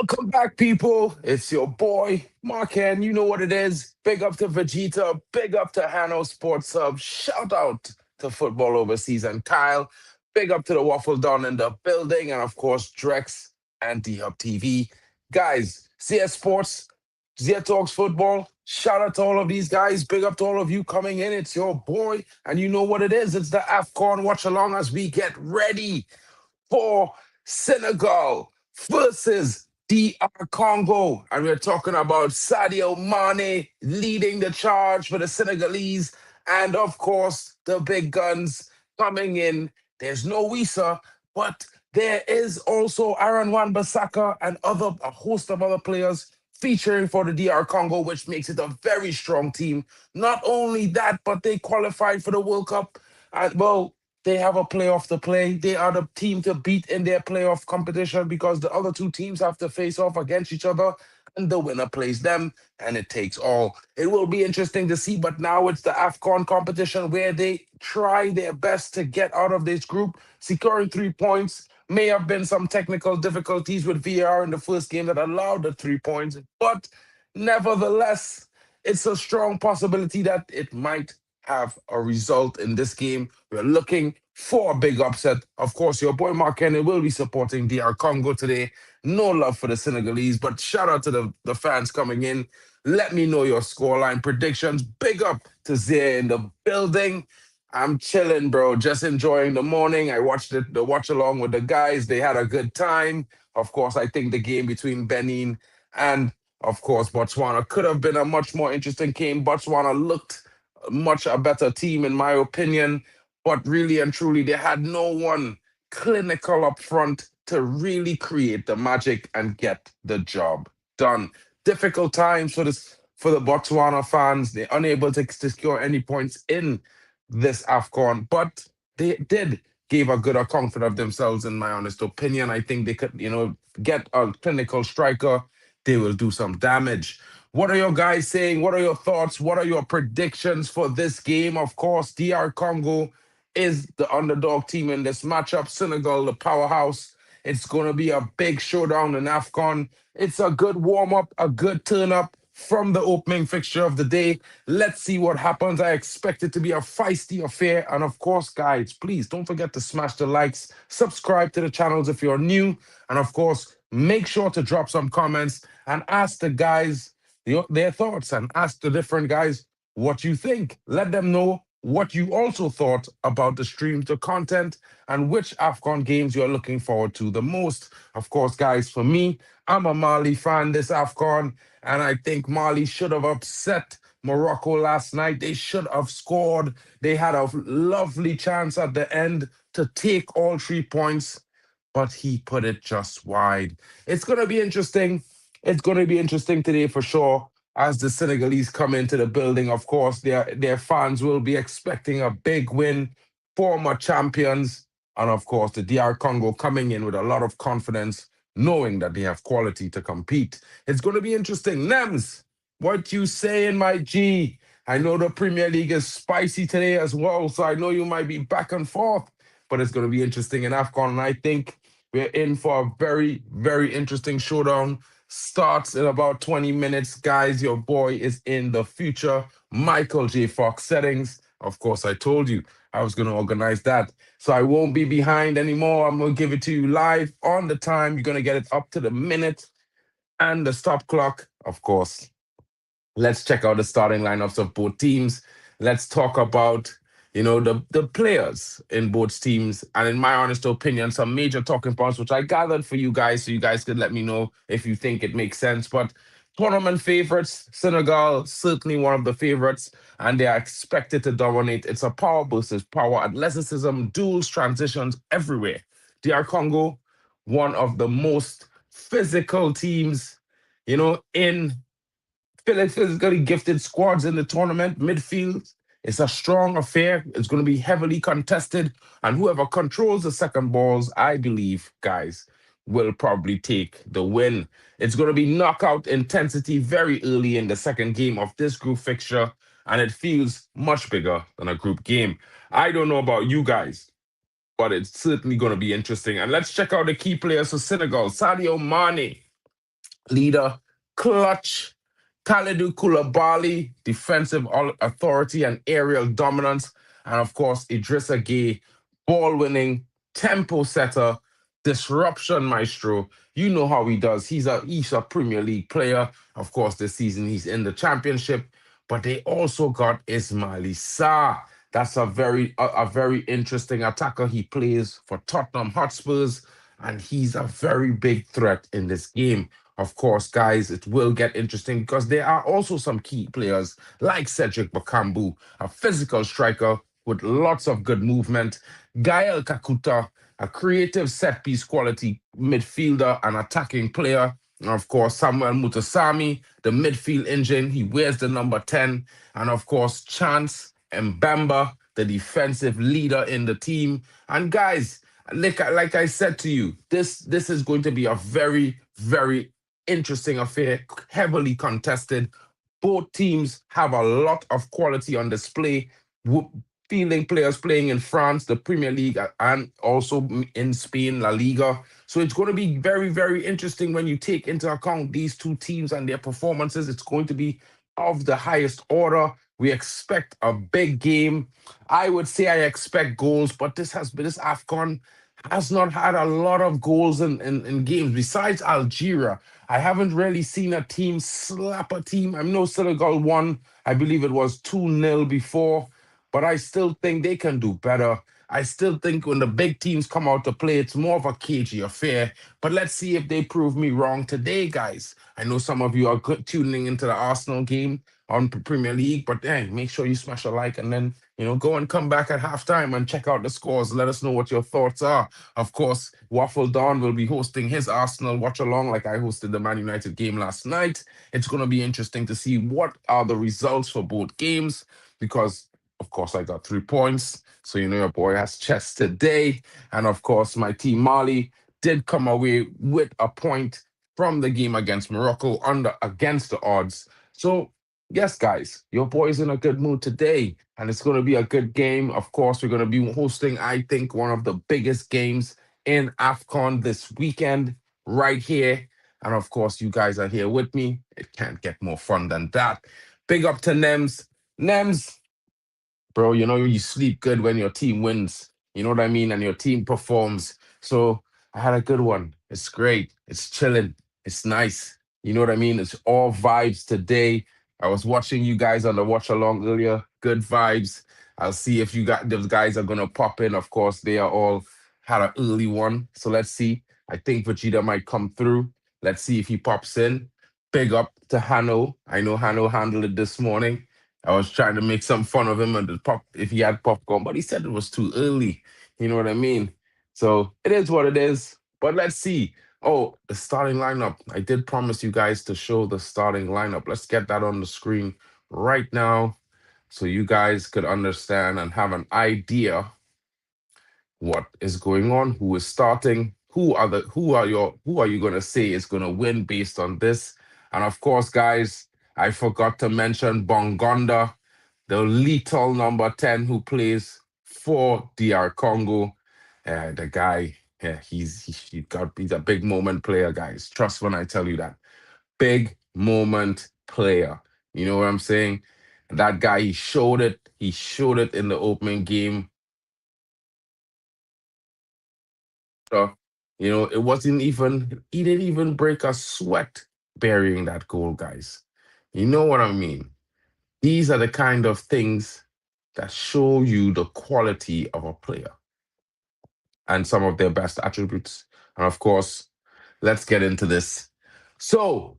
Welcome back, people. It's your boy, Marken. You know what it is. Big up to Vegeta. Big up to Hano Sports Sub. Shout out to Football Overseas and Kyle. Big up to the Waffle Don in the building. And of course, Drex and D Hub TV. Guys, CS Sports, Zia Talks Football. Shout out to all of these guys. Big up to all of you coming in. It's your boy. And you know what it is. It's the AFCON watch along as we get ready for Senegal versus DR Congo. And we're talking about Sadio Mané leading the charge for the Senegalese. And of course, the big guns coming in. There's no Wissa, but there is also Aaron Wan-Bissaka and a host of other players featuring for the DR Congo, which makes it a very strong team. Not only that, but they qualified for the World Cup. Well, they have a playoff to play. They are the team to beat in their playoff competition because the other two teams have to face off against each other and the winner plays them and it takes all. It will be interesting to see, but now it's the AFCON competition where they try their best to get out of this group, securing 3 points. May have been some technical difficulties with VAR in the first game that allowed the 3 points, but nevertheless, it's a strong possibility that it might have a result in this game. We're looking for a big upset. Of course, your boy Mark Kenny will be supporting DR Congo today. No love for the Senegalese, but shout out to the fans coming in. Let me know your scoreline predictions. Big up to Zia in the building. I'm chilling, bro. Just enjoying the morning. I watched the watch along with the guys. They had a good time. Of course, I think the game between Benin and, of course, Botswana could have been a much more interesting game. Botswana looked much a better team, in my opinion. But really and truly, they had no one clinical up front to really create the magic and get the job done. Difficult times for the Botswana fans. They're unable to secure any points in this AFCON, but they did give a good account of themselves, in my honest opinion. I think they could, get a clinical striker. They will do some damage. What are your guys saying? What are your thoughts? What are your predictions for this game? Of course, DR Congo is the underdog team in this matchup. Senegal, the powerhouse. It's going to be a big showdown in AFCON. It's a good warm up, a good turn up from the opening fixture of the day. Let's see what happens. I expect it to be a feisty affair. And of course, guys, please don't forget to smash the likes, subscribe to the channels if you're new. And of course, make sure to drop some comments and ask the guys their thoughts and ask the different guys what you think. Let them know what you also thought about the stream, the content, and which AFCON games you're looking forward to the most. Of course, guys, for me, I'm a Mali fan this AFCON, and I think Mali should have upset Morocco last night. They should have scored. They had a lovely chance at the end to take all 3 points, but he put it just wide. It's going to be interesting. It's going to be interesting today for sure. As the Senegalese come into the building, of course, their fans will be expecting a big win, former champions, and of course, the DR Congo coming in with a lot of confidence, knowing that they have quality to compete. It's going to be interesting. Nems, what you saying, my G? I know the Premier League is spicy today as well, so I know you might be back and forth, but it's going to be interesting in AFCON, and I think we're in for a very, very interesting showdown. Starts in about 20 minutes. Guys, your boy is in the future Michael J. Fox settings. Of course, I told you I was going to organize that. So I won't be behind anymore. I'm going to give it to you live on the time. You're going to get it up to the minute and the stop clock. Of course, let's check out the starting lineups of both teams. Let's talk about the players in both teams, and in my honest opinion, some major talking points which I gathered for you guys, so you guys could let me know if you think it makes sense. But tournament favorites, Senegal certainly one of the favorites, and they are expected to dominate. It's a power versus power, athleticism, duels, transitions everywhere. DR Congo, one of the most physical teams, in physically gifted squads in the tournament. Midfield, it's a strong affair. It's going to be heavily contested. And whoever controls the second balls, I believe, guys, will probably take the win. It's going to be knockout intensity very early in the second game of this group fixture. And it feels much bigger than a group game. I don't know about you guys, but it's certainly going to be interesting. And let's check out the key players for Senegal. Sadio Mane. leader, clutch. Kalidou Koulibaly, defensive authority and aerial dominance. And of course, Idrissa Gueye, ball winning, tempo setter, disruption maestro. You know how he does. He's a Premier League player. Of course, this season he's in the championship. But they also got Ismaïla Sarr. That's a very interesting attacker. He plays for Tottenham Hotspurs, and he's a very big threat in this game. Of course, guys, it will get interesting because there are also some key players like Cédric Bakambu, a physical striker with lots of good movement, Gael Kakuta, a creative set piece quality midfielder and attacking player. And of course, Samuel Mutasami, the midfield engine. He wears the number 10. And of course, Chance Mbemba, the defensive leader in the team. And guys, like I said to you, this is going to be a very, very interesting affair, heavily contested. Both teams have a lot of quality on display. Fielding players playing in France, the Premier League, and also in Spain, La Liga. So it's going to be very, very interesting when you take into account these two teams and their performances. It's going to be of the highest order. We expect a big game. I would say I expect goals, but this AFCON has not had a lot of goals in games. Besides Algeria, I haven't really seen a team slap a team. I know Senegal won, I believe it was 2-0 before, but I still think they can do better. I still think when the big teams come out to play, it's more of a cagey affair. But let's see if they prove me wrong today, guys. I know some of you are tuning into the Arsenal game on Premier League, but hey, make sure you smash a like and then go and come back at halftime and check out the scores. Let us know what your thoughts are. Of course, Waffle Don will be hosting his Arsenal watch along like I hosted the Man United game last night. It's going to be interesting to see what are the results for both games because, of course, I got 3 points. So, your boy has chess today. And of course, my team Mali did come away with a point from the game against Morocco against the odds. So, yes, guys, your boy's in a good mood today. And it's going to be a good game. Of course, we're going to be hosting, I think, one of the biggest games in AFCON this weekend right here. And of course, you guys are here with me. It can't get more fun than that. Big up to Nems. Nems, bro, you sleep good when your team wins. You know what I mean? And your team performs. So I had a good one. It's great. It's chilling. It's nice. You know what I mean? It's all vibes today. I was watching you guys on the watch along earlier. Good vibes. I'll see if you got those guys are gonna pop in. Of course, they are all had an early one. So let's see. I think Vegeta might come through. Let's see if he pops in. Big up to Hano. I know Hano handled it this morning. I was trying to make some fun of him and the pop if he had popcorn, but he said it was too early. You know what I mean? So it is what it is. But let's see. Oh, the starting lineup. I did promise you guys to show the starting lineup. Let's get that on the screen right now so you guys could understand and have an idea what is going on, who is starting, who are you gonna say is gonna win based on this. And of course, guys, I forgot to mention Bongonda, the lethal number 10 who plays for DR Congo. The guy, yeah, he's a big moment player, guys. Trust when I tell you that. Big moment player. You know what I'm saying? That guy, he showed it. He showed it in the opening game. So, it wasn't even, he didn't even break a sweat burying that goal, guys. You know what I mean? These are the kind of things that show you the quality of a player and some of their best attributes. And of course, let's get into this. So,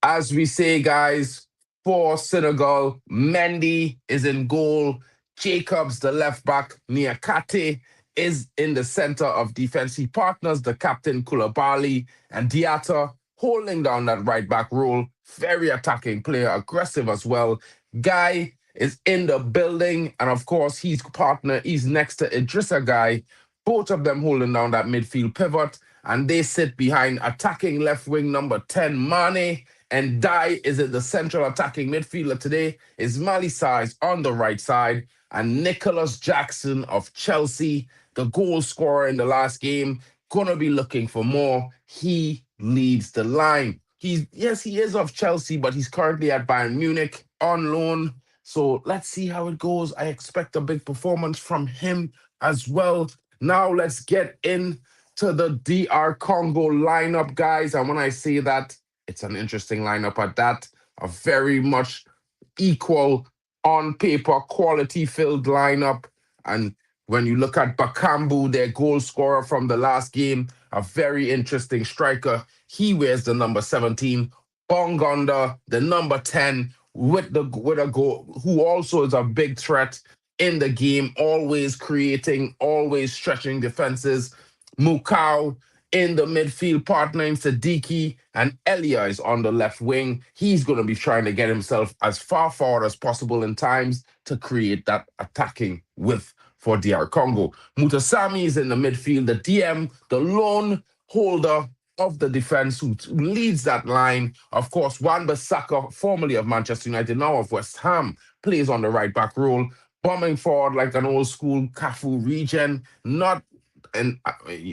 as we say, guys, for Senegal, Mendy is in goal. Jacobs, the left back, Niakate is in the center of defense. He partners the captain Koulibaly and Diatta holding down that right back role. Very attacking player, aggressive as well. Guy is in the building, and of course, he's next to Idrissa Guy. Both of them holding down that midfield pivot, and they sit behind attacking left wing number 10, Mane. And Dai is in the central attacking midfielder today. Ismaïla Sarr is on the right side. And Nicolas Jackson of Chelsea, the goal scorer in the last game, gonna be looking for more. He leads the line. He is of Chelsea, but he's currently at Bayern Munich on loan. So let's see how it goes. I expect a big performance from him as well. Now let's get into the DR Congo lineup, guys. And when I say that, it's an interesting lineup at that. A very much equal on paper quality filled lineup. And when you look at Bakambu, their goal scorer from the last game, a very interesting striker. He wears the number 17. Bongonda, the number 10, with a goal, who also is a big threat in the game, always creating, always stretching defenses. Mukau in the midfield, partnering Sadiki, and Elia is on the left wing. He's going to be trying to get himself as far forward as possible in times to create that attacking width for DR Congo. Mutasami is in the midfield, the DM, the lone holder of the defense who leads that line. Of course, Wan-Bissaka, formerly of Manchester United, now of West Ham, plays on the right back role, bombing forward like an old school Cafu regen, not and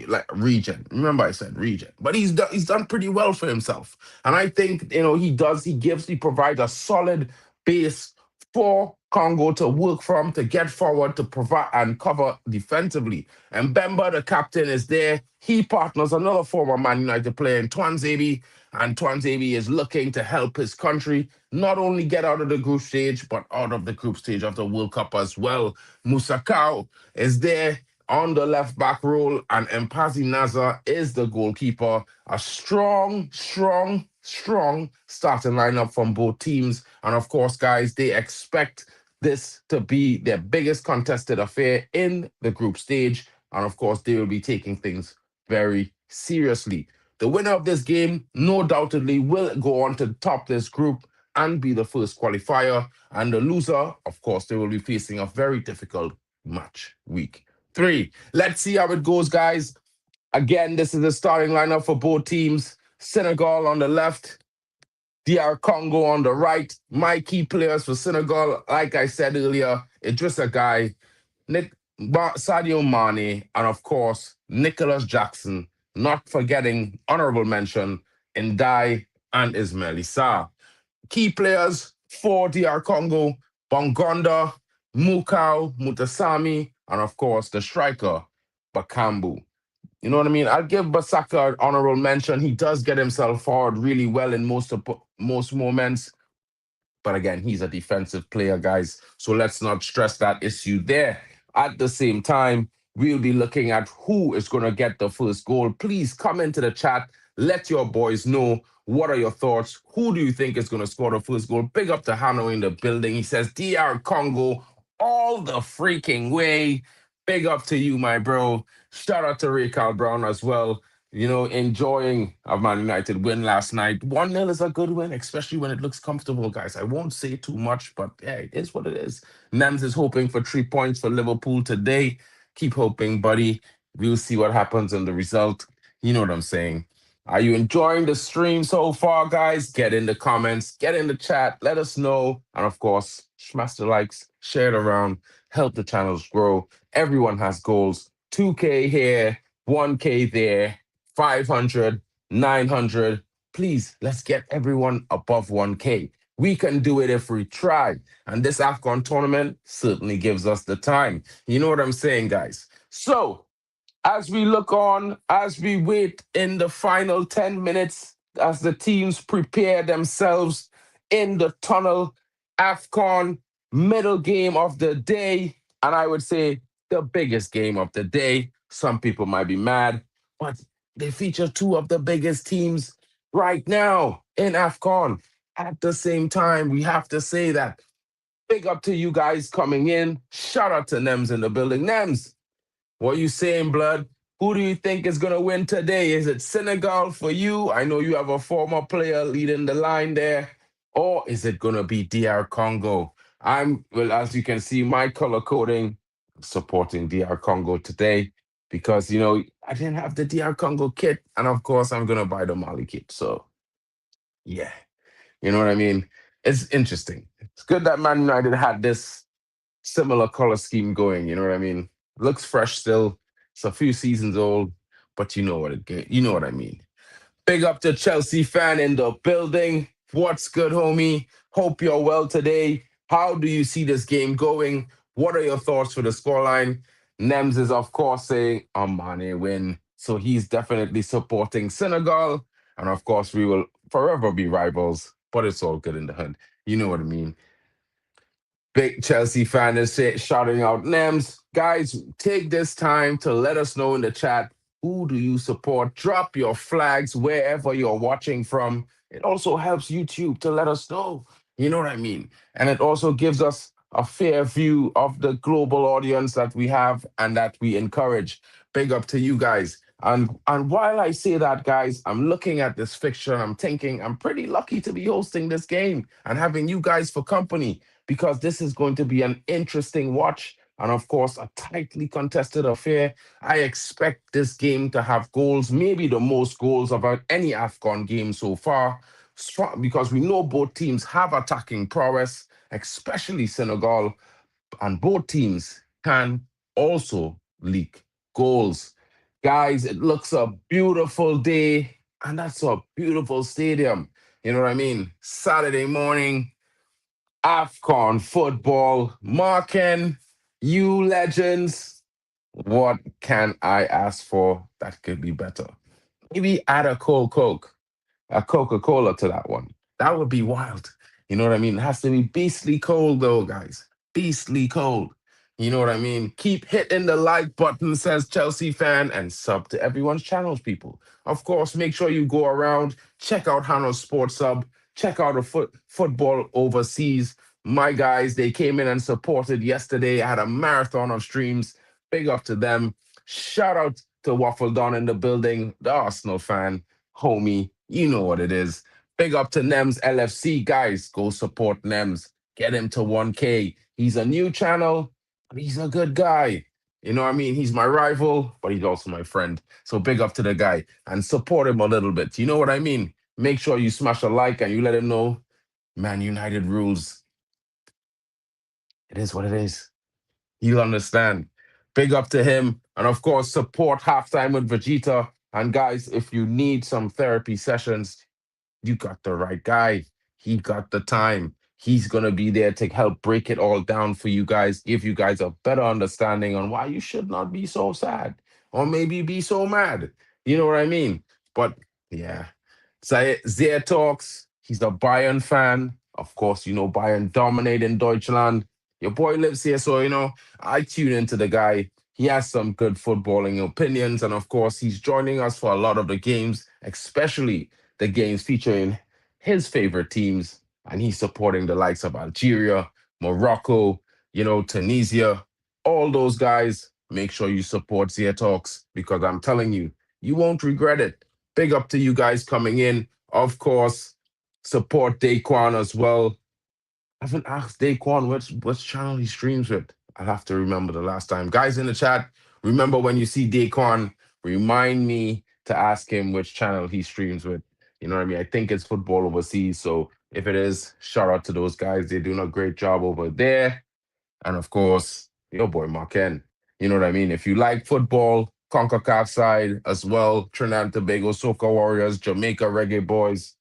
like region. Remember, I said region, but he's done pretty well for himself, and I think he provides a solid base for Congo to work from, to get forward, to provide and cover defensively. And Bemba, the captain, is there. He partners another former Man United player in Twanzebe, and Twanzebe is looking to help his country not only get out of the group stage, but out of the group stage of the World Cup as well. Musakau is there on the left back role, and Mpazi Naza is the goalkeeper. A strong starting lineup from both teams. And of course, guys, they expect this to be their biggest contested affair in the group stage. And of course, they will be taking things very seriously. The winner of this game, no doubtedly, will go on to top this group and be the first qualifier. And the loser, of course, they will be facing a very difficult match week 3. Let's see how it goes, guys. Again, this is the starting lineup for both teams. Senegal on the left, DR Congo on the right. My key players for Senegal, like I said earlier, Idrissa Gueye, Sadio Mané, and of course, Nicolas Jackson. Not forgetting honorable mention Ndai and Ismaïla Sarr. Key players for DR Congo, Bongonda, Mukau, Mutasami, and of course the striker, Bakambu. You know what I mean? I'll give Basaka an honorable mention. He does get himself forward really well in most moments. But again, he's a defensive player, guys. So let's not stress that issue there. At the same time, we'll be looking at who is going to get the first goal. Please come into the chat. Let your boys know, what are your thoughts. Who do you think is going to score the first goal? Big up to Hanoi in the building. He says, DR Congo all the freaking way. Big up to you, my bro. Shout out to Ray Carl Brown as well. Enjoying a Man United win last night. 1-0 is a good win, especially when it looks comfortable, guys. I won't say too much, but yeah, it is what it is. Nems is hoping for 3 points for Liverpool today. Keep hoping, buddy. We'll see what happens in the result. You know what I'm saying. Are you enjoying the stream so far, guys? Get in the comments, get in the chat, let us know. And of course, smash the likes, share it around, help the channels grow. Everyone has goals. 2K here, 1K there, 500, 900. Please, let's get everyone above 1K. We can do it if we try. And this AFCON tournament certainly gives us the time. You know what I'm saying, guys? So, as we look on, as we wait in the final 10 minutes, as the teams prepare themselves in the tunnel, AFCON, middle game of the day, and I would say the biggest game of the day. Some people might be mad, but they feature two of the biggest teams right now in AFCON. At the same time, we have to say that. Big up to you guys coming in. Shout out to Nems in the building. Nems, what you saying, blood? Who do you think is going to win today? Is it Senegal for you? I know you have a former player leading the line there. Or is it going to be DR Congo? Well, as you can see, my color coding supporting DR Congo today because, I didn't have the DR Congo kit. And of course, I'm going to buy the Mali kit. So, yeah, you know what I mean? It's interesting. It's good that Man United had this similar color scheme going. You know what I mean? Looks fresh still. It's a few seasons old, but you know what I mean. Big up to Chelsea fan in the building. What's good, homie? Hope you're well today. How do you see this game going? What are your thoughts for the scoreline? Nems is, of course, saying a Mane win. So he's definitely supporting Senegal. And of course, we will forever be rivals, but it's all good in the hood. You know what I mean. Big Chelsea fan is shouting out Nems. Guys, take this time to let us know in the chat, who do you support? Drop your flags wherever you're watching from. It also helps YouTube to let us know. You know what I mean? And it also gives us a fair view of the global audience that we have and that we encourage. Big up to you guys. And while I say that, guys, I'm looking at this fixture and I'm thinking I'm pretty lucky to be hosting this game and having you guys for company, because this is going to be an interesting watch and, of course, a tightly contested affair. I expect this game to have goals, maybe the most goals of any AFCON game so far, because we know both teams have attacking prowess, especially Senegal, and both teams can also leak goals. Guys, it looks a beautiful day, and that's a beautiful stadium. You know what I mean? Saturday morning, AFCON football. Marken, you legends. What can I ask for that could be better? Maybe add a cold Coke, a Coca-Cola to that one. That would be wild. You know what I mean? It has to be beastly cold though, guys. Beastly cold. You know what I mean? Keep hitting the like button, says Chelsea fan, and sub to everyone's channels, people. Of course, make sure you go around, check out Hano's Sports Sub, check out the football overseas. My guys, they came in and supported yesterday. I had a marathon of streams. Big up to them. Shout out to Waffle Don in the building, the Arsenal fan, homie. You know what it is. Big up to Nems LFC. Guys, go support Nems. Get him to 1K. He's a new channel, but he's a good guy. You know what I mean? He's my rival, but he's also my friend. So big up to the guy and support him a little bit. You know what I mean? Make sure you smash a like and you let him know, Man United rules. It is what it is. He'll understand. Big up to him. And of course, support Halftime with Vegeta. And guys, if you need some therapy sessions, you got the right guy. He got the time. He's going to be there to help break it all down for you guys, give you guys a better understanding on why you should not be so sad or maybe be so mad. You know what I mean? But yeah, Zia talks. He's a Bayern fan. Of course, you know, Bayern dominate in Deutschland. Your boy lives here, so, you know, I tune into the guy. He has some good footballing opinions. And of course, he's joining us for a lot of the games, especially the games featuring his favorite teams, and he's supporting the likes of Algeria, Morocco, you know, Tunisia, all those guys. Make sure you support Zia Talks, because I'm telling you, you won't regret it. Big up to you guys coming in. Of course, support Daquan as well. I haven't asked Daquan which channel he streams with. I'll have to remember the last time. Guys in the chat, remember when you see Daquan, remind me to ask him which channel he streams with. You know what I mean? I think it's Football Overseas. So if it is, shout out to those guys. They're doing a great job over there. And of course, your boy Marken. You know what I mean? If you like football, CONCACAF side as well, Trinidad and Tobago, Soca Warriors, Jamaica Reggae Boys,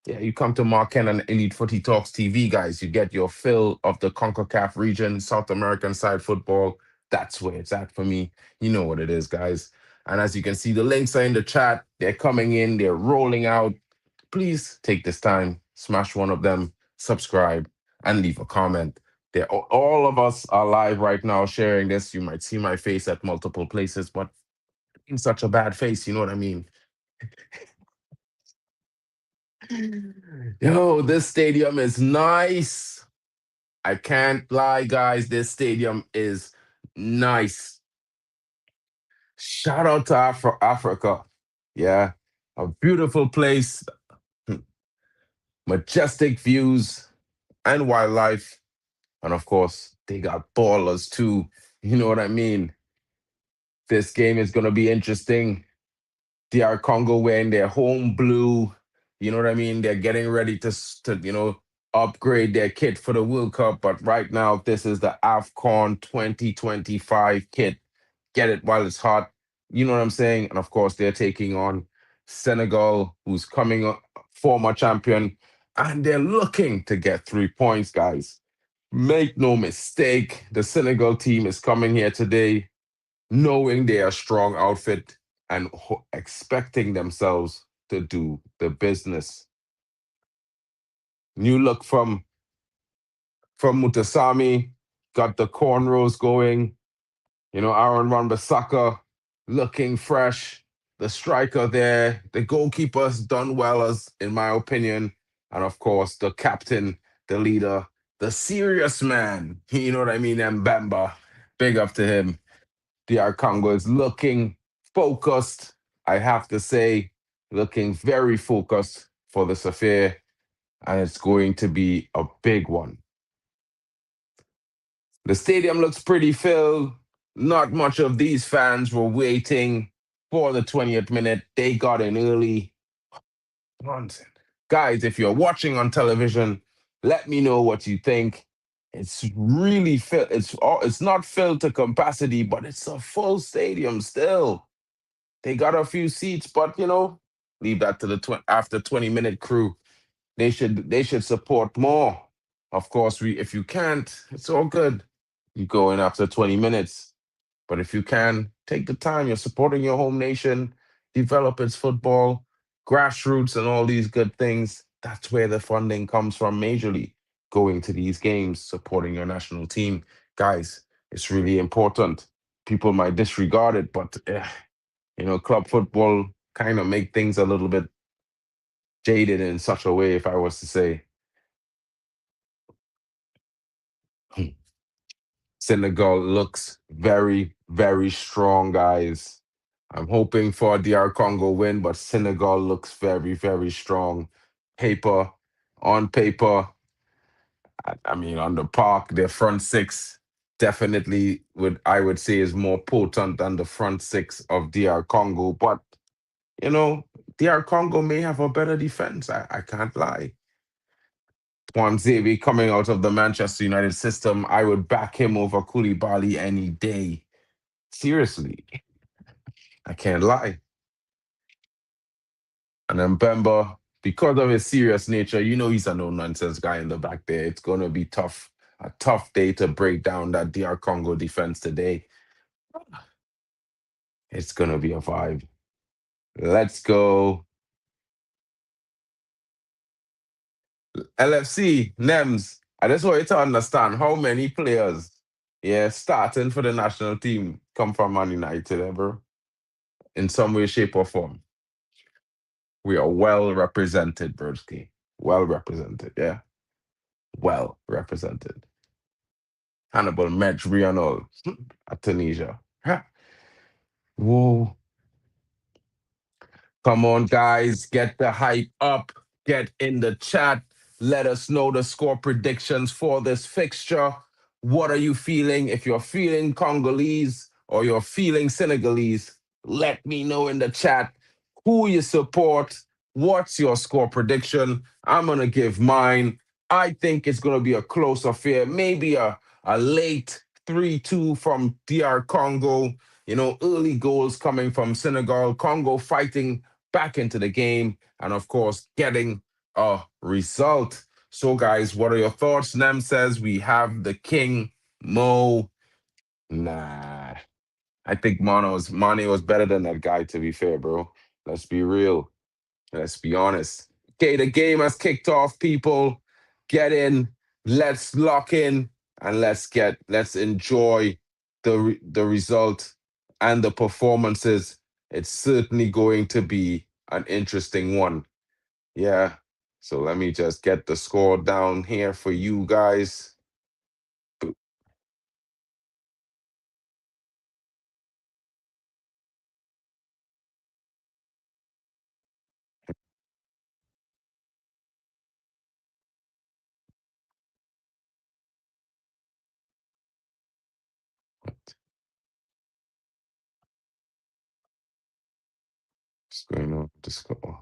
yeah, you come to Mark Ken and Elite Footy Talks TV, guys. You get your fill of the CONCACAF region, South American side football. That's where it's at for me. You know what it is, guys. And as you can see, the links are in the chat. They're coming in, they're rolling out. Please take this time, smash one of them, subscribe, and leave a comment. All of us are live right now sharing this. You might see my face at multiple places, but in such a bad face, you know what I mean? Yo, this stadium is nice. I can't lie, guys. This stadium is nice. Shout out to Africa. Yeah, a beautiful place, majestic views and wildlife. And of course, they got ballers too. You know what I mean? This game is going to be interesting. DR Congo wearing their home blue. You know what I mean? They're getting ready to upgrade their kit for the World Cup. But right now, this is the AFCON 2025 kit. Get it while it's hot. You know what I'm saying? And of course, they're taking on Senegal, who's coming up, former champion, and they're looking to get 3 points, guys. Make no mistake, the Senegal team is coming here today knowing they are a strong outfit and expecting themselves to do the business. New look from Mutasami, got the cornrows going. You know, Aaron Wan-Bissaka looking fresh. The striker there, the goalkeeper's done well, as in my opinion, and of course the captain, the leader, the serious man. You know what I mean? Mbemba, big up to him. DR Congo is looking focused. I have to say, looking very focused for this affair, and it's going to be a big one. The stadium looks pretty filled. Not much of these fans were waiting for the 20th minute. They got in early. Nonsense. Guys, if you're watching on television, let me know what you think. It's really filled. It's not filled to capacity, but it's a full stadium still. They got a few seats, but leave that to the after 20-minute crew. They should support more. Of course, if you can't, it's all good. You go in after 20 minutes. But if you can, take the time. You're supporting your home nation, develop its football, grassroots, and all these good things. That's where the funding comes from majorly. Going to these games, supporting your national team. Guys, it's really important. People might disregard it, but club football kind of make things a little bit jaded in such a way, if I was to say. Senegal looks very, very strong, guys. I'm hoping for a DR Congo win, but Senegal looks very, very strong. Paper, on paper, I mean, on the park, their front six definitely I would say is more potent than the front six of DR Congo. But, you know, DR Congo may have a better defense. I can't lie. Swanzebe coming out of the Manchester United system, I would back him over Koulibaly any day. Seriously, I can't lie. And then Bemba, because of his serious nature, he's a no-nonsense guy in the back there. It's going to be tough, a tough day to break down that DR Congo defense today. It's going to be a vibe. Let's go. LFC, NEMS, I just want you to understand how many players, starting for the national team come from Man United, bro. In some way, shape, or form. We are well represented, Brodsky. Well represented, yeah. Well represented. Hannibal Medj Rionol at Tunisia. Ha. Whoa. Come on, guys. Get the hype up. Get in the chat. Let us know the score predictions for this fixture. What are you feeling? If you're feeling Congolese or you're feeling Senegalese, let me know in the chat who you support. What's your score prediction? I'm going to give mine. I think it's going to be a close affair, maybe a late 3-2 from DR Congo. Early goals coming from Senegal, Congo fighting back into the game, and of course, getting a result. So, guys, what are your thoughts? Nem says we have the king, Mo. Nah, I think Mane was better than that guy, to be fair, bro. Let's be real. Let's be honest. Okay, the game has kicked off, people. Get in, let's lock in, and let's enjoy the result and the performances. It's certainly going to be an interesting one. Yeah. So let me just get the score down here for you guys. What's going on with the score?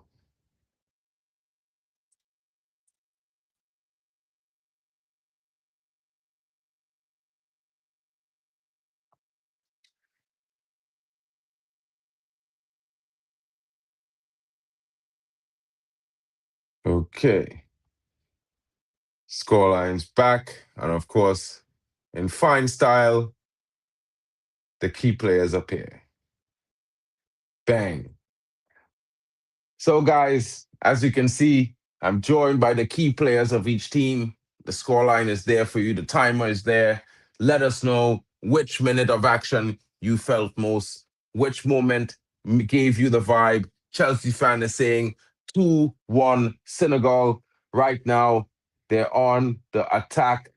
Okay. Scoreline's back. And of course, in fine style, the key players appear. Bang. So, guys, as you can see, I'm joined by the key players of each team. The scoreline is there for you, the timer is there. Let us know which minute of action you felt most, which moment gave you the vibe. Chelsea fan is saying 2-1 Senegal. Right now, they're on the attack.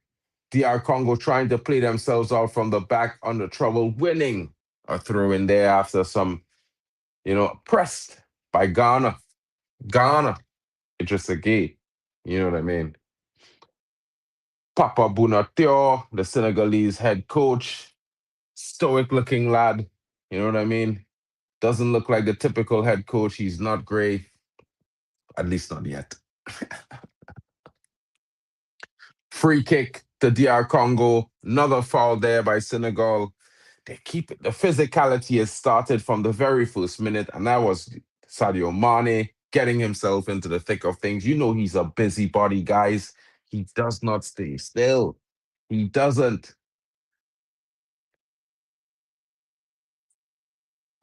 DR Congo trying to play themselves out from the back under trouble, winning a throw in there after some, pressed by Ghana. Ghana, it's just a gate. You know what I mean? Papa Bounatio, the Senegalese head coach, stoic looking lad. You know what I mean? Doesn't look like the typical head coach. He's not great, at least not yet. Free kick to DR Congo. Another foul there by Senegal. They keep it. The physicality has started from the very first minute, and that was Sadio Mané getting himself into the thick of things. You know he's a busybody, guys. He does not stay still. He doesn't.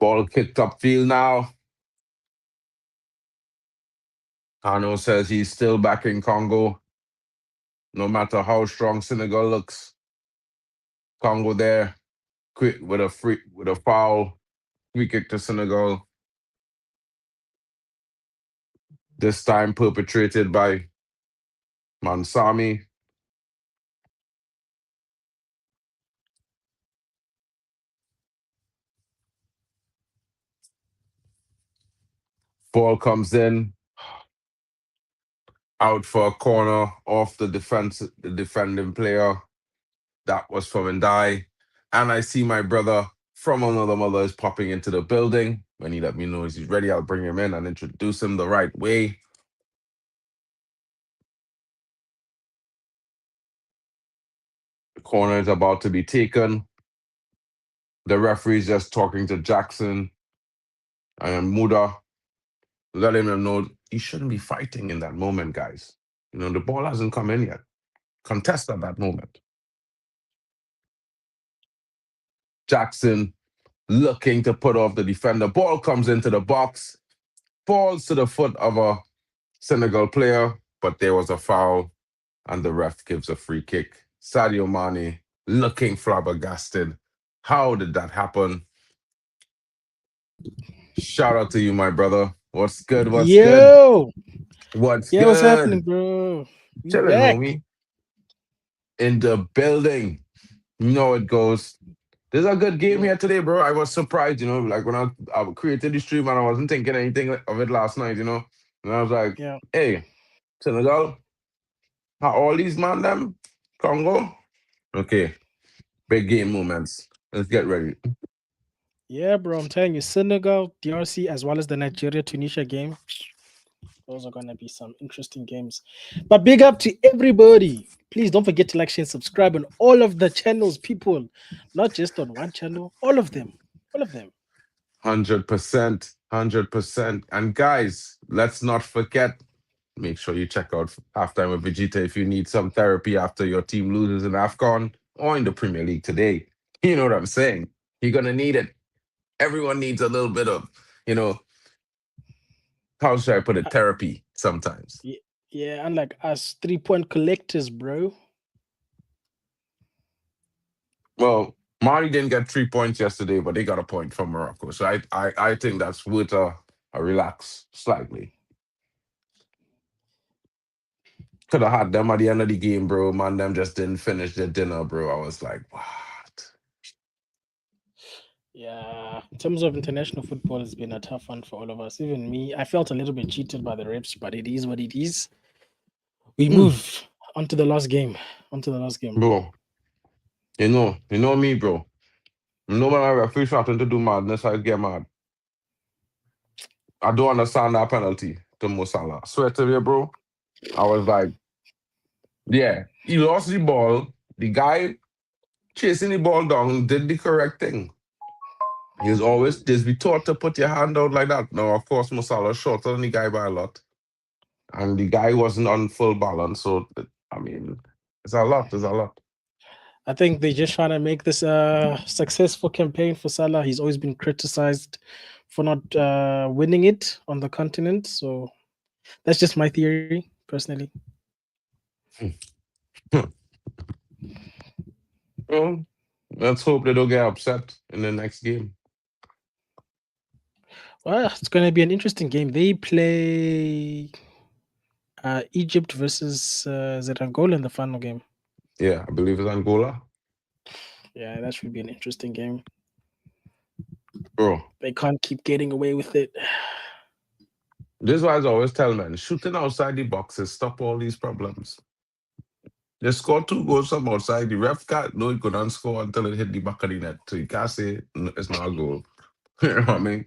Ball kicked upfield now. Kano says he's still back in Congo, no matter how strong Senegal looks. Congo there, quick with a foul, free kick to Senegal. This time perpetrated by Mansami. Ball comes in, out for a corner off the defending player. That was from Ndai. And I see my brother from another mother is popping into the building. When he let me know he's ready, I'll bring him in and introduce him the right way. The corner is about to be taken. The referee's just talking to Jackson and Muda, letting him know he shouldn't be fighting in that moment, guys. The ball hasn't come in yet. Contest at that moment. Jackson looking to put off the defender. Ball comes into the box, falls to the foot of a Senegal player, but there was a foul, and the ref gives a free kick. Sadio Mané looking flabbergasted. How did that happen? Shout out to you, my brother. What's good? What's good? Yo, What's yeah, what's happening, good? bro? We Chilling, back. homie. In the building. You know how it goes. There's a good game Yeah, here today, bro. I was surprised, like when I created the stream and I wasn't thinking anything of it last night, And I was like, yeah. hey, Senegal, how all these man them? Congo? Okay, big game moments. Let's get ready. Yeah, bro. I'm telling you, Senegal, DRC, as well as the Nigeria Tunisia game. Those are gonna be some interesting games. But big up to everybody. Please don't forget to like, share, and subscribe on all of the channels, people. Not just on one channel, all of them. All of them. 100%. 100%. And guys, let's not forget, make sure you check out Halftime with Vegeta if you need some therapy after your team loses in AFCON or in the Premier League today. You know what I'm saying? You're going to need it. Everyone needs a little bit of, you know, how should I put it? Uh, Therapy sometimes. yeah, unlike us, 3 point collectors, bro. Well, Mali didn't get 3 points yesterday, but they got a point from Morocco. So I think that's worth a relax slightly. Could have had them at the end of the game, bro. Man, them just didn't finish their dinner, bro. I was like, what? Yeah, in terms of international football, it's been a tough one for all of us. Even me, I felt a little bit cheated by the refs, but it is what it is. We Mm, move onto the last game. Onto the last game. bro, you know me, bro. You know when I referee starting to do madness, I get mad. I don't understand that penalty to Mo Salah. Swear to you, bro. I was like, yeah, he lost the ball. The guy chasing the ball down did the correct thing. He's always just be taught to put your hand out like that. Now, of course, Mo Salah shorter than the guy by a lot. and the guy wasn't on full balance. So I mean, it's a lot. It's a lot. I think they're just trying to make this a successful campaign for Salah. He's always been criticized for not winning it on the continent. So that's just my theory, personally. Well, let's hope they don't get upset in the next game. Well, it's going to be an interesting game. They play Egypt versus Angola in the final game. Yeah, I believe it's Angola. Yeah, that should be an interesting game. Bro, They can't keep getting away with it. this is why I always tell men, shooting outside the boxes stop all these problems. They score 2 goals from outside. The ref can't know he couldn't score until it hit the back of the net. So you can't say it's not a goal. You know what I mean?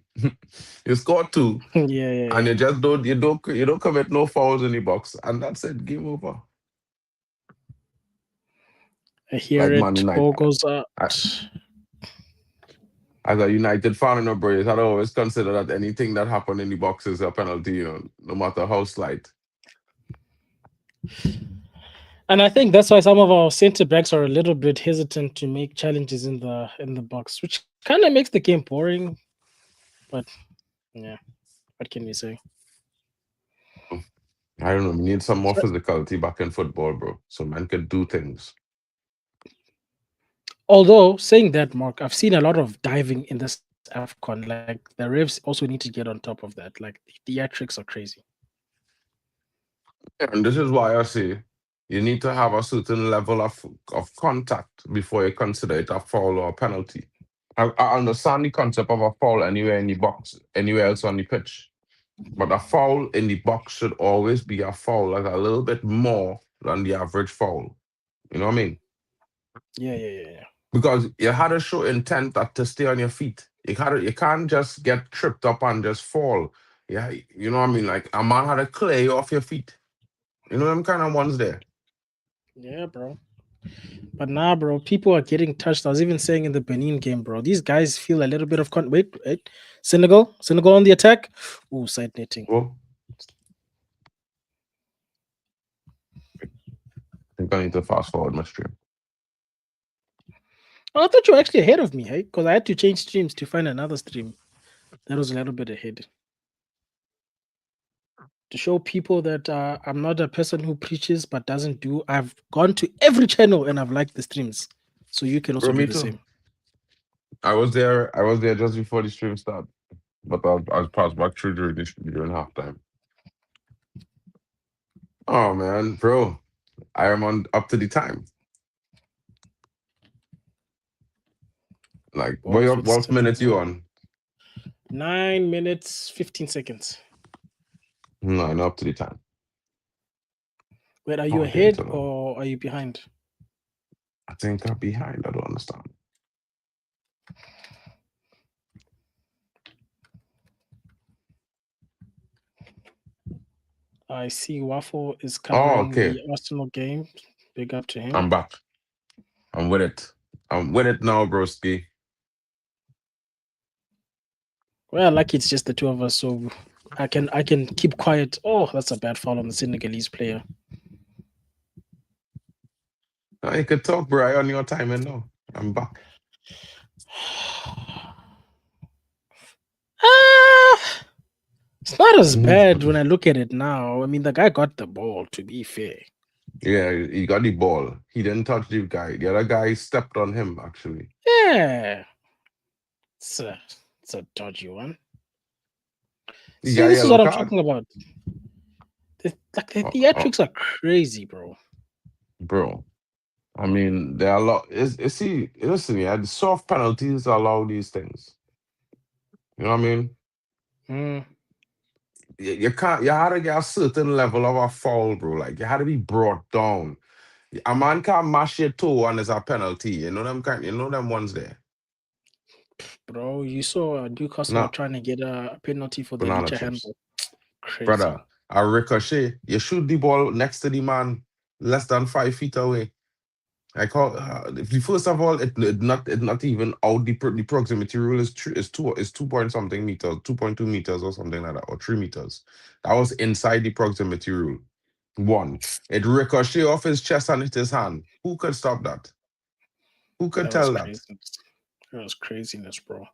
You score 2, Yeah. and you just don't commit no fouls in the box, and that's it. Game over. I hear Like it. Man United. Ball goes up. As a United fan, bro, I'd always consider that anything that happened in the box is a penalty, no matter how slight. And I think that's why some of our centre backs are a little bit hesitant to make challenges in the box, which kind of makes the game boring. But yeah, what can we say? I don't know. We need some more physicality back in football, bro, so man can do things. Although saying that, Mark, I've seen a lot of diving in this AFCON. Like the refs also need to get on top of that. Like the theatrics are crazy. And this is why I say you need to have a certain level of contact before you consider it a foul or a penalty. I understand the concept of a foul anywhere in the box, anywhere else on the pitch. But a foul in the box should always be a foul, like a little bit more than the average foul. You know what I mean? Yeah. Because you had to show intent to stay on your feet. You can't just get tripped up and just fall. Yeah, you know what I mean? Like a man had to clear you off your feet. You know them kind of ones there. Yeah, bro. But nah, bro, people are getting touched. I was even saying in the Benin game, bro, these guys feel a little bit of wait. Senegal on the attack. Ooh, side netting. Well, I think I need to fast forward my stream. Oh, I thought you were actually ahead of me, hey? Because I had to change streams to find another stream that was a little bit ahead. To show people that I'm not a person who preaches but doesn't do. I've gone to every channel and I've liked the streams, so you can also do the same. I was there just before the stream started, but I'll pass back through during halftime. Oh man, bro, I am on up to the time. Like, what minutes you on? 9 minutes 15 seconds. No, not up to the time. Wait, are you ahead or are you behind? I think I'm behind. I don't understand. I see Waffle is covering the Arsenal game. Big up to him. I'm back. I'm with it. I'm with it now, broski. Well, lucky it's just the two of us, so I can keep quiet. Oh, that's a bad foul on the Senegalese player. No, you could talk, bro. On your time and now. I'm back. It's not as bad when I look at it now. I mean, the guy got the ball, to be fair. Yeah, he got the ball. He didn't touch the guy. The other guy stepped on him, actually. Yeah. It's a dodgy one. See, this is what I'm talking about. The theatrics are crazy, bro. Bro, I mean, there are a lot. Listen, yeah, the soft penalties allow these things. You know what I mean? You can't. You had to get a certain level of a foul, bro. Like you had to be brought down. A man can't mash your toe and there's a penalty. You know them ones there. Bro, you saw Newcastle trying to get a penalty for the Licha handball. Crazy. Brother, a ricochet. You shoot the ball next to the man less than 5 feet away. I call first of all, it not even out the proximity rule is 2 point something meters, 2.2 meters or something like that, or 3 meters. That was inside the proximity rule. One, it ricochet off his chest and hit his hand. Who could stop that? Who could That was tell that? craziness. That was craziness, bro.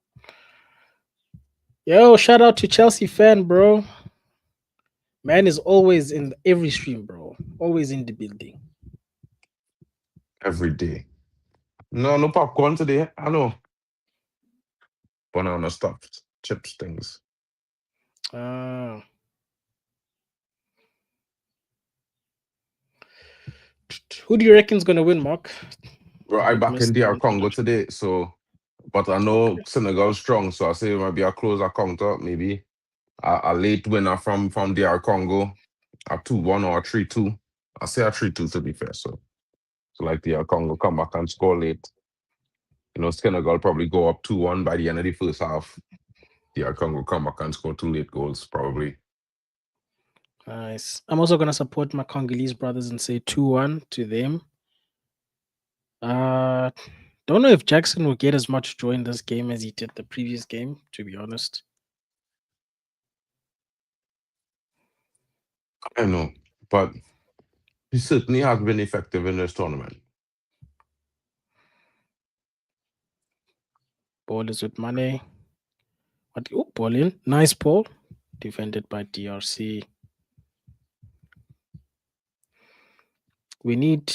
Yo, shout out to Chelsea fan, bro. Man is always in every stream, bro. Always in the building. Every day. No popcorn today. I know. Banana stuffed chips things. Uh, who do you reckon's gonna win, Mark? Bro, I With back in Mr. DR Congo Introduction. today, so but I know Okay. Senegal strong, so I say it might be a closer counter, maybe a late winner from DR Congo, a 2-1 or a 3-2. I say a 3-2 to be fair. So like DR Congo come back and score late. Senegal probably go up 2-1 by the end of the first half. DR Congo come back and score 2 late goals, probably. Nice. I'm also gonna support my Congolese brothers and say 2-1 to them. Don't know if Jackson will get as much joy in this game as he did the previous game, to be honest. I know, but he certainly has been effective in this tournament. Ball is with Mané. Ball in. Nice ball. Defended by DRC. We need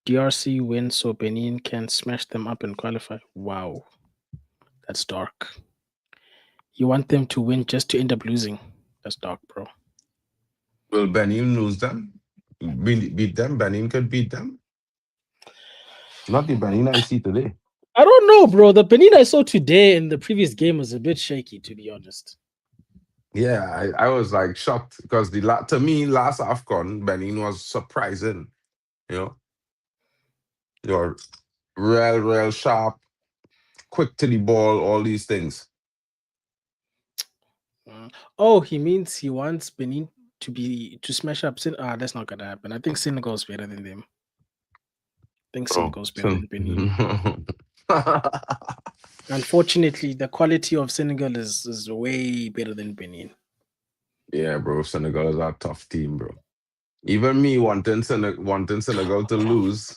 DRC win so Benin can smash them up and qualify. Wow. That's dark. You want them to win just to end up losing. That's dark, bro. Will Benin lose them? Beat them? Benin could beat them? Not the Benin I see today. I don't know, bro. The Benin I saw today in the previous game was a bit shaky, to be honest. Yeah, I was like shocked because to me last AFCON Benin was surprising. You're real sharp, quick to the ball, all these things. Oh, he means he wants Benin to smash up. That's not gonna happen. I think Senegal's better than them. I think Senegal's better than Benin. Unfortunately, the quality of Senegal is way better than Benin. Yeah, bro. Senegal is a tough team, bro. Even me wanting Senegal to lose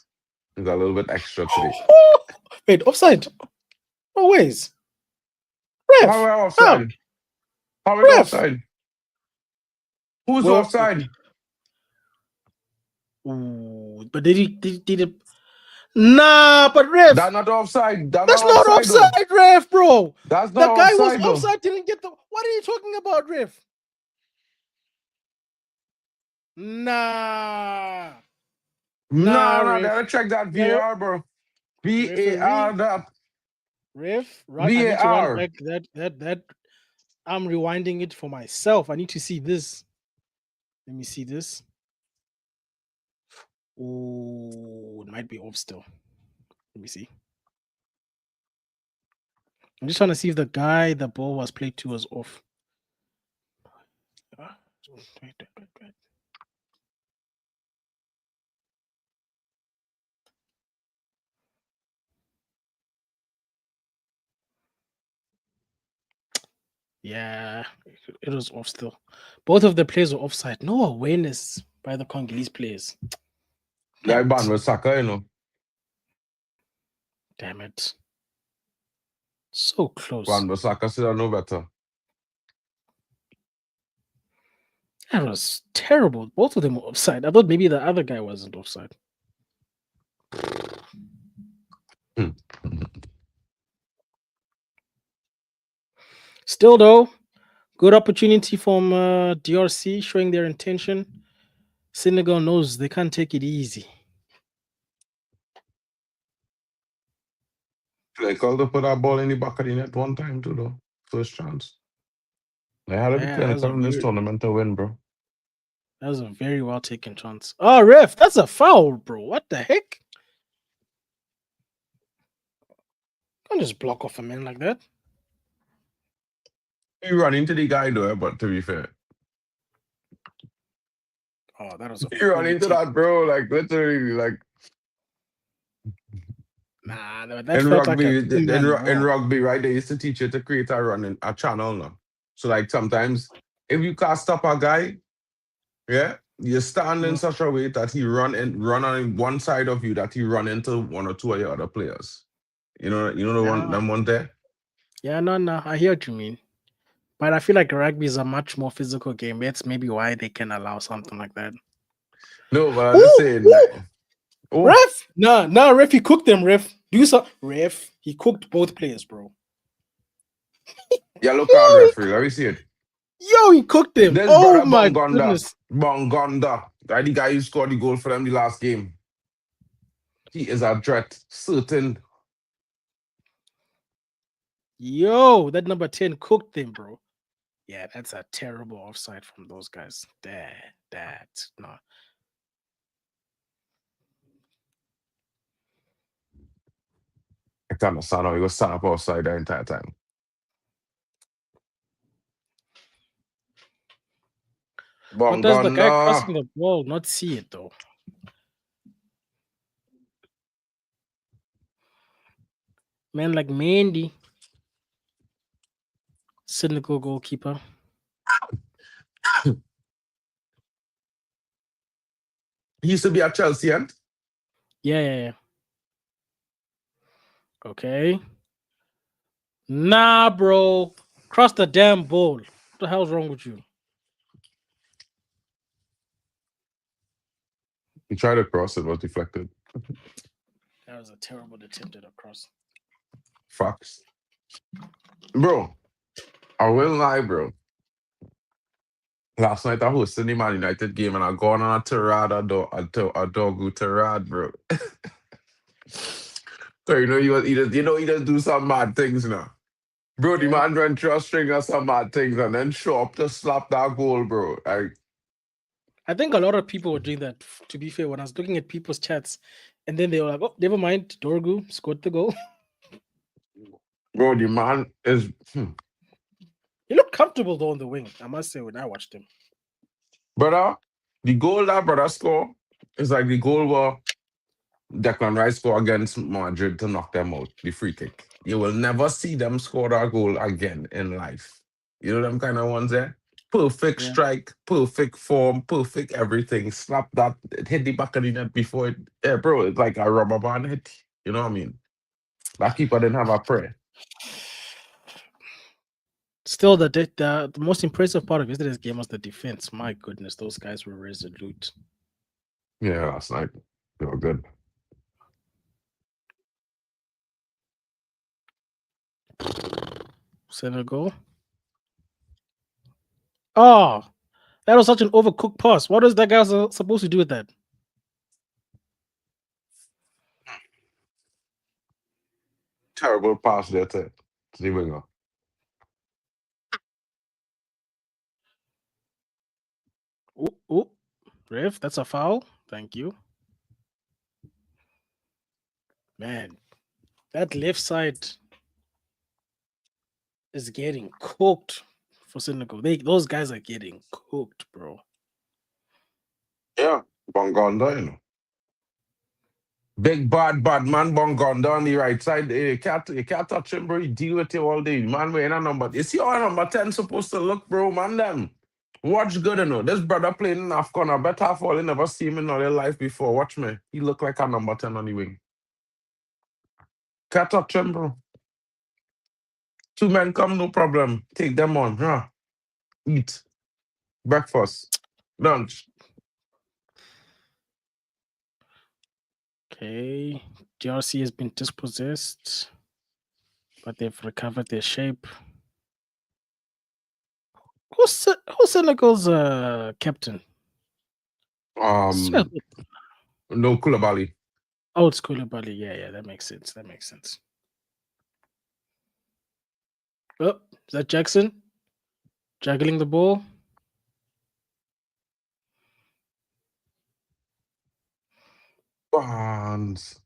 is a little bit extra today. Wait, offside. Always. How Ref. are How? offside? How is Ref. offside? Who's Well, offside? Ooh, but did it? Nah, but ref. That's not offside. That's not offside, though. ref, bro. That's The not guy was offside, though. offside, didn't get the. What are you talking about, ref? Nah. Nah, ref. gotta check that VAR, bro. VAR that. Ref, VAR. I need to run back that. I'm rewinding it for myself. I need to see this. Let me see this. Oh, it might be off still. Let me see. I'm just trying to see if the guy the ball was played to was off. Wait. Yeah, it was off still. Both of the players were offside. No awareness by the Congolese players. Guy ban with Saka, Damn it. So close. Ban with Saka should know better. That was terrible. Both of them were offside. I thought maybe the other guy wasn't offside. Still, though, good opportunity from DRC showing their intention. Senegal knows they can't take it easy. They called to put that ball in the back of the net one time too, though. First chance. They had to be clinical in this tournament to win, bro. That was a very well taken chance. Oh, ref, that's a foul, bro. What the heck? Can't just block off a man like that. You run into the guy though, but to be fair. Oh, that was a You run into that, bro. Like literally, like Nah, that In felt like a rugby, two-man in war. rugby, right? They used to teach you to create a run in a channel now. So like sometimes if you can't stop a guy, yeah, you stand in Mm. such a way that he run on one side of you that he run into one or two of your other players. You know the one Nah. them one there. Yeah, no. I hear what you mean. But I feel like rugby is a much more physical game. That's maybe why they can allow something like that. No, but I'm just Ooh, saying ooh, that. Oh, ref! No, ref, he cooked them, ref. Do so. Ref, he cooked both players, bro. yellow card Yo, referee. Let me see it. he cooked them. This Oh brother my Bongonda. goodness. Bongonda. That the guy who scored the goal for them the last game. He is a threat. Certain. Yo, that number 10 cooked them, bro. Yeah, that's a terrible offside from those guys. No. I can't understand how he was stand up outside the entire time. What does the guy Bongonda. crossing the ball not see it though? Man, like Mandy, Senegal goalkeeper. He used to be at Chelsea, and Yeah. Okay. Nah, bro. Cross the damn ball. What the hell's wrong with you? he tried to cross it, was deflected. That was a terrible attempt at a cross. Facts. Bro, I will lie, bro. Last night I hosted the Man United game and I gone on a tirade, a doggo tirade, bro. So he just do some mad things now. Bro, the Yeah. man went through a string of some mad things and then show up to slap that goal, bro. Like, I think a lot of people were doing that, to be fair, when I was looking at people's chats. And then they were like, oh, never mind. Dorgu scored the goal. bro, the man is He looked comfortable though on the wing, I must say, when I watched him. brother, the goal that brother score is like the goal where Declan Rice score against Madrid to knock them out, the free kick. You will never see them score that goal again in life. You know them kind of ones there? Perfect Yeah. strike, perfect form, perfect everything. Slap that, it hit the back of the net before it. Yeah, bro, it's like a rubber band hit. You know what I mean? That keeper didn't have a prayer. Still, the most impressive part of yesterday's game was the defense. My goodness, those guys were resolute. Yeah, last night. They were good. Senegal. Oh, that was such an overcooked pass. What is that guy supposed to do with that? Terrible pass there to the winger. Oh, ref, that's a foul. Thank you. Man, that left side is getting cooked for Senegal. Those guys are getting cooked, bro. Yeah, Bongonda, you know. Big bad man Bongonda on the right side. You can't touch him, bro. He deal with you all day. Man, we're in a number. You see how number 10 supposed to look, bro, man, them. Watch good, you know. This brother playing in AFCON. I bet half all you never see him in all their life before. Watch me. He look like a number 10 on the wing. Can't touch him, bro. Two men come, no problem. Take them on. Huh? Eat. Breakfast. Lunch. Okay, DRC has been dispossessed, but they've recovered their shape. Who's Senegal's captain? No Koulibaly. Oh, it's Koulibaly. Yeah, that makes sense. Oh, is that Jackson? Juggling the ball? Bonds.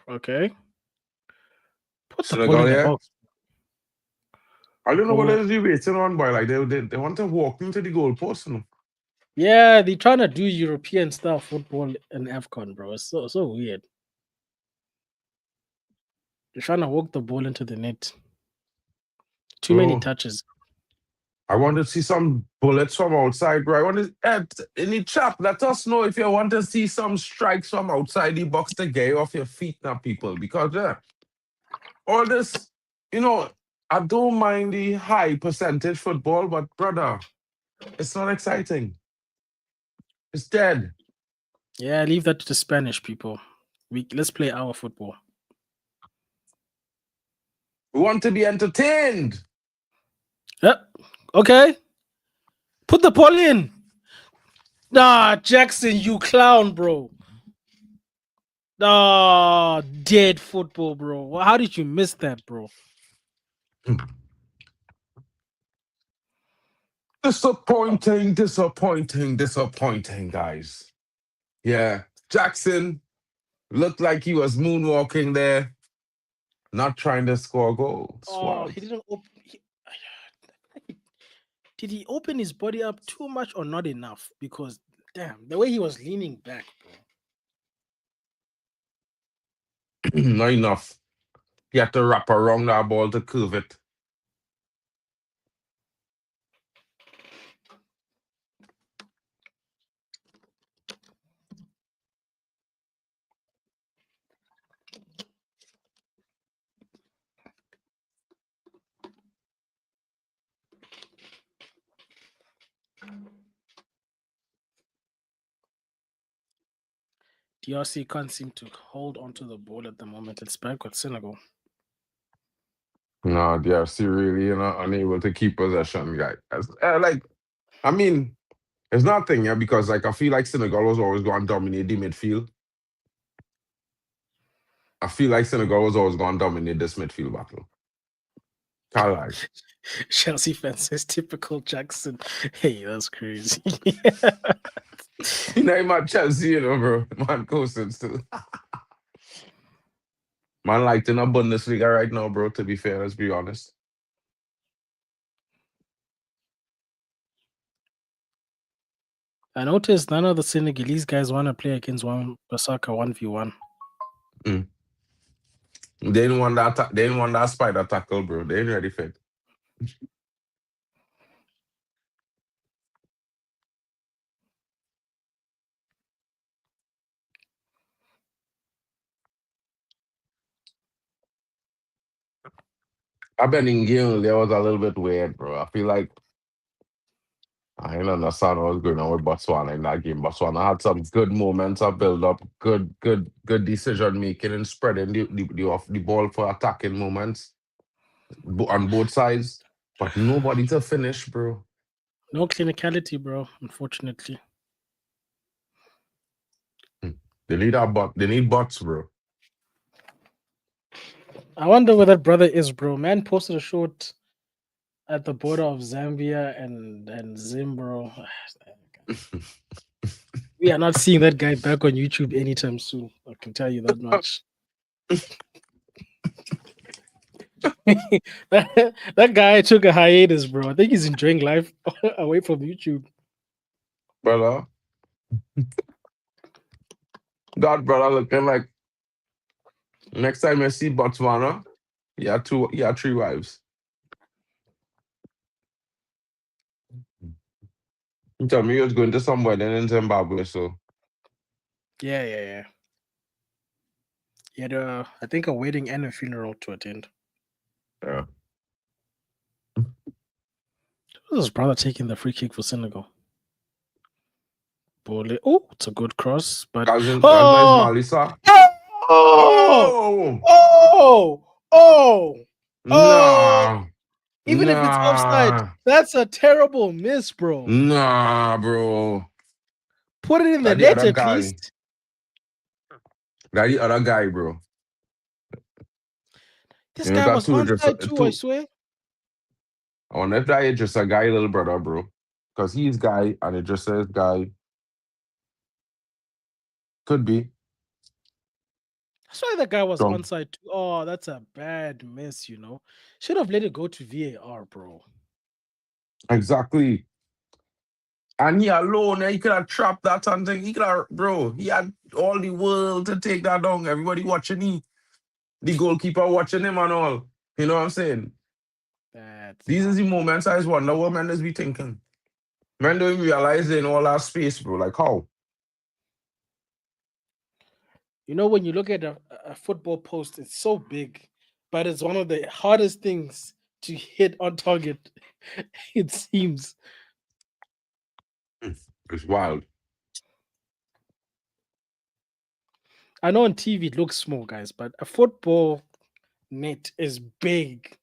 Okay. Put the ball in Senegal, the yeah? box. I don't know what Oh, they're waiting on, boy. Like they want to walk into the goalpost. You know? yeah, they're trying to do European style football in AFCON, bro. It's so weird. They're trying to walk the ball into the net. Too many Bro, touches. I want to see some bullets from outside, bro. I want to, in the chat, let us know if you want to see some strikes from outside the box to get you off your feet now, people. Because all this, you know, I don't mind the high percentage football, but brother, it's not exciting. It's dead. Yeah, leave that to the Spanish people. Let's play our football. We want to be entertained. Yep. Okay. Put the ball in. Nah, Jackson, you clown, bro. Nah, dead football, bro. How did you miss that, bro? Disappointing, guys. Yeah, Jackson looked like he was moonwalking there, not trying to score goals. Oh, What? he didn't open. Did he open his body up too much or not enough? Because damn, the way he was leaning back, bro. Not enough. He had to wrap around that ball to curve it. DRC can't seem to hold onto the ball at the moment. It's back with Senegal. No, DRC really, unable to keep possession, guys. I mean, it's nothing, yeah, because like I feel like Senegal was always going to dominate the midfield. I feel like Senegal was always going to dominate this midfield battle. Can't lie. Chelsea fans says typical Jackson. Hey, that's crazy. You know, I'm at Chelsea, bro. Man, coasting still. Man, like in a Bundesliga right now, bro, to be fair, let's be honest. I noticed none of the Senegalese guys want to play against Osaka 1v1. They didn't want that. They didn't want that spider tackle, bro. They ain't ready for it. I've been in game. There was a little bit weird, bro. I feel like I didn't understand what was going on with Botswana in that game. Botswana had some good moments of build up, good decision making and spreading the ball for attacking moments on both sides, but nobody to finish, bro. No clinicality, bro, unfortunately. They need our bot. They need bots, bro. I wonder where that brother is, bro. Man posted a short at the border of Zambia and Zimbabwe. We are not seeing that guy back on YouTube anytime soon. I can tell you that much. that guy took a hiatus, bro. I think he's enjoying life away from YouTube. Brother. God, brother, looking like next time I see Botswana, he had 3 wives. He told me he was going to some wedding in Zimbabwe, so. Yeah. He had I think a wedding and a funeral to attend. Yeah. Who's his brother taking the free kick for Senegal? Oh, it's a good cross, but Cousin oh, Ismaïla Sarr. oh, Oh! oh. Nah. Even if it's offside, that's a terrible miss, bro. Nah, bro. Put it in the That the net other at guy. least. That the other guy, bro. This guy was onside too, I swear. I wonder if that is just a guy, little brother, bro. Because he's guy and it just says guy. Could be. That's why the guy was Strong. onside too. Oh, that's a bad miss, you know. Should have let it go to VAR, bro. Exactly. And he alone, he could have trapped that and thing. He could have, bro, he had all the world to take that down. Everybody watching him. The goalkeeper watching him and all. You know what I'm saying? That's These not are the good. moments I just wonder what Mendes be thinking. Men don't even realize they in all that space, bro. Like how? You know, when you look at a football post, it's so big, but it's one of the hardest things to hit on target. It seems. It's wild. I know on TV it looks small, guys, but a football net is big.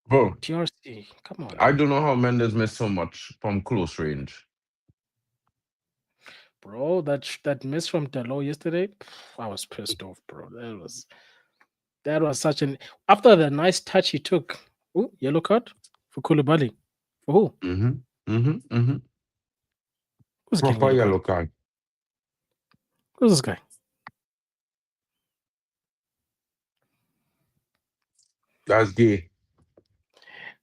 Bro, TRC, come on, I man. don't know how Mendes missed so much from close range. Bro, that miss from Delo yesterday, I was pissed off, bro. That was such an after the nice touch he took. Oh, yellow card for Koulibaly. For who? Mm-hmm. Who's getting Proper yellow card? yellow card. Who's this guy? That's gay.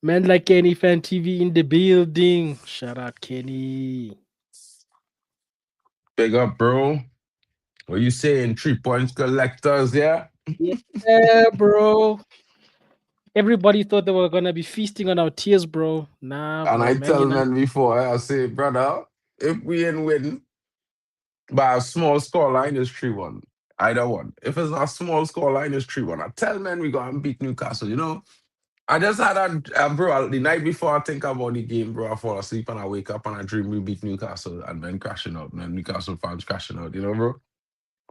Man like Kenny Fan TV in the building. Shout out Kenny. Big up, bro. What you saying? 3 points collectors, yeah? Yeah, bro. Everybody thought they were gonna be feasting on our tears, bro. Nah, And bro. I Man tell United. men before, I say, brother, if we ain't win by a small score line, it's 3-1. Either one. If it's a small score line, it's 3-1. I tell men we go and beat Newcastle, you know? I just had bro, the night before I think about the game, bro, I fall asleep and I wake up and I dream we beat Newcastle and then crashing out, and then Newcastle fans crashing out, you know, bro?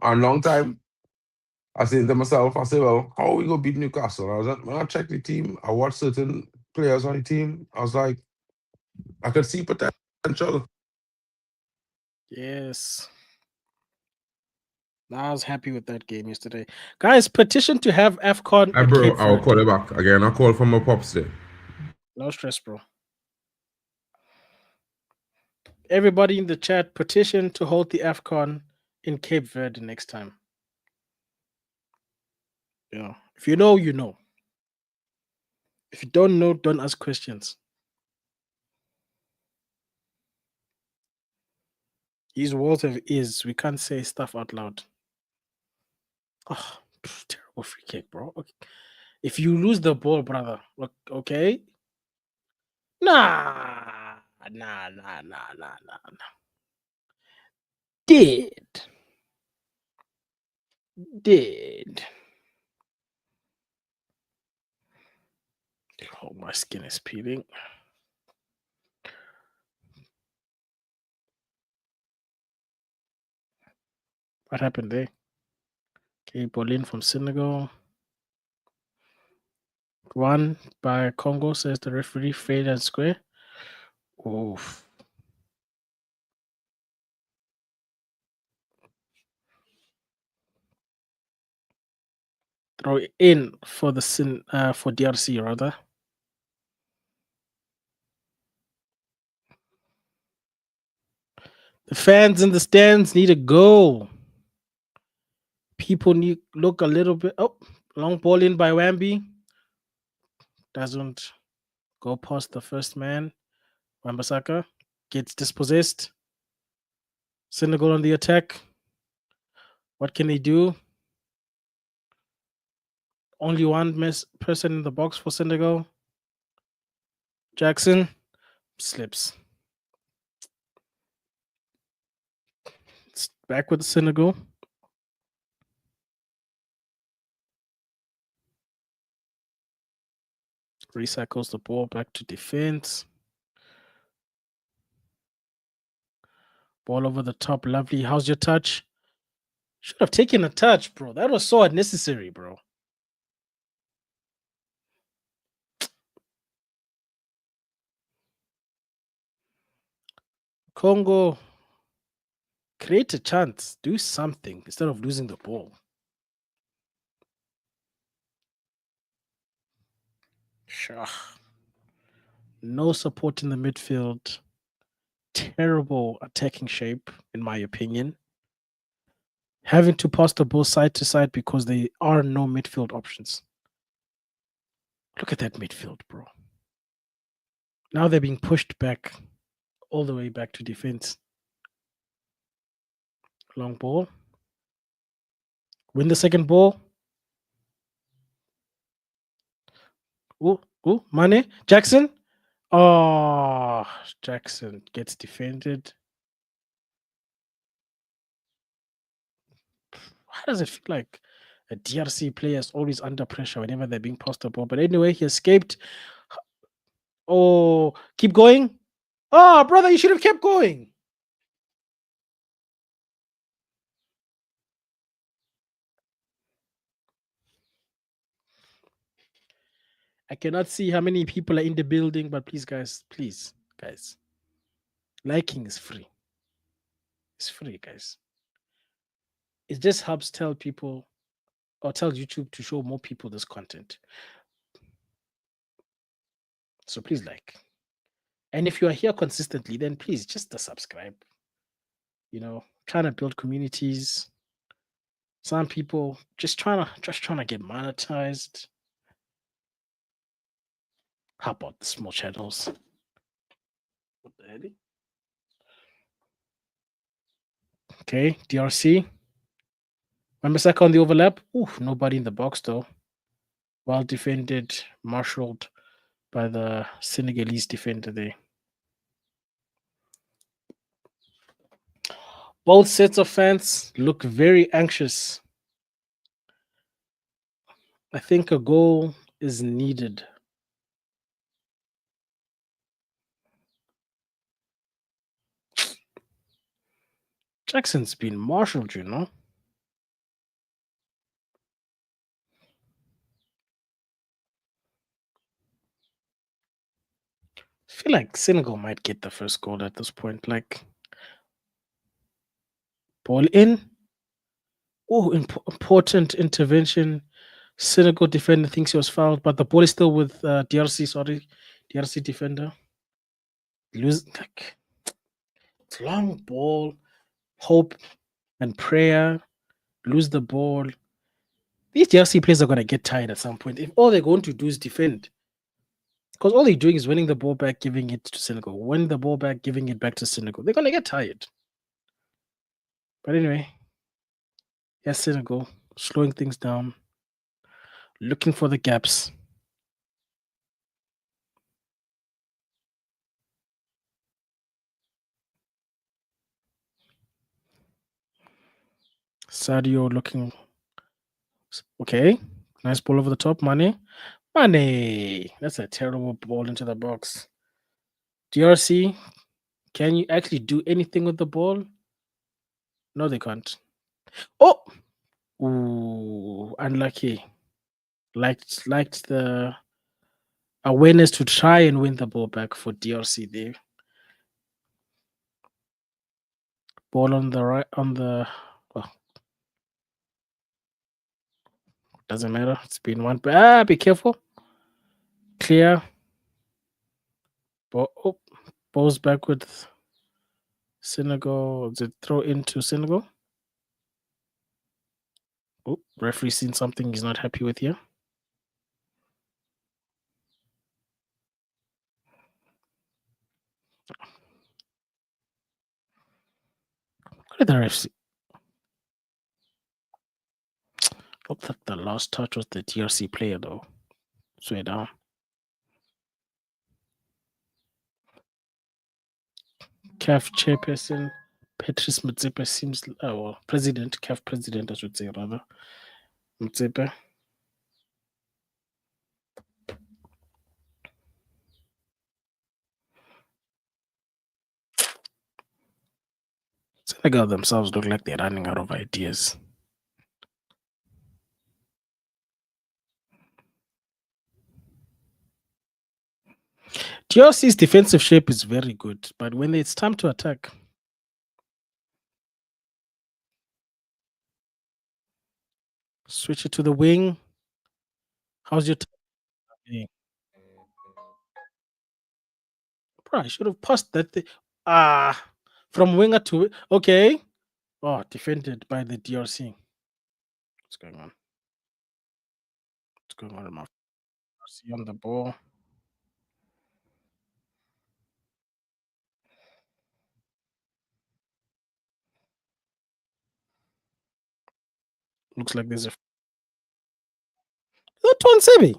And long time, I said to myself, I said, well, how are we going to beat Newcastle? I was like, when I checked the team, I watched certain players on the team, I was like, I could see potential. Yes. I was happy with that game yesterday. Guys, petition to have AFCON Hey, at bro, Cape I'll Verde. call you back. Again, I call from my pops there. No stress, bro. Everybody in the chat, petition to hold the AFCON in Cape Verde next time. Yeah. If you know, you know. If you don't know, don't ask questions. These words of is. We can't say stuff out loud. Oh, terrible free kick, bro. Okay. If you lose the ball, brother, look, okay? Nah. Did. Oh, my skin is peeling. What happened there? Okay, Bolin from Senegal. One by Congo, says the referee, fair and square. Oof. Throw in for the for DRC rather. The fans in the stands need a goal. People need look a little bit. Oh, long ball in by Wamby. Doesn't go past the first man. Wambasaka gets dispossessed. Senegal on the attack. What can they do? Only one person in the box for Senegal. Jackson slips. It's back with Senegal. Recycles the ball back to defense. Ball over the top. Lovely. How's your touch? Should have taken a touch, bro. That was so unnecessary, bro. Congo, create a chance. Do something instead of losing the ball. Sure. No support in the midfield. terrible attacking shape, in my opinion. Having to pass the ball side to side because there are no midfield options. Look at that midfield, bro. Now they're being pushed back, all the way back to defense. Long ball. Win the second ball. Ooh, Mané. Jackson. Oh, Jackson gets defended. Why does it feel like a DRC player is always under pressure whenever they're being passed the ball? But anyway, he escaped. Oh, keep going. Oh, brother, you should have kept going. I cannot see how many people are in the building, but please, guys, liking is free. It's free, guys. It just helps tell people or tell YouTube to show more people this content. So please like. And if you are here consistently, then please just subscribe. You know, trying to build communities. Some people just trying to get monetized. How about the small channels? What the hell? Okay, DRC. Mbemba on the overlap. Ooh, nobody in the box though. Well defended, marshaled by the Senegalese defender there. Both sets of fans look very anxious. I think a goal is needed. Jackson's been marshaled, you know. I feel like Senegal might get the first goal at this point. Like, ball in. Oh, important intervention. Senegal defender thinks he was fouled, but the ball is still with DRC. Sorry, DRC defender. Lose like it's long ball, hope and prayer. Lose the ball. These DRC players are gonna get tired at some point. If all they're going to do is defend, because all they're doing is winning the ball back, giving it to Senegal, winning the ball back, giving it back to Senegal. They're gonna get tired. But anyway, yes, Senegal slowing things down, looking for the gaps. Sadio looking okay. Nice ball over the top. Mané. That's a terrible ball into the box. DRC, can you actually do anything with the ball? No, they can't. Oh, ooh, unlucky. Liked the awareness to try and win the ball back for DRC there. Ball on the right, on the. Well, doesn't matter. It's been one. Be careful. Clear. Balls back with Senegal. Did throw into Senegal? Oh, referee seen something he's not happy with here. What did the ref see? Hope that the last touch was the DRC player though. Swear down. CAF chairperson Patrice Motsepe seems president, CAF president, I should say rather. Motsepe. Senegal themselves look like they're running out of ideas. DRC's defensive shape is very good, but when it's time to attack, switch it to the wing. How's your time? Bro, I should have passed that thing. From winger to okay. Oh, defended by the DRC. What's going on? What's going on in my DRC on the ball? Looks like there's a Sebi.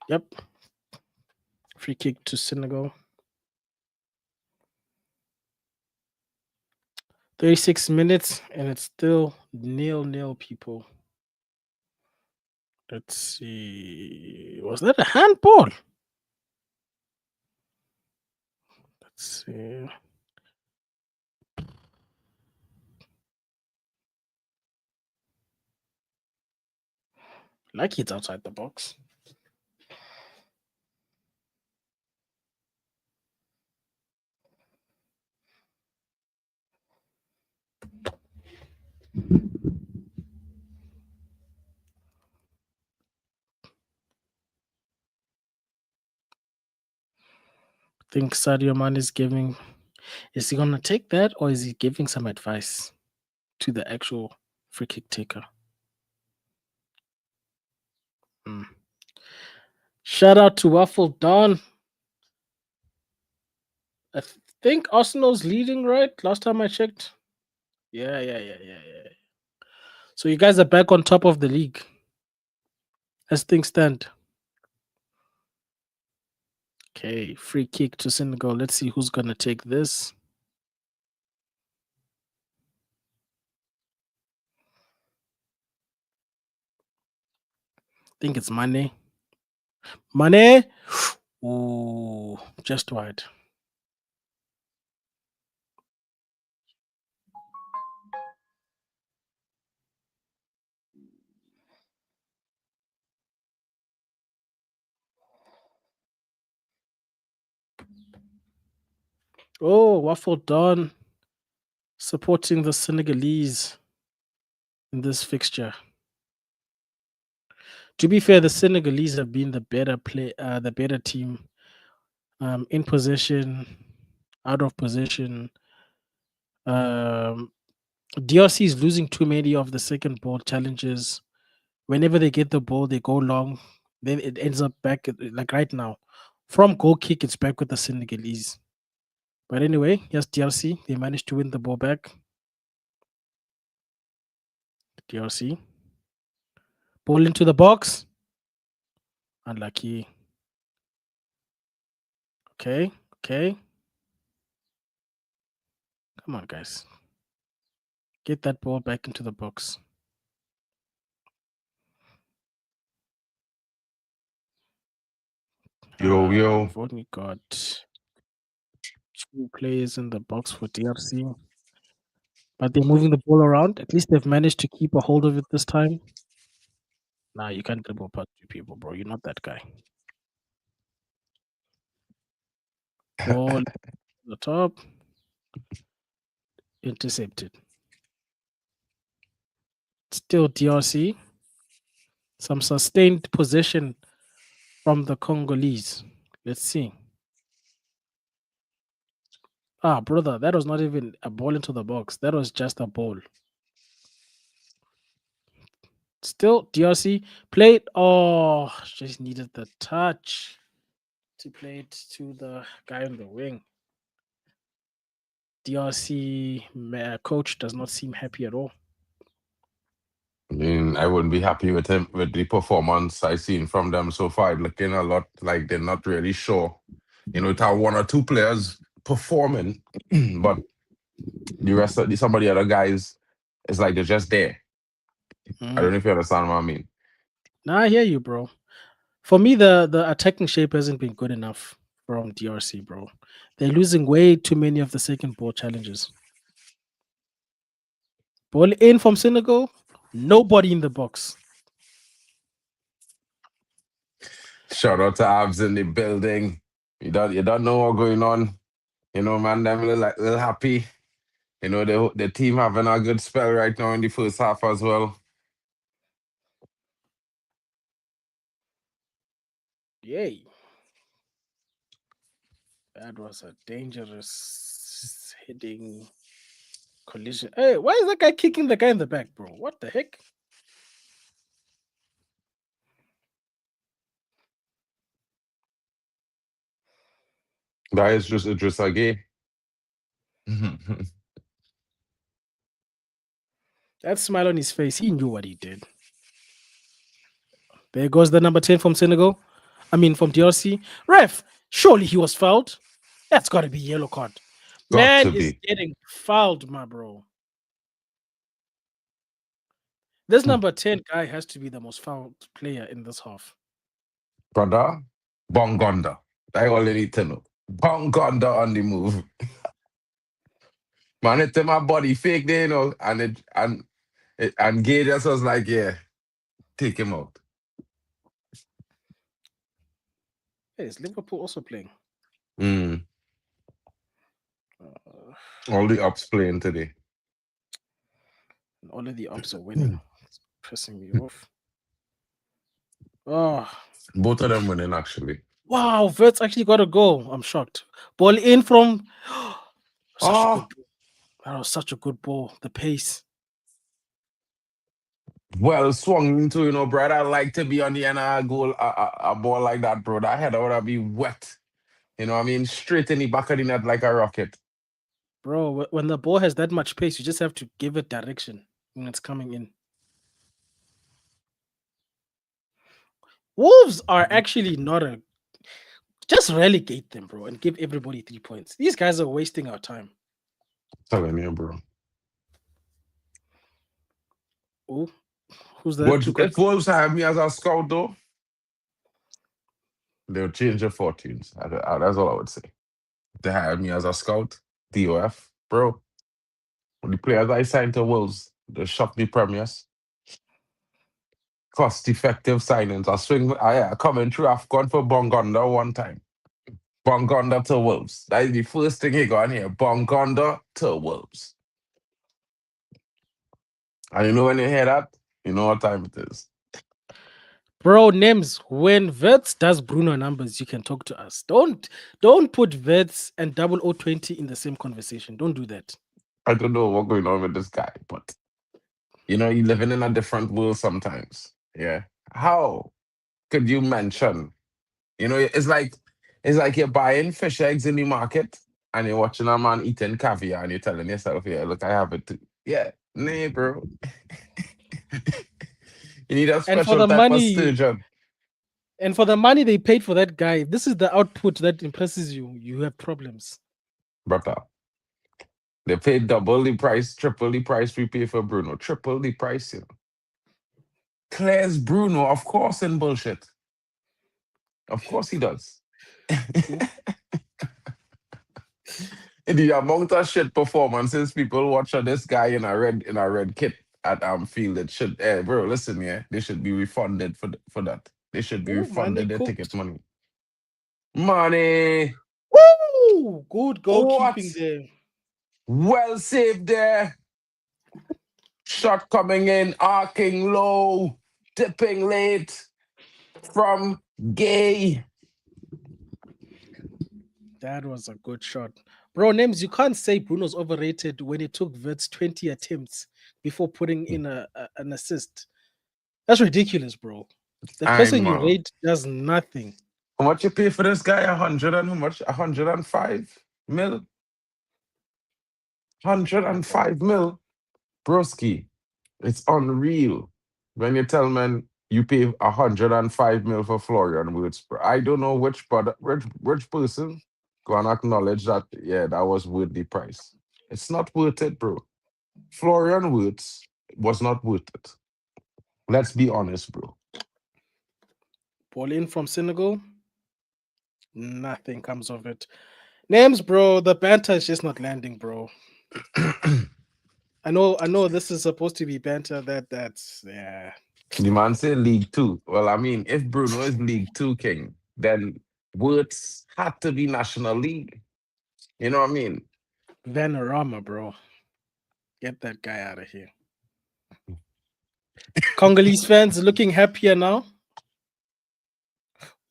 Yep. Free kick to Senegal. 36 minutes and it's still 0-0, people. Let's see. Was that a handball? Let's see. Like it's outside the box. I think Sadio Mané is giving. Is he gonna take that, or is he giving some advice to the actual free kick taker? Shout out to Waffle Don. I think Arsenal's leading, right? Last time I checked. Yeah. So you guys are back on top of the league as things stand. Okay, free kick to Senegal. Let's see who's gonna take this. I think it's Mané. Mané. Ooh, just wide. Oh, Waffle Don supporting the Senegalese in this fixture. To be fair, the Senegalese have been the better team. In possession, out of position. DRC is losing too many of the second ball challenges. Whenever they get the ball, they go long. Then it ends up back like right now. From goal kick, it's back with the Senegalese. But anyway, yes, DRC, they managed to win the ball back. DRC. Ball into the box. Unlucky. Okay. Come on, guys. Get that ball back into the box. Yo. We've only got 2 players in the box for DRC. But they're moving the ball around. At least they've managed to keep a hold of it this time. Nah, you can't dribble past 2 people, bro. You're not that guy. Ball to the top. Intercepted. Still DRC. Some sustained possession from the Congolese. Let's see. Brother, that was not even a ball into the box. That was just a ball. Still, DRC played. Oh, just needed the touch to play it to the guy on the wing. DRC coach does not seem happy at all. I mean, I wouldn't be happy with him with the performance I've seen from them so far. Looking a lot like they're not really sure. It's how 1 or 2 players performing, but the rest of some of the other guys, it's like they're just there. I don't know if you understand what I mean. Nah, I hear you, bro. For me, the attacking shape hasn't been good enough from DRC, bro. They're losing way too many of the second ball challenges. Ball in from Senegal, nobody in the box. Shout out to Abs in the building. You don't know what's going on. Man, them little happy. The team having a good spell right now in the first half as well. Yay. That was a dangerous hitting collision. Hey, why is that guy kicking the guy in the back, bro? What the heck? That is just a game. That smile on his face, he knew what he did. There goes the number 10 from Senegal. From DRC. Ref, surely he was fouled. That's got to be yellow card. Got Man to is be. getting fouled, my bro. This number 10 guy has to be the most fouled player in this half. Brother, Bongonda. I all you need to know. Bongonda on the move. Man, it's my body fake there, and Gay just was like, yeah, take him out. Hey, is Liverpool also playing? Mm. All the ups playing today. All of the ups are winning. It's pissing me off. Oh, Both of them winning, actually. wow, Verts actually got a goal. I'm shocked. Ball in from such a good ball. That was such a good ball. The pace. Well swung into, brother. I like to be on the end of a goal, a ball like that, bro. That header would be wet. Straight in the back of the net like a rocket. Bro, when the ball has that much pace, you just have to give it direction when it's coming in. Wolves are actually not a... Just relegate them, bro, and give everybody 3 points. These guys are wasting our time. Telling you, bro. Oh, who's that? But if Wolves have me as a scout, though, they'll change their fortunes. That's all I would say. They hired me as a scout, DOF, bro. The players I signed to Wolves, they shocked the premiers. Cost-effective signings. I coming through AFCON for Bongonda one time. Bongonda to Wolves. That is the first thing he got in here. Bongonda to Wolves. And when you hear that, you know what time it is. Bro, Nems, when Verts does Bruno numbers, you can talk to us. Don't put Verts and 0020 in the same conversation. Don't do that. I don't know what's going on with this guy, but you're living in a different world sometimes. Yeah. How could you mention? It's like you're buying fish eggs in the market and you're watching a man eating caviar and you're telling yourself, yeah, look, I have it too. Yeah, nah, bro. You need a And for special the type of money, sturgeon. and for the money they paid for that guy, this is the output that impresses you. You have problems. Brother. They paid double the price, triple the price we pay for Bruno. Triple the price, Clears Bruno, of course, in bullshit. Of course he does. The amount of shit performances people watch on this guy in a red kit at field, it should, bro, listen, yeah, they should be refunded for that. They should be Oh, Mane refunded their cooked. ticket money. Money. Woo! Good goalkeeping What? there. Well saved there. Shot coming in, arcing low, dipping late from Gay. That was a good shot. Bro, Names, you can't say Bruno's overrated when he took Vert's 20 attempts before putting in an assist. That's ridiculous, bro. The person you rate does nothing. How much you pay for this guy? 100 and how much? 105 mil? 105 mil? Broski. It's unreal. When you tell men you pay 105 mil for Florian Wirtz, bro. I don't know which person gonna acknowledge that, yeah, that was worth the price. It's not worth it, bro. Florian Wirtz was not worth it. Let's be honest, bro. Pauline from Senegal, nothing comes of it. Names, bro, the banter is just not landing, bro. I know this is supposed to be banter. That's yeah. The man said League Two. Well, I mean, if Bruno is League Two king, then Words had to be National League. You know what I mean? Vanarama, bro. Get that guy out of here. Congolese fans looking happier now.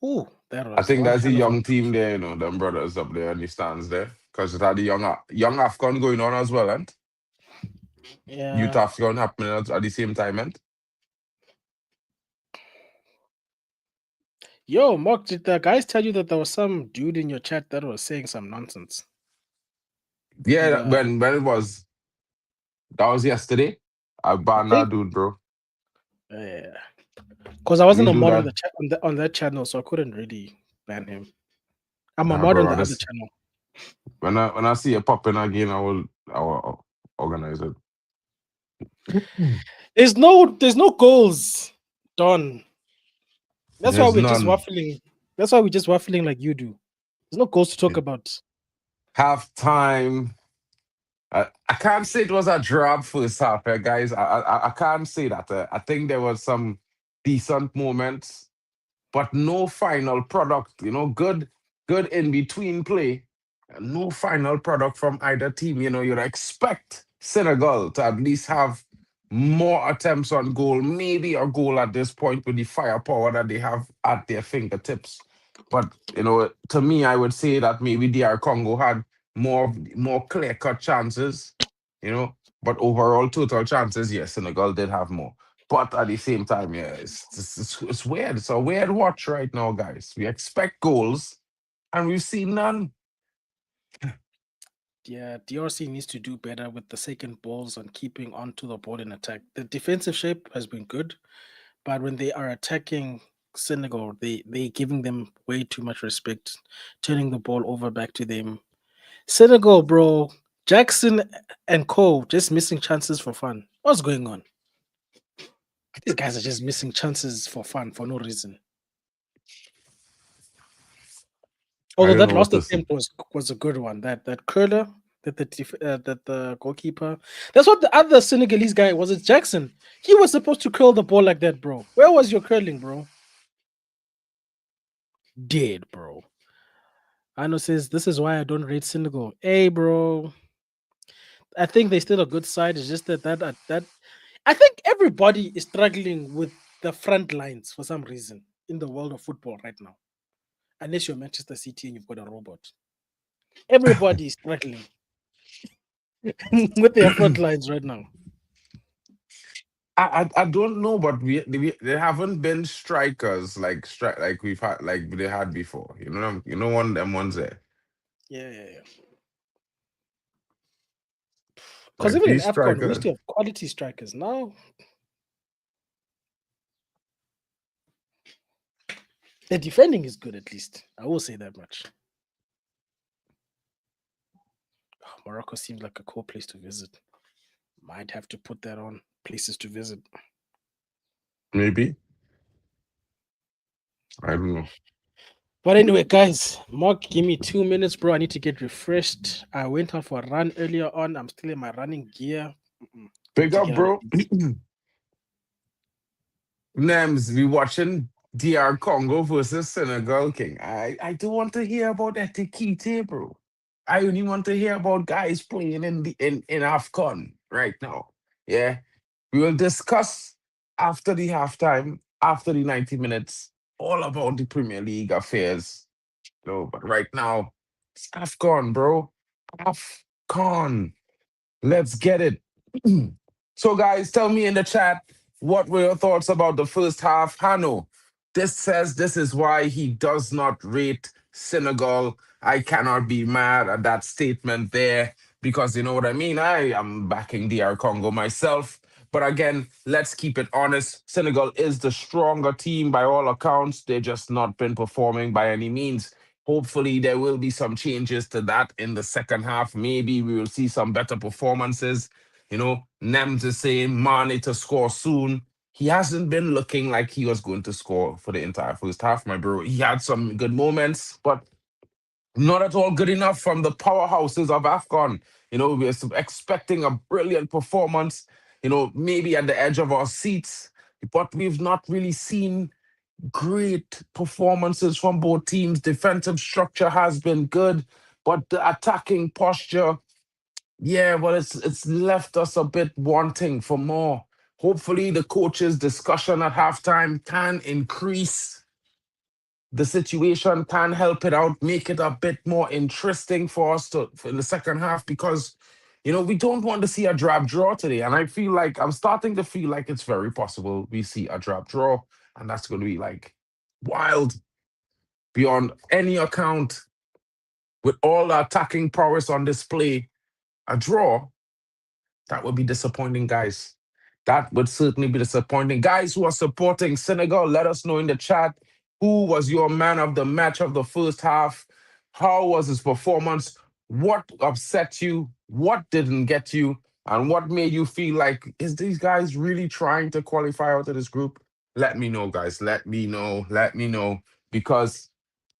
Ooh, that I was think one that's a hell of a. young team there, them brothers up there in the stands there. Because it had the young AFCON going on as well, and Youth Yeah. AFCON happening at the same time, and Yo, Mark, did the guys tell you that there was some dude in your chat that was saying some nonsense? yeah, The when it was that was yesterday. I I banned that think dude, bro. yeah, because I You wasn't a do mod on that the chat on that channel, so I couldn't really ban him. I'm a nah, mod on bro. the other This channel. when I see it popping again, I will organize it. There's no goals done. That's why There's we're just none. waffling. That's why we're just waffling like you do. There's no goals to talk about. Half time. I can't say it was a drab first half, guys. I can't say that. I think there was some decent moments, but no final product. Good in between play. No final product from either team. You'd expect Senegal to at least have more attempts on goal, maybe a goal at this point with the firepower that they have at their fingertips. But to me, I would say that maybe DR Congo had more clear cut chances. You know, but overall total chances, yes, Senegal did have more. But at the same time, yeah, it's weird. It's a weird watch right now, guys. We expect goals, and we've seen none. Yeah, DRC needs to do better with the second balls and keeping onto the ball in attack. The defensive shape has been good, but when they are attacking Senegal, they giving them way too much respect, turning the ball over back to them. Senegal, bro, Jackson and Co just missing chances for fun. What's going on? These guys are just missing chances for fun for no reason. I Although don't that know what last to say. attempt was a good one. That curler that the goalkeeper. That's what the other Senegalese guy was. It Jackson. He was supposed to curl the ball like that, bro. Where was your curling, bro? Dead, bro. Ano says this is why I don't rate Senegal. Hey, bro. I think they're still a good side. It's just that I think everybody is struggling with the front lines for some reason in the world of football right now. Unless you're Manchester City and you've got a robot. Everybody is struggling with their front lines right now. I don't know, but they haven't been strikers like we've had like they had before. One of them ones there. Yeah. Because Like even in these AFCON, we used strikers. to have quality strikers. Now, the defending is good at least. I will say that much. Morocco seems like a cool place to visit. Might have to put that on places to visit. Maybe. I don't know. But anyway, guys, Mark, give me 2 minutes, bro. I need to get refreshed. I went out for a run earlier on. I'm still in my running gear. Need Big to up, get out of bro. this. Nems, we watching DR Congo versus Senegal, King. I don't want to hear about Etikite, bro. I only want to hear about guys playing in AFCON right now. Yeah. We will discuss after the halftime, after the 90 minutes, all about the Premier League affairs. But right now, it's AFCON, bro. AFCON. Let's get it. So, guys, tell me in the chat what were your thoughts about the first half. Hano, this says this is why he does not rate Senegal. I cannot be mad at that statement there because you know what I mean. I am backing DR Congo myself. But again, let's keep it honest. Senegal is the stronger team by all accounts. They've just not been performing by any means. Hopefully, there will be some changes to that in the second half. Maybe we will see some better performances. Nems is saying Mane to score soon. He hasn't been looking like he was going to score for the entire first half, my bro. He had some good moments, but not at all good enough from the powerhouses of AFCON. We're expecting a brilliant performance, maybe at the edge of our seats, but we've not really seen great performances from both teams. Defensive structure has been good, but the attacking posture, yeah, well, it's left us a bit wanting for more. Hopefully, the coaches' discussion at halftime can increase the situation, can help it out, make it a bit more interesting for us to in the second half because we don't want to see a drab draw today. And I feel like I'm starting to feel like it's very possible we see a drab draw, and that's going to be like wild beyond any account with all the attacking prowess on display. A draw that would be disappointing, guys. That would certainly be disappointing. Guys who are supporting Senegal, let us know in the chat who was your man of the match of the first half. How was his performance? What upset you? What didn't get you? And what made you feel like, is these guys really trying to qualify out of this group? Let me know, guys. Let me know. Let me know. Because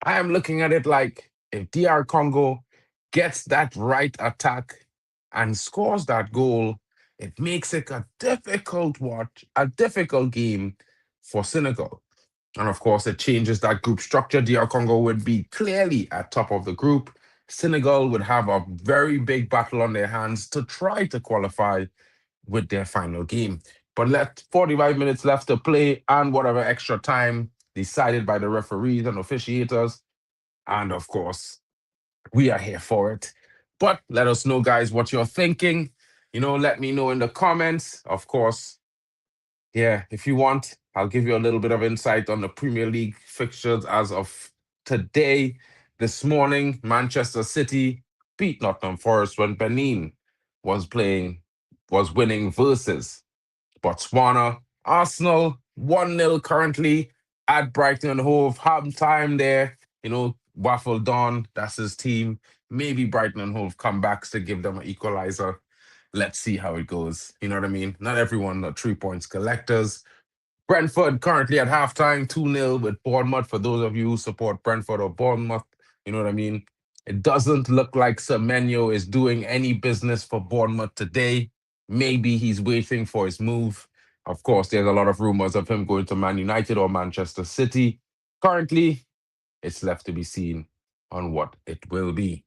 I am looking at it like if DR Congo gets that right attack and scores that goal, it makes it a difficult watch, a difficult game for Senegal. And of course, it changes that group structure. DR Congo would be clearly at top of the group. Senegal would have a very big battle on their hands to try to qualify with their final game. But let 45 minutes left to play and whatever extra time decided by the referees and officiators. And of course, we are here for it. But let us know, guys, what you're thinking. Let me know in the comments. Of course, yeah, if you want, I'll give you a little bit of insight on the Premier League fixtures as of today. This morning, Manchester City beat Nottingham Forest when Benin was playing, was winning versus Botswana. Arsenal 1-0 currently at Brighton and Hove. Half time there. Waffle Dawn, that's his team. Maybe Brighton and Hove come back to give them an equalizer. Let's see how it goes. You know what I mean? Not everyone are 3 points collectors. Brentford currently at halftime, 2-0 with Bournemouth. For those of you who support Brentford or Bournemouth, you know what I mean? It doesn't look like Semenyo is doing any business for Bournemouth today. Maybe he's waiting for his move. Of course, there's a lot of rumors of him going to Man United or Manchester City. Currently, it's left to be seen on what it will be.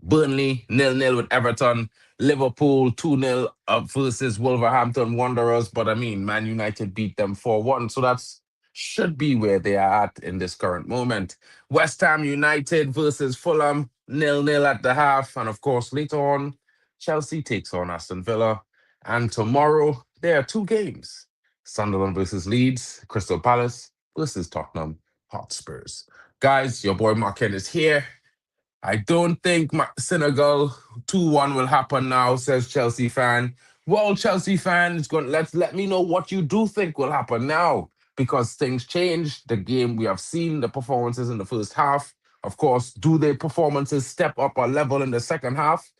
Burnley 0-0 with Everton. Liverpool 2-0 up versus Wolverhampton Wanderers. But I mean, Man United beat them 4-1. So that's should be where they are at in this current moment. West Ham United versus Fulham 0-0 at the half. And of course, later on, Chelsea takes on Aston Villa. And tomorrow, there are two games. Sunderland versus Leeds, Crystal Palace versus Tottenham Hotspurs. Guys, your boy Marken is here. I don't think Senegal 2-1 will happen now, says Chelsea fan. Well, Chelsea fans, let me know what you do think will happen now because things change. The game we have seen, the performances in the first half. Of course, do their performances step up a level in the second half?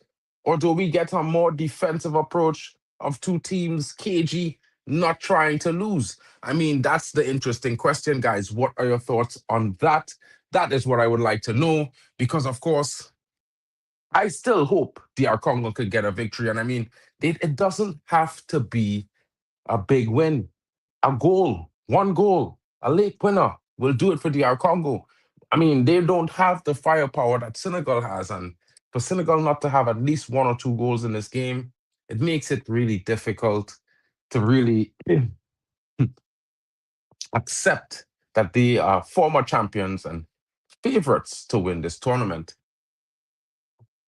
Or do we get a more defensive approach of two teams cagey, not trying to lose? I mean, that's the interesting question, guys. What are your thoughts on that? That is what I would like to know because, of course, I still hope DR Congo could get a victory. And I mean, it doesn't have to be a big win. A goal, one goal, a late winner will do it for DR Congo. I mean, they don't have the firepower that Senegal has. And for Senegal not to have at least one or two goals in this game, it makes it really difficult to really accept that they are former champions and favorites to win this tournament.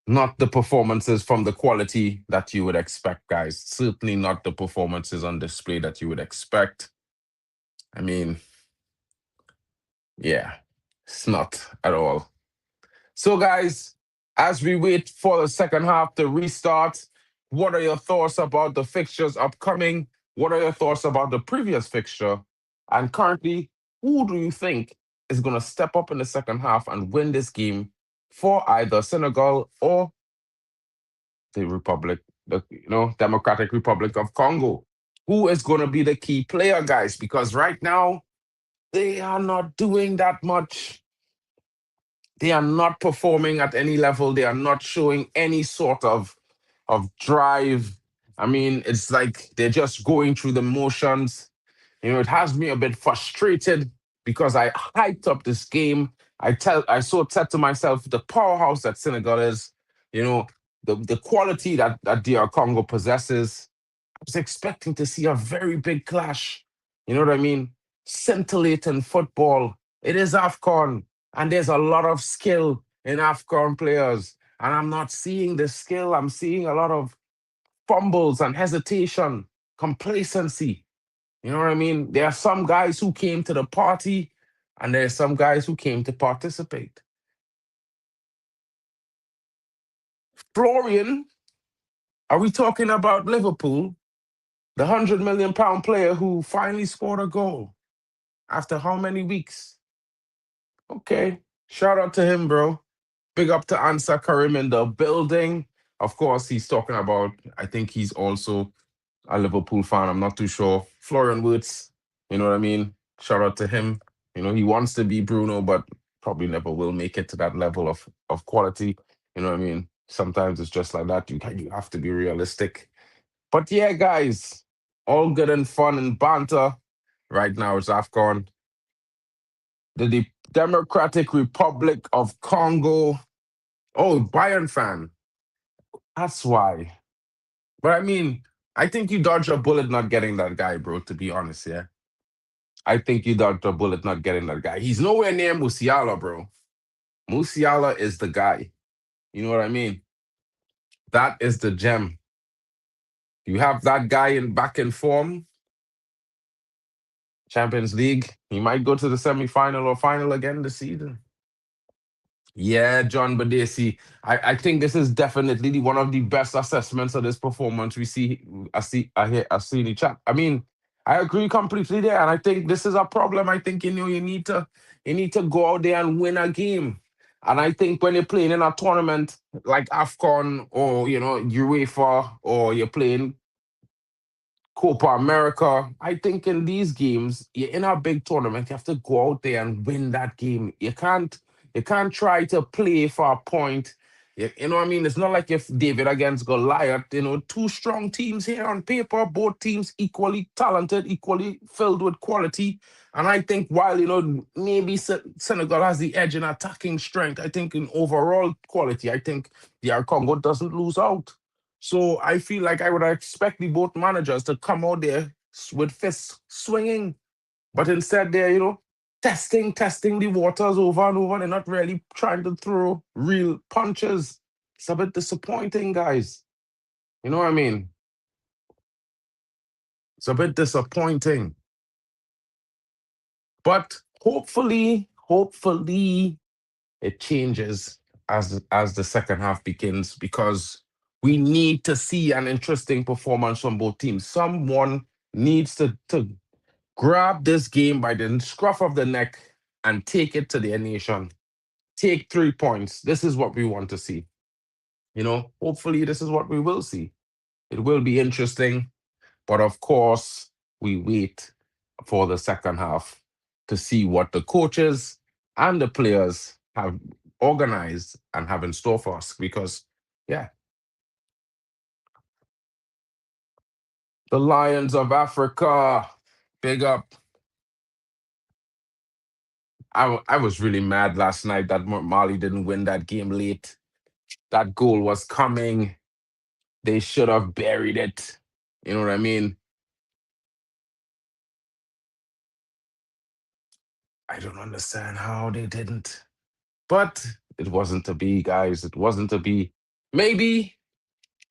Not the performances from the quality that you would expect, guys. Certainly not the performances on display that you would expect. I mean, yeah, it's not at all. So, guys, as we wait for the second half to restart, what are your thoughts about the fixtures upcoming? What are your thoughts about the previous fixture? And currently, who do you think is going to step up in the second half and win this game for either Senegal or the Democratic Republic of Congo? Who is going to be the key player, guys? Because right now, they are not doing that much. They are not performing at any level. They are not showing any sort of drive. I mean, it's like they're just going through the motions. It has me a bit frustrated because I hyped up this game. Said to myself the powerhouse that Senegal is, you know, the quality that DR Congo possesses. I was expecting to see a very big clash. You know what I mean? Scintillating football. It is AFCON, and there's a lot of skill in AFCON players. And I'm not seeing the skill. I'm seeing a lot of fumbles and hesitation, complacency. You know what I mean? There are some guys who came to the party, and there's some guys who came to participate. Florian, are we talking about Liverpool? The £100 million player who finally scored a goal after how many weeks? Okay. Shout out to him, bro. Big up to Ansa Karim in the building. Of course, he's talking about, I think he's also a Liverpool fan. I'm not too sure. Florian Wirtz, you know what I mean? Shout out to him. You know, he wants to be Bruno, but probably never will make it to that level of quality. You know what I mean? Sometimes it's just like that. You have to be realistic. But yeah, guys, all good and fun and banter. Right now it's AFCON. The Democratic Republic of Congo. Oh, Bayern fan. That's why. But I mean, I think you dodged a bullet not getting that guy, bro, to be honest, yeah. I think you dodged a bullet not getting that guy. He's nowhere near Musiala, bro. Musiala is the guy. You know what I mean? That is the gem. You have that guy in back in form, Champions League. He might go to the semi-final or final again this season. Yeah, John Badesi. I think this is definitely one of the best assessments of this performance we see. I see in the chat. I mean, I agree completely there, and I think this is a problem. I think you need to go out there and win a game. And I think when you're playing in a tournament like AFCON or UEFA or you're playing Copa America. I think in these games, you're in a big tournament, you have to go out there and win that game. You can't try to play for a point. You know what I mean? It's not like if David against Goliath, two strong teams here on paper, both teams equally talented, equally filled with quality. And I think while, maybe Senegal has the edge in attacking strength, I think in overall quality, I think DR Congo doesn't lose out. So I feel like I would expect the both managers to come out there with fists swinging, but instead they're testing the waters over and over. They're not really trying to throw real punches. It's a bit disappointing, guys. You know what I mean? It's a bit disappointing, but hopefully it changes as the second half begins because we need to see an interesting performance from both teams. Someone needs to grab this game by the scruff of the neck and take it to their nation. Take 3 points. This is what we want to see. Hopefully this is what we will see. It will be interesting, but of course, we wait for the second half to see what the coaches and the players have organized and have in store for us. Because, yeah, the Lions of Africa, big up. I was really mad last night that Mali didn't win that game late. That goal was coming. They should have buried it. You know what I mean? I don't understand how they didn't. But it wasn't to be, guys. It wasn't to be. Maybe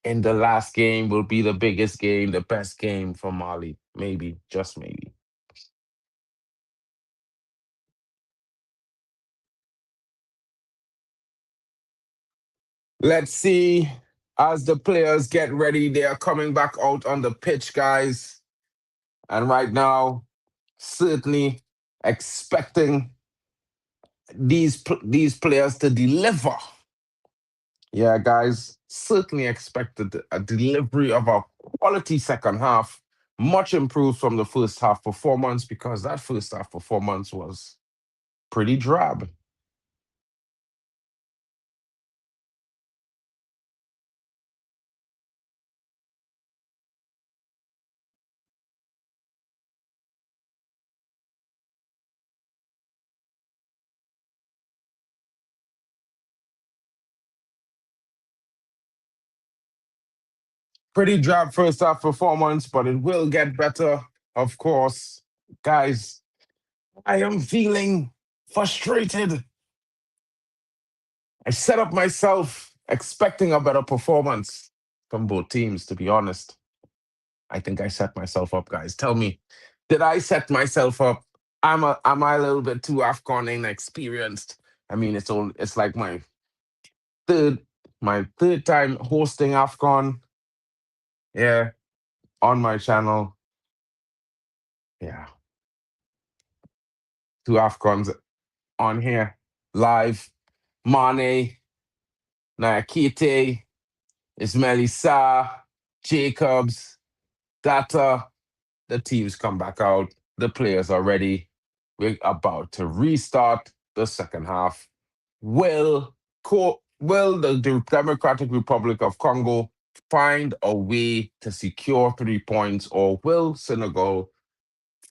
in the last game will be the biggest game, the best game for Mali. Maybe, just maybe. Let's see as the players get ready. They are coming back out on the pitch, guys. And right now, certainly expecting these players to deliver. Yeah, guys, certainly expected a delivery of a quality second half, much improved from the first half performance because that first half performance was pretty drab. Pretty drab first half performance, but it will get better, of course. Guys, I am feeling frustrated. I set up myself expecting a better performance from both teams, to be honest. I think I set myself up, guys. Tell me, did I set myself up? Am I a little bit too AFCON inexperienced? I mean, it's like third my third time hosting AFCON. Yeah, on my channel. Yeah, two AFCONs on here live. Mane, Nakite, Ismaïla Sarr, Jacobs, Data. The teams come back out. The players are ready. We're about to restart the second half. Will the Democratic Republic of Congo find a way to secure 3 points, or will Senegal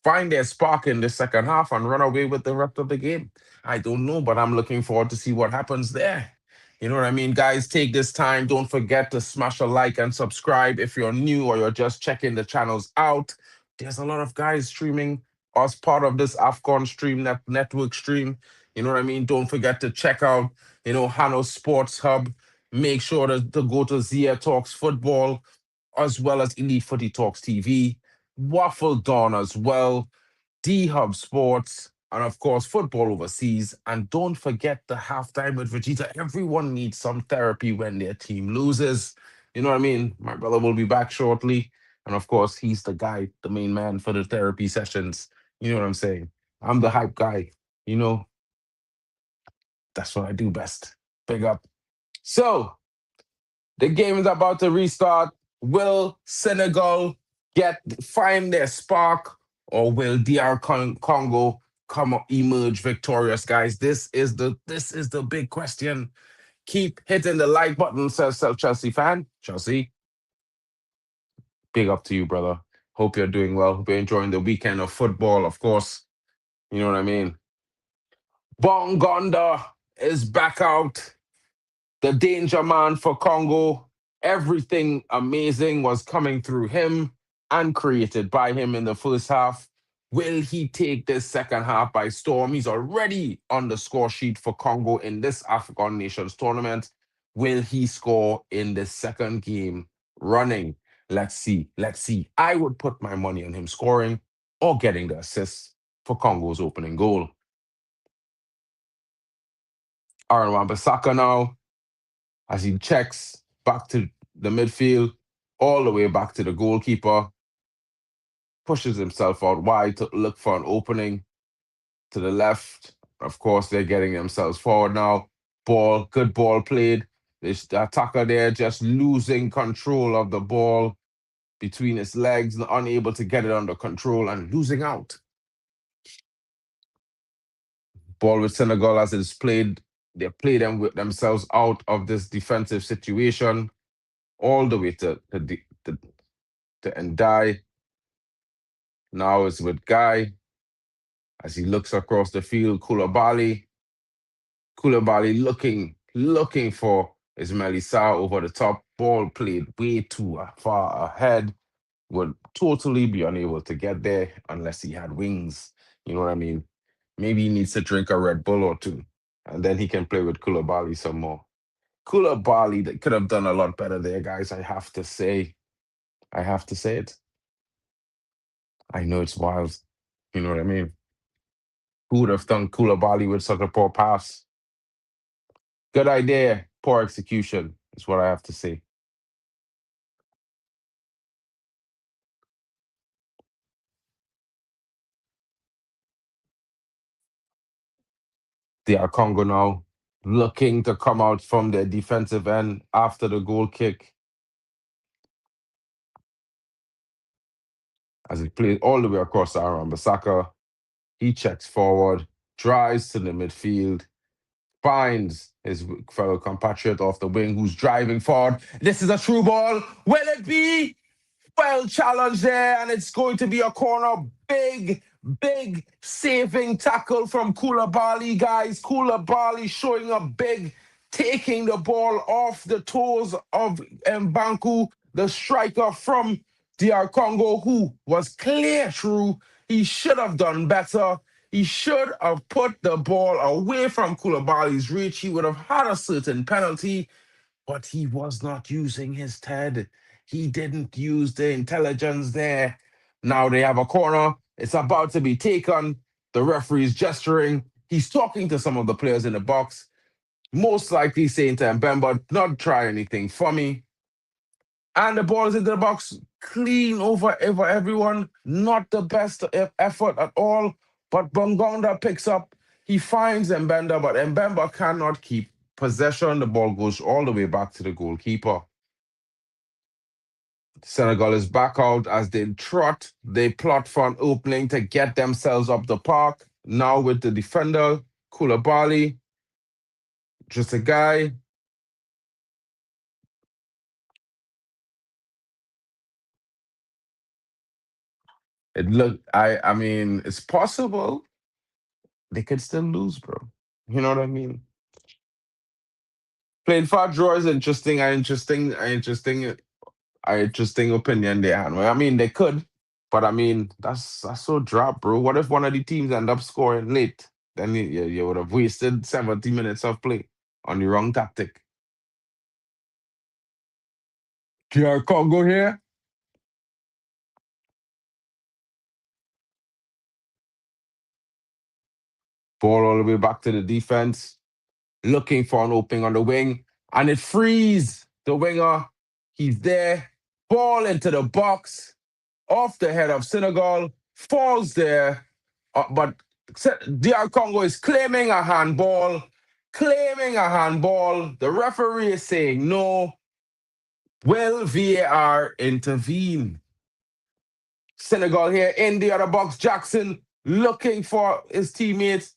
find their spark in the second half and run away with the rest of the game? I don't know, but I'm looking forward to see what happens there. You know what I mean? Guys, take this time. Don't forget to smash a like and subscribe if you're new or you're just checking the channels out. There's a lot of guys streaming as part of this AFCON stream, network stream. You know what I mean? Don't forget to check out, Hano Sports Hub. Make sure to go to Zia Talks Football as well as Elite Footy Talks TV. Waffle Dawn as well, D Hub Sports, and of course, Football Overseas. And don't forget the halftime with Vegeta. Everyone needs some therapy when their team loses. You know what I mean? My brother will be back shortly. And of course, he's the guy, the main man for the therapy sessions. You know what I'm saying? I'm the hype guy. You know, that's what I do best. Big up. So, the game is about to restart. Will Senegal find their spark, or will DR Congo emerge victorious, guys? This is the big question. Keep hitting the like button, says Chelsea fan. Chelsea, big up to you, brother. Hope you're doing well. Hope you're enjoying the weekend of football, of course. You know what I mean? Bongonda is back out. The danger man for Congo. Everything amazing was coming through him and created by him in the first half. Will he take this second half by storm? He's already on the score sheet for Congo in this African Nations tournament. Will he score in the second game running? Let's see. Let's see. I would put my money on him scoring or getting the assist for Congo's opening goal. Aaron Wan-Bissaka now, as he checks back to the midfield, all the way back to the goalkeeper, pushes himself out wide to look for an opening to the left. Of course, they're getting themselves forward now. Good ball played. The attacker there just losing control of the ball between his legs, unable to get it under control and losing out. Ball with Senegal as it's played. They play them with themselves out of this defensive situation all the way to Ndai. Now it's with Guy as he looks across the field. Koulibaly looking for Ismaïla Sarr over the top. Ball played way too far ahead. Would totally be unable to get there unless he had wings. You know what I mean? Maybe he needs to drink a Red Bull or two, and then he can play with Koulibaly some more. Koulibaly that could have done a lot better there, guys. I have to say. I have to say it. I know it's wild. You know what I mean? Who would have done Koulibaly with such a poor pass? Good idea, poor execution is what I have to say. They are Congo now, looking to come out from their defensive end after the goal kick. As he plays all the way across to Aaron Bissaka, he checks forward, drives to the midfield, finds his fellow compatriot off the wing who's driving forward. This is a true ball. Will it be? Well challenged there, and it's going to be a corner. Big saving tackle from Koulibaly, guys. Koulibaly showing up big, taking the ball off the toes of Mbanku the striker from DR Congo, who was clear through. He should have done better. He should have put the ball away from Koulibaly's reach. He would have had a certain penalty, but he was not using his head. He didn't use the intelligence there. Now they have a corner. It's about to be taken. The referee's gesturing. He's talking to some of the players in the box, most likely saying to Mbemba, not try anything for me. And the ball is into the box, clean over everyone. Not the best effort at all. But Bongonda picks up. He finds Mbemba, but Mbemba cannot keep possession. The ball goes all the way back to the goalkeeper. Senegal is back out as they trot. They plot for an opening to get themselves up the park. Now with the defender, Koulibaly. Just a guy. I mean, it's possible they could still lose, bro. You know what I mean? Playing for a draw is interesting. Interesting opinion they had. Well, I mean, they could, but I mean, that's so drop, bro. What if one of the teams end up scoring late? Then you would have wasted 70 minutes of play on the wrong tactic. DR Congo here. Ball all the way back to the defense, looking for an opening on the wing, and it frees the winger. He's there. Ball into the box, off the head of Senegal, falls there, but DR Congo is claiming a handball. The referee is saying no. Will VAR intervene? Senegal here in the other box. Jackson looking for his teammates,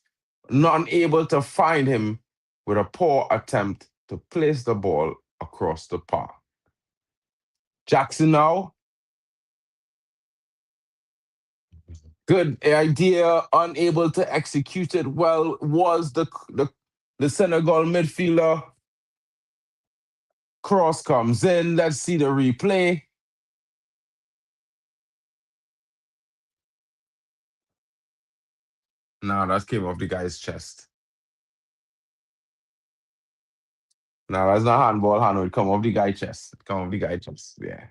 not able to find him with a poor attempt to place the ball across the park. Jackson now. Good idea, unable to execute it well was the Senegal midfielder. Cross comes in. Let's see the replay. No, that came off the guy's chest. No, that's not handball. Hand would come off the guy's chest. Come off the guy's chest. Yeah.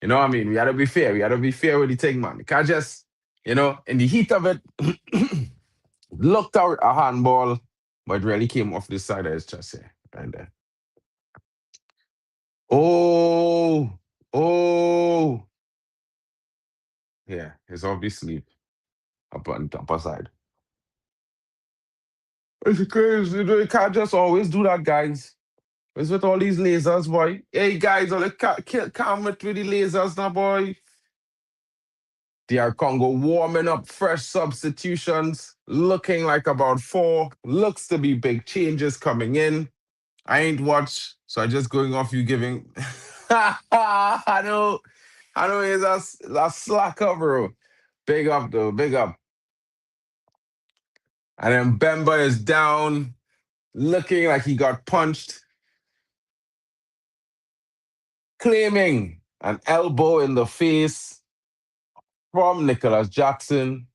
You know what I mean? We got to be fair. We got to be fair with the thing, man. You can't just, in the heat of it, looked out a handball, but really came off this side of his chest here. Right there. Oh. Yeah, it's obviously up on the upper side. It's crazy. You can't just always do that, guys. It's with all these lasers, boy. Hey, guys, all the come with the lasers now, boy. DR Congo warming up, fresh substitutions, looking like about 4. Looks to be big changes coming in. I ain't watched, so I just going off you giving. I know he's a slacker, bro. Big up, though, big up. And then Mbemba is down, looking like he got punched, claiming an elbow in the face from Nicolas Jackson.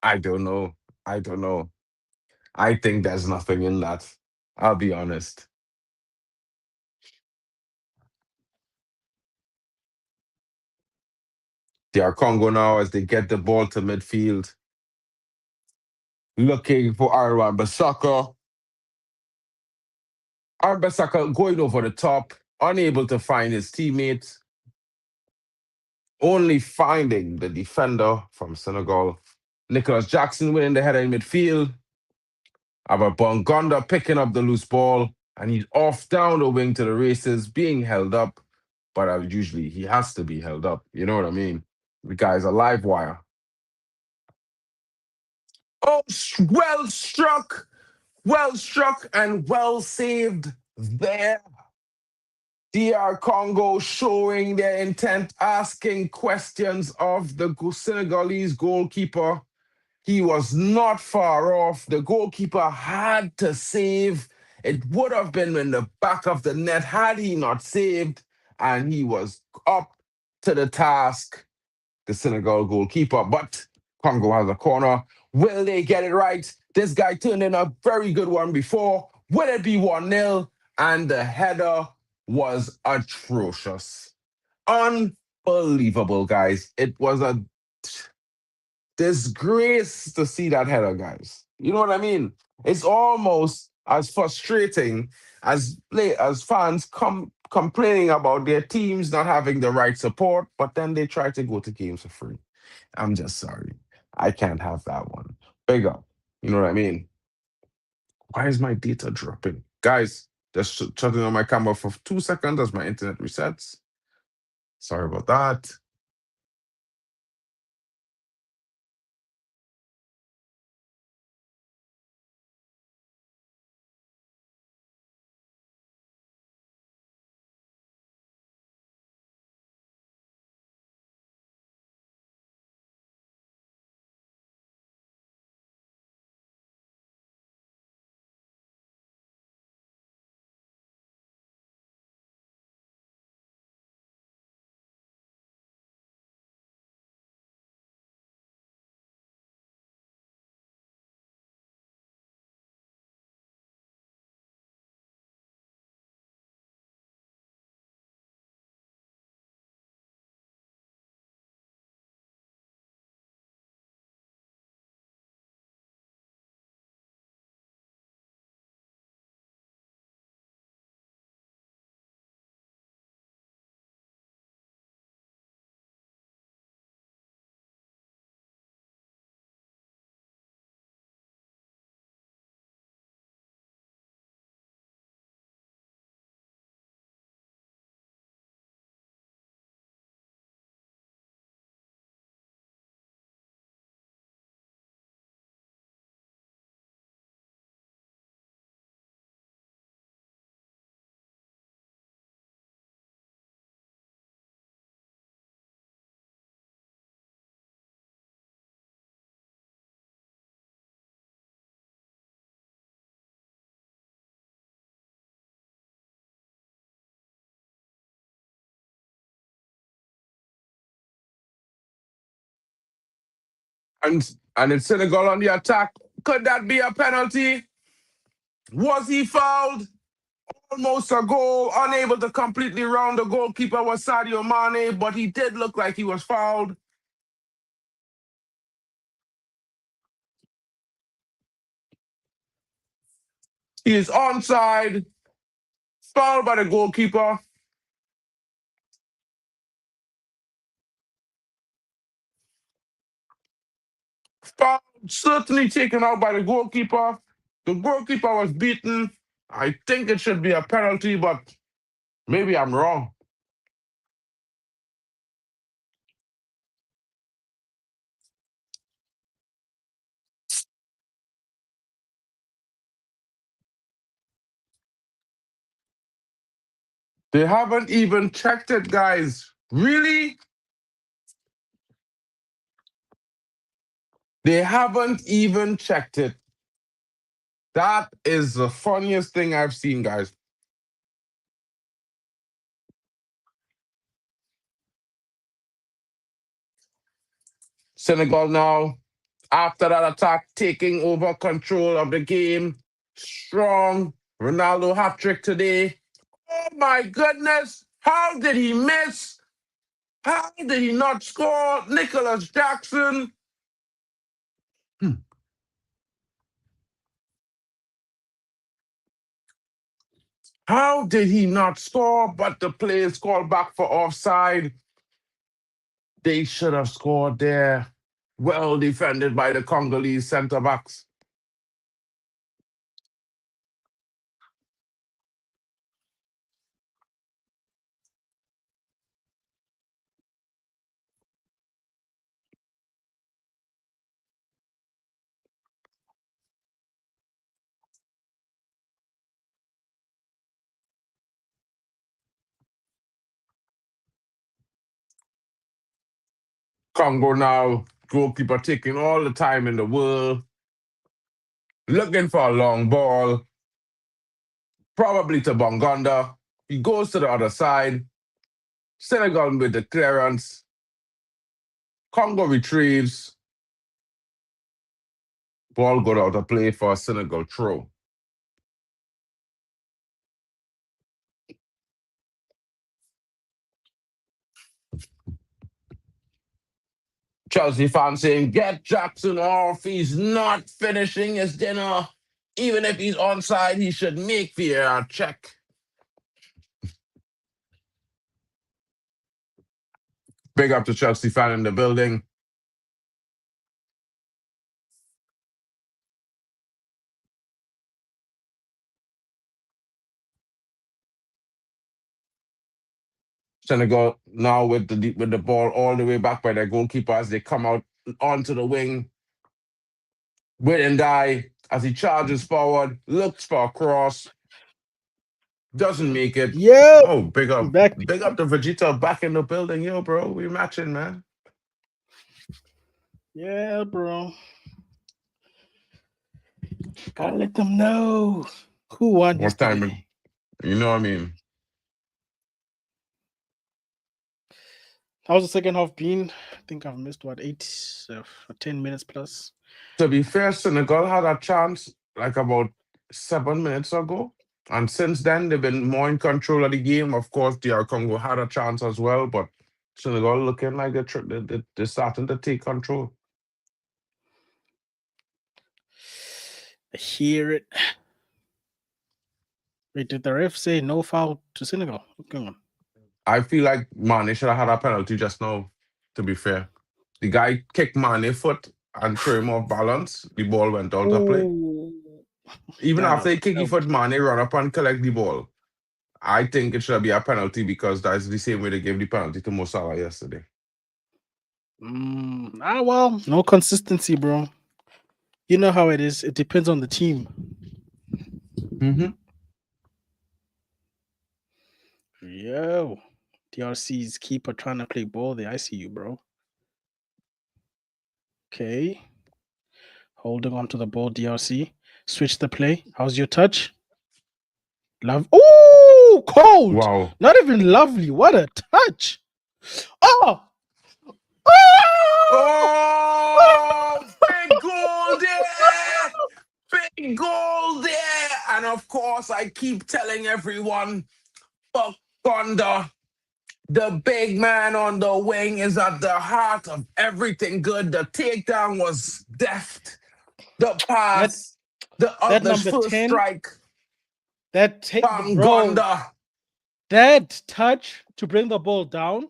I don't know. I think there's nothing in that. I'll be honest. They are Congo now as they get the ball to midfield, looking for Aaron Bissaka. Aaron Bissaka going over the top, unable to find his teammates, only finding the defender from Senegal. Nicolas Jackson winning the header in midfield. Aber Bongonda picking up the loose ball, and he's off down the wing to the races, being held up. But usually he has to be held up. You know what I mean? The guy's a live wire. Oh, well struck, and well saved there. DR Congo showing their intent, asking questions of the Senegalese goalkeeper. He was not far off. The goalkeeper had to save. It would have been in the back of the net had he not saved, and he was up to the task, the Senegal goalkeeper. But Congo has a corner. Will they get it right? This guy turned in a very good one before. Will it be 1-0? And the header was atrocious. Unbelievable, guys. It was a disgrace to see that header, guys. You know what I mean? It's almost as frustrating as fans complaining about their teams not having the right support, but then they try to go to games for free. I'm just sorry. I can't have that one. Big up. You know what I mean? Why is my data dropping? Guys, just shutting on my camera for 2 seconds as my internet resets. Sorry about that. And it's Senegal on the attack. Could that be a penalty? Was he fouled? Almost a goal, unable to completely round the goalkeeper was Sadio Mané, but he did look like he was fouled. He is onside, fouled by the goalkeeper. Foul certainly taken out by the goalkeeper. The goalkeeper was beaten. I think it should be a penalty, but maybe I'm wrong. They haven't even checked it, guys. Really? They haven't even checked it. That is the funniest thing I've seen, guys. Senegal now, after that attack, taking over control of the game. Strong. Ronaldo hat trick today. Oh my goodness. How did he miss? How did he not score? Nicolas Jackson. How did he not score? But the play is called back for offside. They should have scored there. Well defended by the Congolese centre backs. Congo now, goalkeeper taking all the time in the world, looking for a long ball. probably to Bongonda. He goes to the other side. Senegal with the clearance. Congo retrieves. Ball got out of play for a Senegal throw. Chelsea fans saying, get Jackson off. He's not finishing his dinner. Even if he's onside, he should make VAR check. Big up to Chelsea fan in the building. Senegal now with the ball all the way back by their goalkeepers. They come out onto the wing. Wait and die as he charges forward, looks for a cross, doesn't make it. Yeah. Oh, big up. Back. Big up to Vegeta back in the building. Yo, bro, we matching, man. Yeah, bro. Gotta let them know who won What time? yesterday. You know what I mean? How's the second half been? I think I've missed 10 minutes plus. To be fair, Senegal had a chance like about 7 minutes ago. And since then, they've been more in control of the game. Of course, DR Congo had a chance as well, but Senegal looking like they're starting to take control. I hear it. Wait, did the ref say no foul to Senegal? What's going on? I feel like Mane should have had a penalty just now, to be fair. The guy kicked Mane's foot and threw him off balance. The ball went out of play. Even That after he was kicked his foot, Mane run up and collect the ball. I think it should be a penalty because that's the same way they gave the penalty to Mo Salah yesterday. Well, no consistency, bro. You know how it is. It depends on the team. Mm-hmm. Yo, DRC's keeper trying to play ball there. I see you, bro. Okay. Holding on to the ball, DRC. Switch the play. How's your touch? Love. Ooh, cold. Wow. Not even lovely. What a touch. Oh! Oh! Big goal there! Big goal there! And of course, I keep telling everyone, Thunder, the big man on the wing is at the heart of everything good. The takedown was deft. The pass, the number first 10, strike. Bro, that touch to bring the ball down.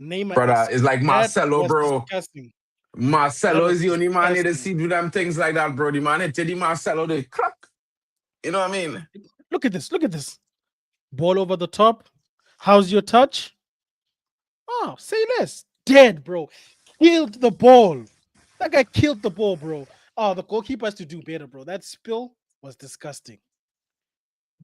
Brother, it's like Marcelo, bro. Disgusting. Marcelo is the only man to see do them things like that, bro. The man hit the Marcelo, they crack. You know what I mean? Look at this. Look at this. Ball over the top. How's your touch? Oh, say less. Dead, bro. Killed the ball. That guy killed the ball, bro. Oh, the goalkeeper has to do better, bro. That spill was disgusting.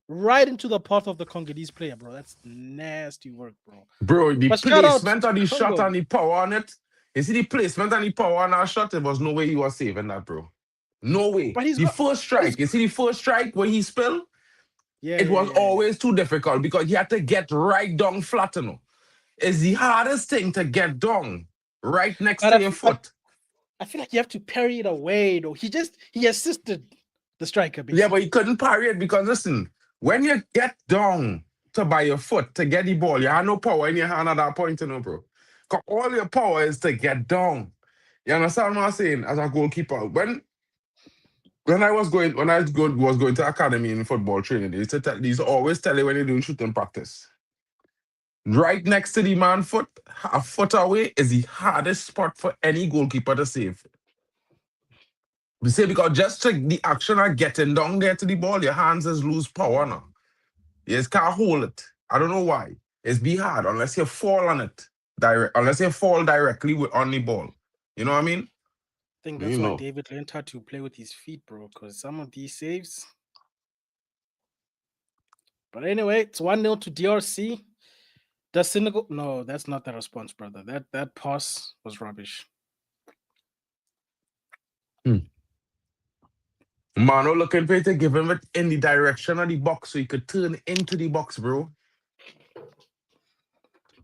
Right into the path of the Congolese player, bro. That's nasty work, bro. Bro, the placement of the shot and the power on it. You see the placement and the power on that shot, there was no way he was saving that, bro. No way. But first strike, you see the first strike where he spilled? Yeah, it was always too difficult because he had to get right down flat, you know. It's the hardest thing to get down right next to your foot. I feel like you have to parry it away, though. He assisted the striker, basically. Yeah, but he couldn't parry it because, listen, when you get down by your foot to get the ball, you have no power in your hand at that point, you know, bro. Because all your power is to get down. You understand what I'm saying? As a goalkeeper, when I was going to academy in football training, they always tell you when you're doing shooting practice. Right next to the man foot, a foot away is the hardest spot for any goalkeeper to save. We say because just the action of getting down there to the ball, your hands just lose power now. You just can't hold it. I don't know why. It's be hard unless you fall on it. Unless you fall directly on the ball. You know what I mean? I think that's why David learned how to play with his feet, bro, because some of these saves. But anyway, it's 1-0 to DRC. Does Senegal? No, that's not the response, brother. That pass was rubbish. Mane Mano looking for you to give him it in the direction of the box so he could turn into the box, bro.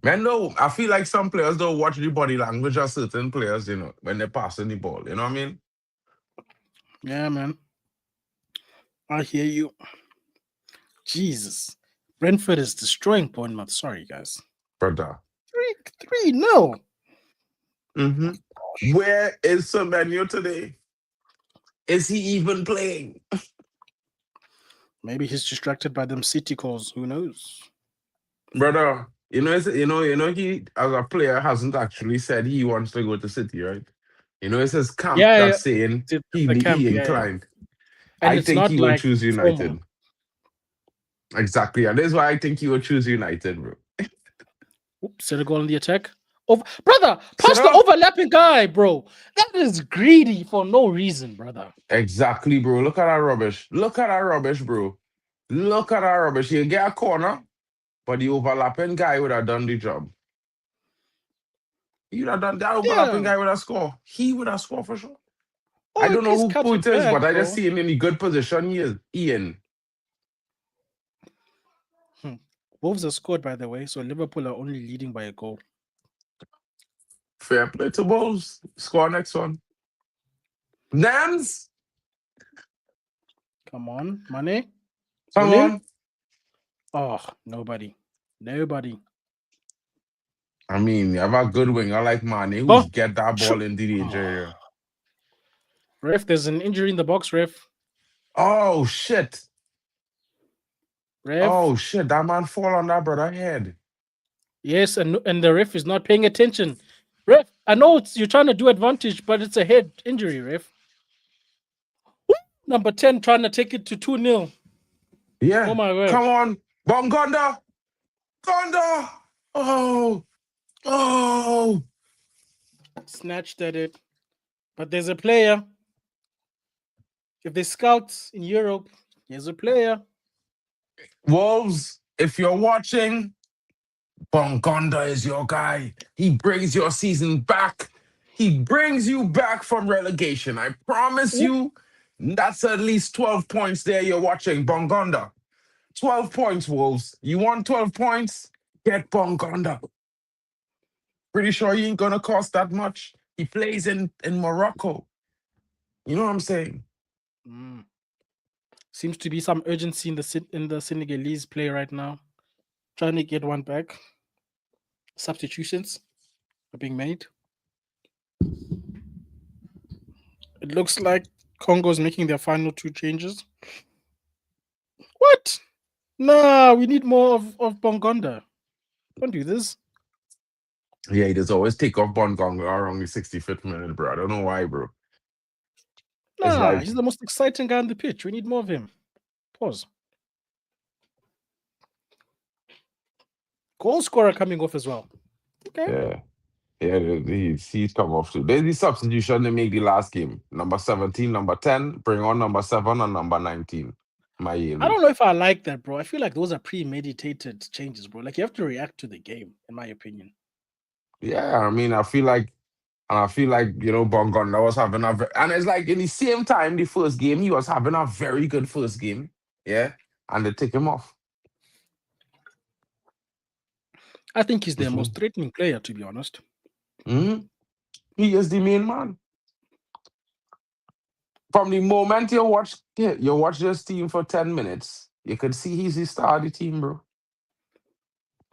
Man, no, I feel like some players don't watch the body language of certain players, when they're passing the ball. You know what I mean? Yeah, man. I hear you. Jesus. Brentford is destroying Bournemouth. Sorry, guys. Brother. 3 no. Mm-hmm. Where is Semenyo today? Is he even playing? Maybe he's distracted by them City calls. Who knows? Brother, he as a player hasn't actually said he wants to go to City, right? It's his camp that's saying he inclined. And I it's think not he will like choose United. formal. Exactly. And that's why I think he will choose United, bro. Oops, Senegal on the attack. Brother, pass the overlapping guy, bro. That is greedy for no reason, brother. Exactly, bro. Look at that rubbish. Look at that rubbish, bro. Look at that rubbish. You get a corner, but the overlapping guy would have done the job. He would have done that overlapping guy would have scored. He would have scored for sure. I don't know who it is, but I just see him in the good position he is in. Wolves have scored, by the way, so Liverpool are only leading by a goal. Fair play to Wolves. Score next one. Nams? Come on, Mané. Come on. Oh, nobody. I mean, you have a good winger like Mané who's get that ball into the area. Ref, there's an injury in the box, ref. Oh, shit. Ref. Oh, shit. That man fall on that brother head. Yes, and the ref is not paying attention. Ref, I know you're trying to do advantage, but it's a head injury, ref. Number 10 trying to take it to 2-0. Yeah. Oh, my word. Come on. Bongonda. Gonda. Oh. Snatched at it. But there's a player. If they scout in Europe, there's a player. Wolves, if you're watching, Bongonda is your guy. He brings your season back. He brings you back from relegation. I promise you, that's at least 12 points there you're watching. Bongonda. 12 points, Wolves. You want 12 points? Get Bongonda. Pretty sure he ain't going to cost that much. He plays in Morocco. You know what I'm saying? Seems to be some urgency in the Senegalese play right now. Trying to get one back. Substitutions are being made. It looks like Congo's making their final 2 changes. What? Nah, we need more of Bongonda. Don't do this. Yeah, he does always take off Bongonda around the 65th minute, bro. I don't know why, bro. Nah, he's the most exciting guy on the pitch. We need more of him. Pause. Goal scorer coming off as well. Okay. Yeah, he's come off too. There's the substitution they make the last game. Number 17, number 10, bring on number 7 and number 19. I don't know if I like that, bro. I feel like those are premeditated changes, bro. Like you have to react to the game, in my opinion. Yeah, I mean, I feel like Bongonda was having and it's like in the same time, the first game, he was having a very good first game. Yeah. And they take him off. I think he's their most threatening player, to be honest. He is the main man. From the moment you watch this team for 10 minutes, you could see he's the star of the team, bro.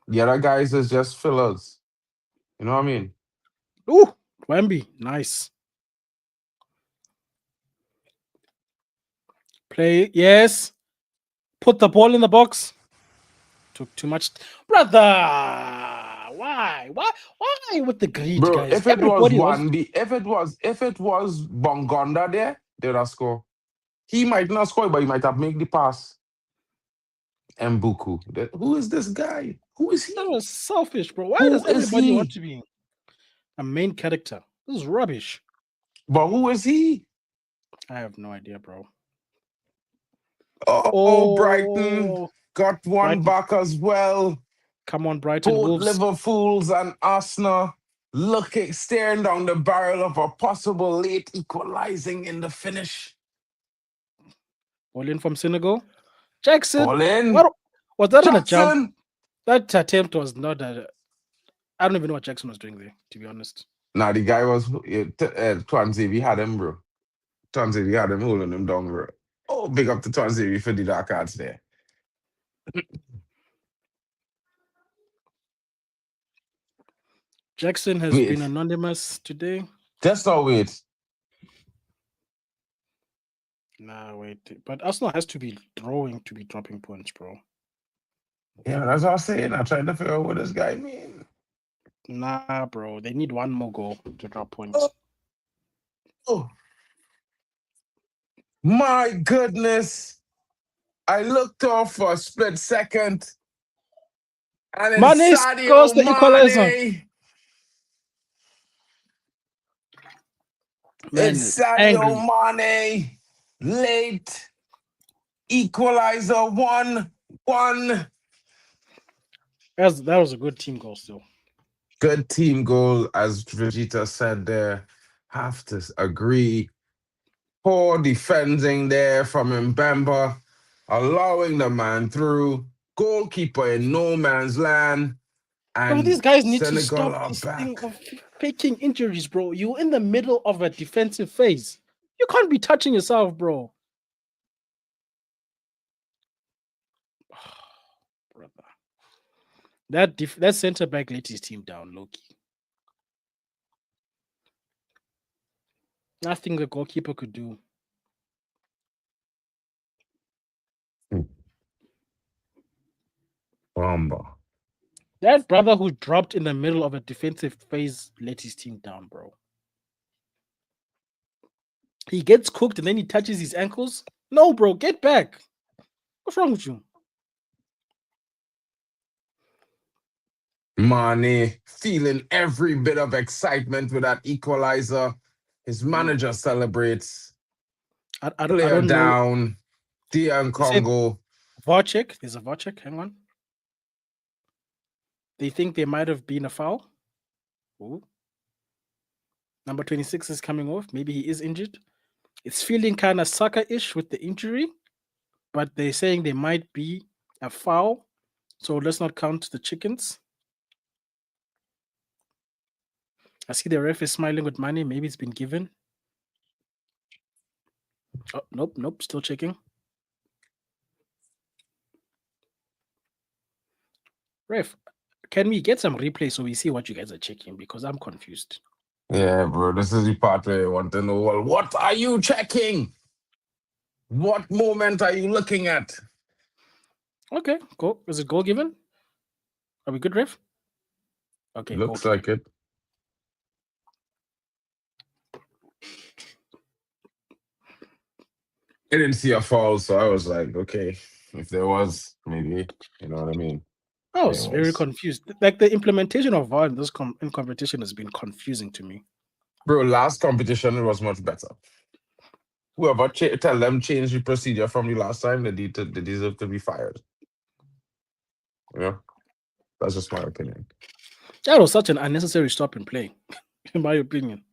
The other guys is just fillers. You know what I mean? Ooh, Wemby, nice. Play, yes. Put the ball in the box. Took too much, brother. Why with the greed, bro, guys? If it was Bongonda there, they would have scored. He might not score, but he might have made the pass. Mbuku. Who is this guy? Who is he? That was selfish, bro. Why does everybody want to be a main character? This is rubbish. But who is he? I have no idea, bro. Oh, Brighton got one back as well. Come on, Brighton. Both Wolves. Liverpool's and Arsenal staring down the barrel of a possible late equalizing in the finish. Ball in from Senegal. Jackson. Ball in. What was that on a jump? Jackson. That attempt was not a. I don't even know what Jackson was doing there, to be honest. Nah, the guy was Tangier. Had him, bro. Tangier had him holding him down, bro. Oh, big up to Tangier for the dark arts there. Jackson has Wait. been anonymous today. Just now, wait. Nah, wait. But Arsenal has to be drawing to be dropping points, bro. Yeah, that's what I was saying. I tried to figure out what this guy mean. Nah, bro. They need one more goal to drop points. Oh. My goodness. I looked off for a split second. And then Mané scores Sadio the equalizer. Mané. Man, It's Sadio Mané. Late. Equalizer 1-1. That was a good team goal still. Good team goal, as Vegeta said there. Have to agree. Poor defending there from Mbemba, allowing the man through. Goalkeeper in no man's land. And Bro, these guys need Senegal to stop are this back. thing of faking injuries, bro. You're in the middle of a defensive phase. You can't be touching yourself, bro. Brother. That center back let his team down, Loki. Nothing the goalkeeper could do. Bamba. That brother who dropped in the middle of a defensive phase let his team down, bro. He gets cooked and then he touches his ankles. No, bro, get back. What's wrong with you? Mane feeling every bit of excitement with that equalizer. His manager celebrates. I Player don't know. down. DR Congo. VAR check. There's a VAR check. Hang on. They think there might have been a foul. Ooh. Number 26 is coming off. Maybe he is injured. It's feeling kind of sucker-ish with the injury, but they're saying there might be a foul. So let's not count the chickens. I see the ref is smiling with money. Maybe it's been given. Oh, nope. Still checking. Ref, can we get some replay so we see what you guys are checking? Because I'm confused. Yeah, bro. This is the part where I want to know, well, what are you checking? What moment are you looking at? Okay, go. Is it goal given? Are we good, ref? Okay, Looks like it. I didn't see a foul, so I was like, okay, if there was, maybe, you know what I mean? I was very confused. Like the implementation of VAR in this in competition has been confusing to me. Bro, last competition, it was much better. Whoever tell them change the procedure from the last time, they deserve to be fired. You know? That's just my opinion. That was such an unnecessary stop and play, in my opinion.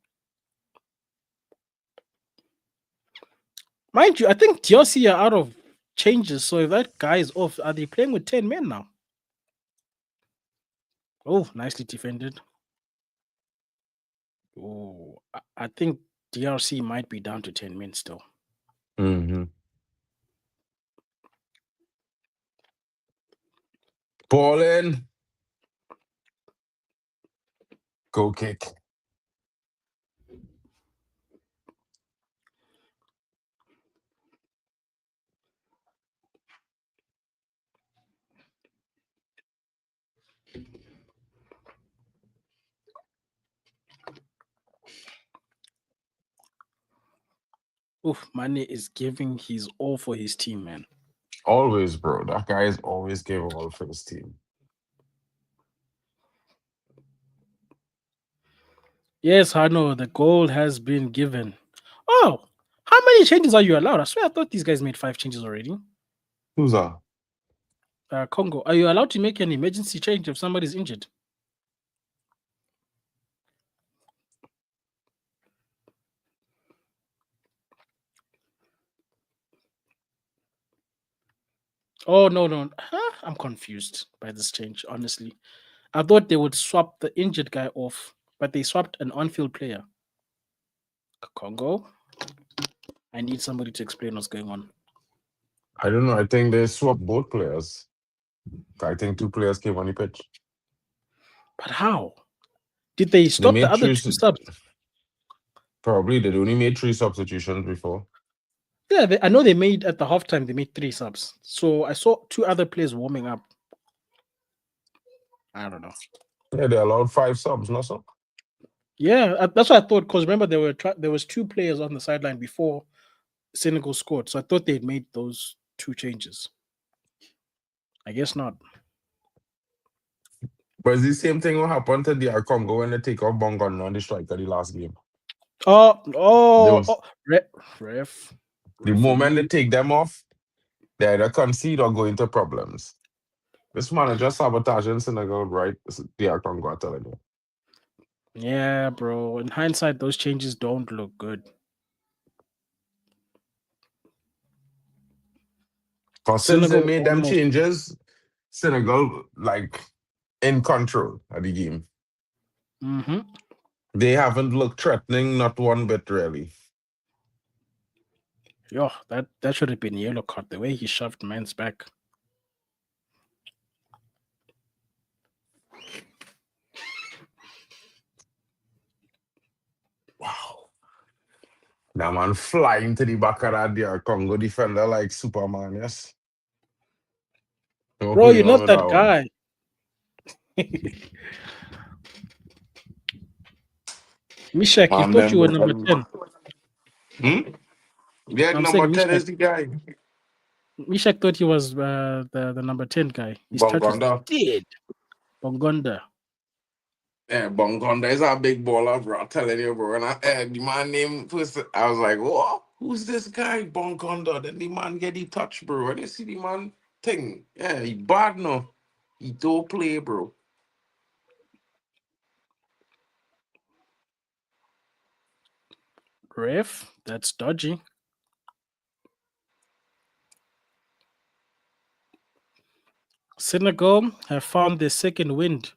Mind you, I think TLC are out of changes. So if that guy is off, are they playing with 10 men now? Oh, nicely defended. Oh, I think DRC might be down to 10 men still. Mm-hmm. Ball in. Go kick. Oof, Mane is giving his all for his team, man. Always, bro. That guy is always giving all for his team. Yes, I know the goal has been given. Oh, how many changes are you allowed? I swear I thought these guys made 5 changes already. Who's that? Congo, are you allowed to make an emergency change if somebody's injured? Oh no. Huh? I'm confused by this change, honestly. I thought they would swap the injured guy off, but they swapped an on-field player. Congo? I need somebody to explain what's going on. I don't know. I think they swapped both players. I think two players came on the pitch. But how? Did they They stop the made other three. two subs? Probably they only made three substitutions before. Yeah, I know they made at the halftime, they made 3 subs. So I saw 2 other players warming up. I don't know. Yeah, they allowed 5 subs, no so. Yeah, that's what I thought. Because remember, there was 2 players on the sideline before Senegal scored. So I thought they'd made those 2 changes. I guess not. But it's the same thing what happened to DR Congo when they take off Bongon on the striker the last game. There was Ref. the moment they Referee. take them off, they either concede or go into problems. This man is just sabotaging Senegal, right? DR Congo, I'm telling you. Yeah, bro. In hindsight, those changes don't look good. Because since they Senegal made them almost. changes, Senegal like in control of the game. Mm-hmm. They haven't looked threatening, not one bit really. Yo, that should have been a yellow card. The way he shoved man's back. Wow. That man flying to the back of that DR Congo defender like Superman, yes. No Bro, going you're on not with that that one. guy. Mishak, you Man, thought you them were look number 10. Yeah, I'm number saying 10 is the guy. Mishak thought he was the number 10 guy. His touch was Bongonda. dead. Bongonda. Yeah, Bongonda is a big baller, bro. I'm telling you, bro. And the man name first, I was like, whoa, who's this guy, Bongonda? Then the man get the touch, bro. And you see the man thing. Yeah, he bad no. He don't play, bro. Ref, that's dodgy. Senegal have found their second wind.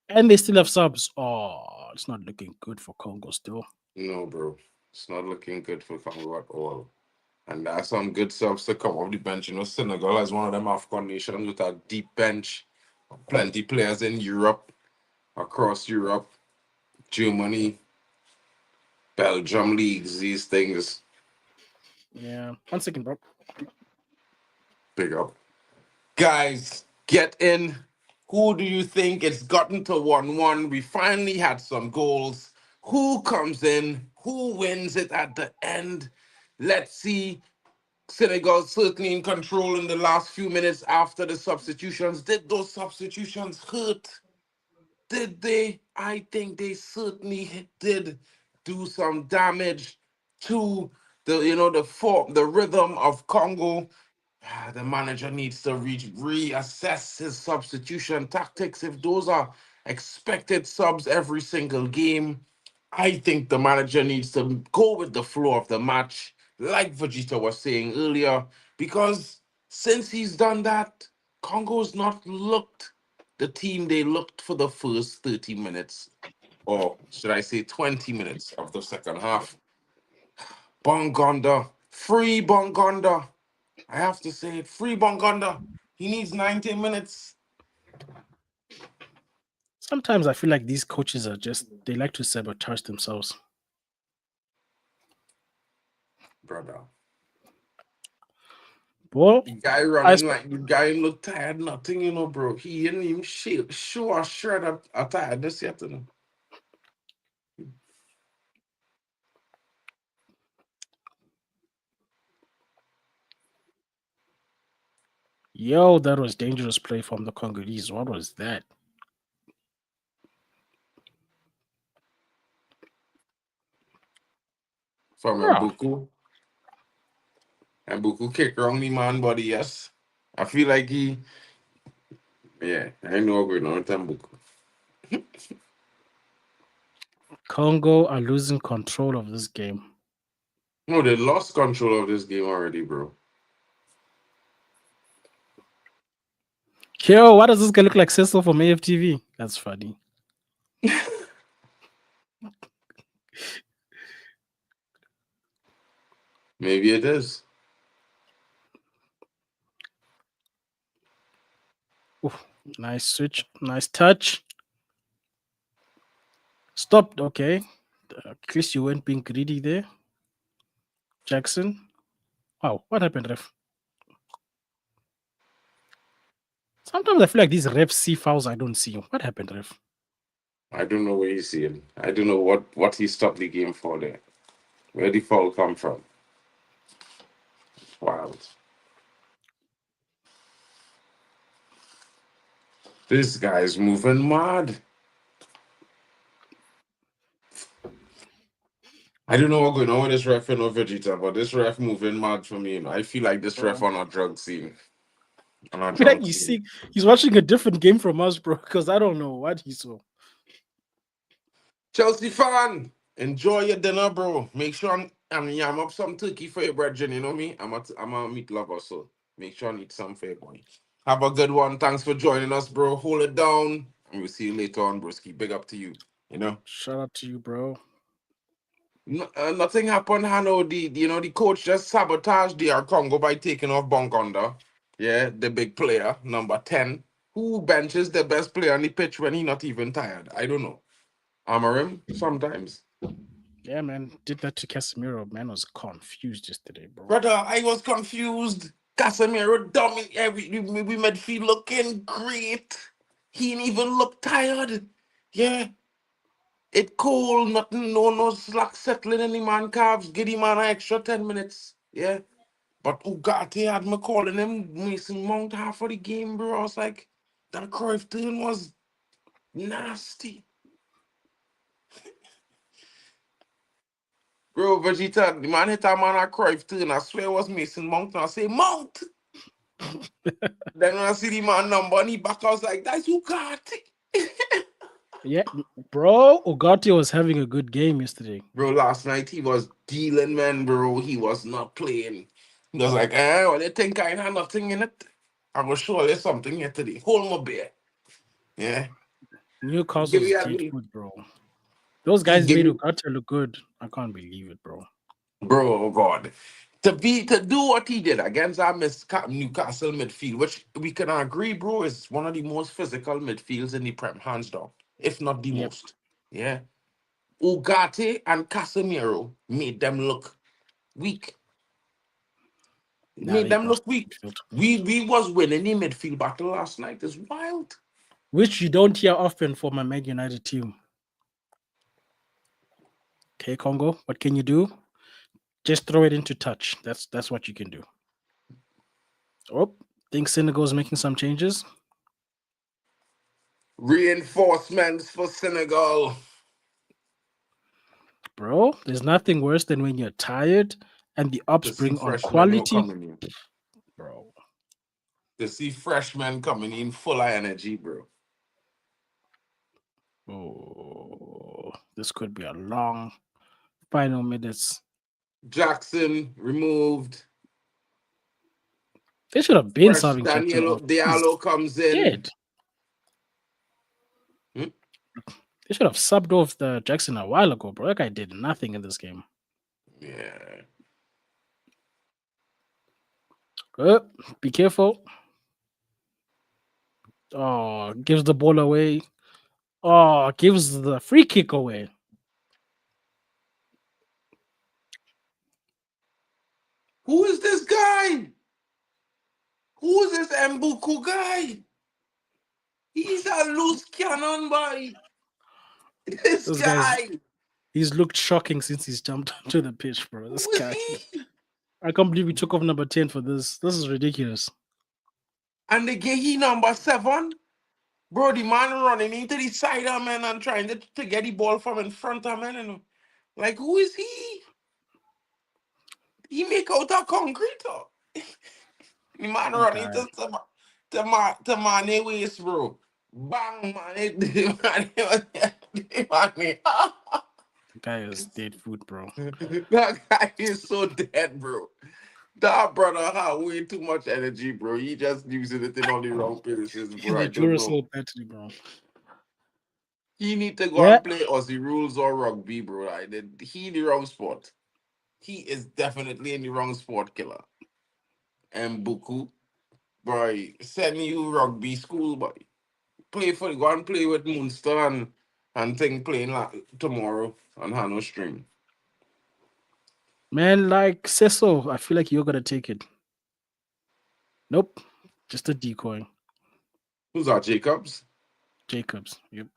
And they still have subs. Oh, it's not looking good for Congo still. No, bro. It's not looking good for Congo at all. And there's some good subs to come off the bench. You know, Senegal is one of them AFCON nations with a deep bench. Plenty players in Europe, across Europe, Germany, Belgium leagues, these things. Yeah. 1 second, bro. Big up. Guys, get in. Who do you think it's gotten to 1-1? We finally had some goals. Who comes in? Who wins it at the end? Let's see. Senegal certainly in control in the last few minutes after the substitutions. Did those substitutions hurt? Did they? I think they certainly did do some damage to the rhythm of Congo. The manager needs to reassess his substitution tactics. If those are expected subs every single game, I think the manager needs to go with the flow of the match, like Vegeta was saying earlier, because since he's done that, Congo's not looked the team they looked for the first 30 minutes, or should I say 20 minutes of the second half. Bongonda, free Bongonda. I have to say it, free Bongonda. He needs 90 minutes. Sometimes I feel like these coaches they like to sabotage themselves. Brother. Well, The guy I running like the guy look tired, nothing, bro. He didn't even show a shirt of tiredness yet, Yo, that was dangerous play from the Congolese. What was that? From Yeah. Mbuku. Mbuku kick wrong the man body, yes. I feel like I know what's going on with Mbuku. Congo are losing control of this game. No, they lost control of this game already, bro. Yo, why does this guy look like Cecil from AFTV? That's funny. Maybe it is. Ooh, nice switch. Nice touch. Stopped. Okay. At least you weren't being greedy there. Jackson. Wow, what happened, ref? Sometimes I feel like these refs see fouls I don't see. What happened, ref? I don't know where he's seeing. I don't know what he stopped the game for there. Where the foul come from? Wild. This guy's moving mad. I don't know what's going on with this ref and no Vegeta, but this ref moving mad for me. I feel like this ref on a drug scene. On a I feel like drug you scene. see, he's watching a different game from us, bro. Because I don't know what he saw. Chelsea fan, enjoy your dinner, bro. Make sure I'm yam up some turkey for your brethren. You know me? I'm a meat lover, so make sure I eat some for your boy. Have a good one. Thanks for joining us, bro. Hold it down. And we'll see you later on, broski. Big up to you. You know? Shout out to you, bro. Nothing happened, Hano. The coach just sabotaged DR Congo by taking off Bongonda. Yeah, the big player, number 10. Who benches the best player on the pitch when he not even tired? I don't know. Amarim, sometimes. Yeah, man. Did that to Casemiro. Man was confused yesterday, bro. Brother, I was confused. Casemiro we midfield looking great. He didn't even look tired. Yeah. It cold, nothing, no slack settling in the man calves. Give him an extra 10 minutes. Yeah. But Ugarte had me calling him Mason Mount half of the game, bro. I was like, that Cruyff turn was nasty. Bro, Vegeta, the man hit a man at Cruyff turn. I swear it was Mason Mount. And I say, Mount. Then when I see the man number on the back, I was like, that's Ugarte. Yeah, bro. Ugarte was having a good game yesterday. Bro, last night he was dealing, man, bro. He was not playing. He was like, well, you think I had nothing in it? I'm going to show you something here today. Hold my beer. Yeah. Give Newcastle's me dead that. food, bro. Those He guys give made me, Ugarte look good. I can't believe it, bro. bro, oh God. To do what he did against our Newcastle midfield, which we can agree, bro, is one of the most physical midfields in the Prem, hands down, if not the Yep. most. Yeah. Ugarte and Casemiro made them look weak. Nah, Made they them bossed look weak. midfield. We was winning the midfield battle last night. It's wild. Which you don't hear often from a Man United team. Okay, Congo, what can you do? Just throw it into touch. That's what you can do. Oh, think Senegal's making some changes. Reinforcements for Senegal. Bro, there's nothing worse than when you're tired and the ops To see bring on freshmen who quality. coming in. Bro. To see freshmen coming in full of energy, bro. Oh, this could be a long final minutes. Jackson removed. They should have been Fresh serving Jackson Daniel off. He's Diallo comes in. dead. Hmm? They should have subbed off the Jackson a while ago, bro. That guy did nothing in this game. Yeah. Be careful. Oh, gives the ball away. Oh, gives the free kick away. Who is this guy? Who is this Mbuku guy? He's a loose cannon, boy. This This guy's guy. he's looked shocking since he's jumped onto the pitch, bro. This Who is guy. he? I can't believe we took off number 10 for this. This is ridiculous. And they gave he number 7. Bro, the man running into the side of man and trying to get the ball from in front of man. And like, who is he? He make out of concrete. Oh. The man running Guy, to Mane waist, bro. Bang, Mane. Mane. guy is dead food, bro. That guy is so dead, bro. That brother had way too much energy, bro. He just using it in all the wrong places, In bro. the I don't know. Duracell battery, bro. He need to go Yeah, and play Aussie rules or rugby, bro. He in the wrong sport. He is definitely in the wrong sport, killer. And Buku, boy, send you rugby school, boy. Go and play with Munster and thing playing tomorrow on Hano stream. man, like Cecil, I feel like you're gonna take it. Nope, just a decoy. Who's that, Jacobs? Jacobs. Yep.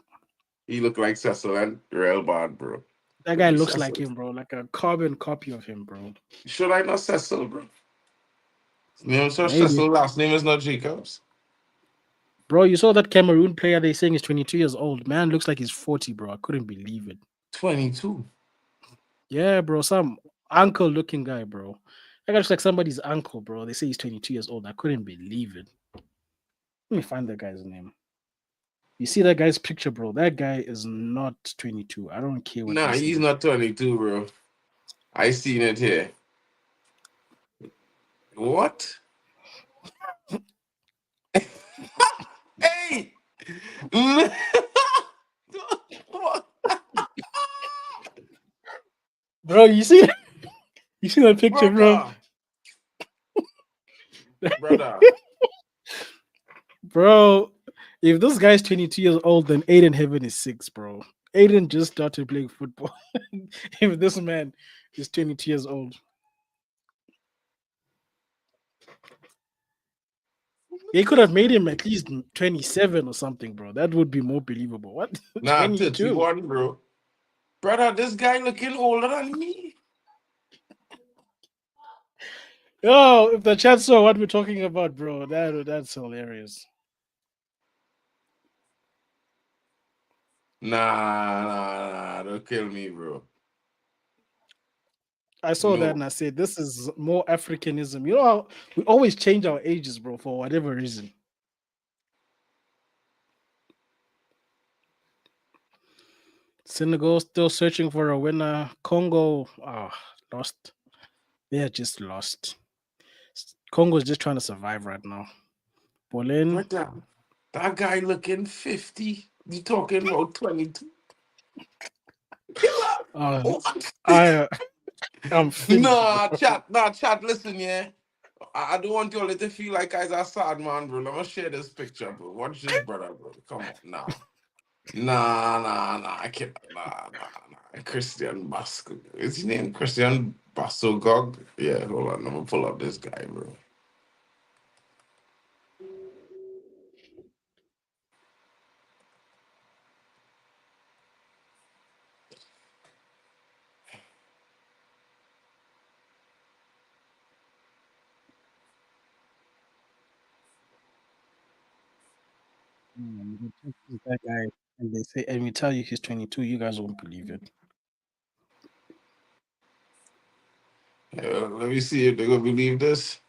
He look like Cecil and real bad, bro. That Could guy be looks like Cecil. him, bro. Like a carbon copy of him, bro. Should I not Cecil, bro? His name is Maybe. Cecil, last name is not Jacobs. Bro, you saw that Cameroon player they saying is 22 years old. Man looks like he's 40, bro. I couldn't believe it. 22. Yeah, bro. Some uncle looking guy, bro. That guy looks like somebody's uncle, bro. They say he's 22 years old. I couldn't believe it. Let me find that guy's name. You see that guy's picture, bro? That guy is not 22. I don't care what Nah, they he's say. not 22, bro. I seen it here. What? Hey! What? Bro, you see that picture, bro? Brother, brother. Bro, if this guy's 22 years old, then Aiden Heaven is 6, bro. Aiden just started playing football. If this man is 22 years old. They could have made him at least 27 or something, bro. That would be more believable. What? Nah, 22. 31, bro. Brother, this guy looking older than me. Oh, if the chat saw what we're talking about, bro, that's hilarious. Nah, don't kill me, bro. I saw that No. and I said, this is more Africanism. You know how we always change our ages, bro, for whatever reason. Senegal still searching for a winner. Congo, lost. They are just lost. Congo is just trying to survive right now. Bolin, Brother, that guy looking 50. You talking about 22? Killer. uh, What? I am finished, Nah, bro. chat, listen, yeah. I don't want y'all to feel like guys are sad, man, bro. Let me share this picture, bro. Watch this, brother, bro. Come on, nah. Nah. I can't. Nah. Christian Basco. Is his name Christian Basogog? Yeah, hold on. Let me pull up this guy, bro. That guy, and they say, and we tell you he's 22, you guys won't believe it. Yeah, let me see if they're gonna believe this.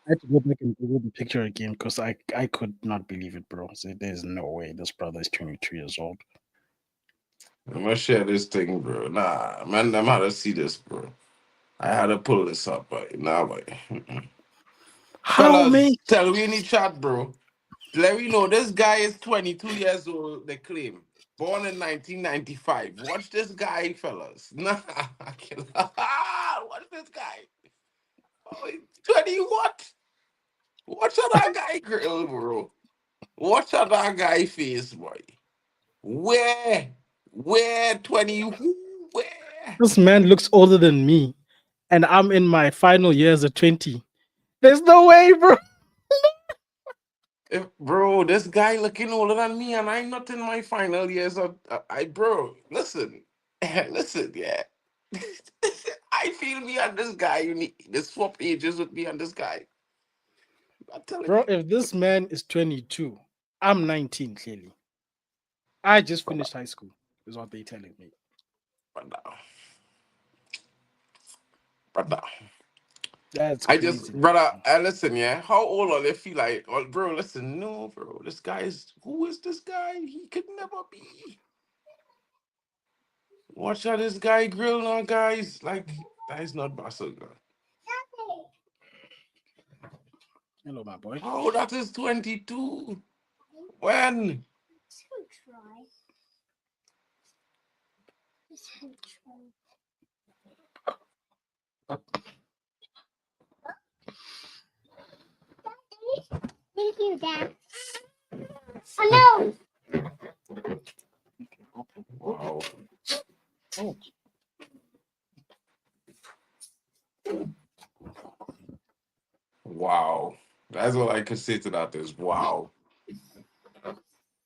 I had to go back and Google the picture again because I could not believe it, bro. So there's no way this brother is 22 years old. I'm gonna share this thing, bro. Nah, man, I'm how to see this, bro. I had to pull this up, but nah, but How fellas, many? tell me in the chat, bro. Let me know this guy is 22 years old. They claim born in 1995. Watch this guy, fellas. Nah, watch this guy. Oh, 20 what? Watch out that guy grill, bro. Watch out that guy face, boy. Where? Where 20? Where? This man looks older than me, and I'm in my final years at 20. There's no way, bro. Bro, this guy looking older than me, and I'm not in my final years of. Bro, listen, listen, yeah. I feel me and this guy. You need this swap ages with me and this guy. I'm telling Bro, you, if this man is 22, I'm 19, clearly. I just brother, finished high school, is what they're telling me. brother, brother. That's I just, crazy, brother, bro. listen, yeah. How old are they? Feel like, oh, bro? Listen, no, bro. Who is this guy? He could never be. Watch out this guy grill now, guys. Like, that is not Barcelona. Hello, my boy. Oh, that is 22. When? Thank you, Dad. Oh no! Wow. Oh. Wow. That's all I could say to that is wow.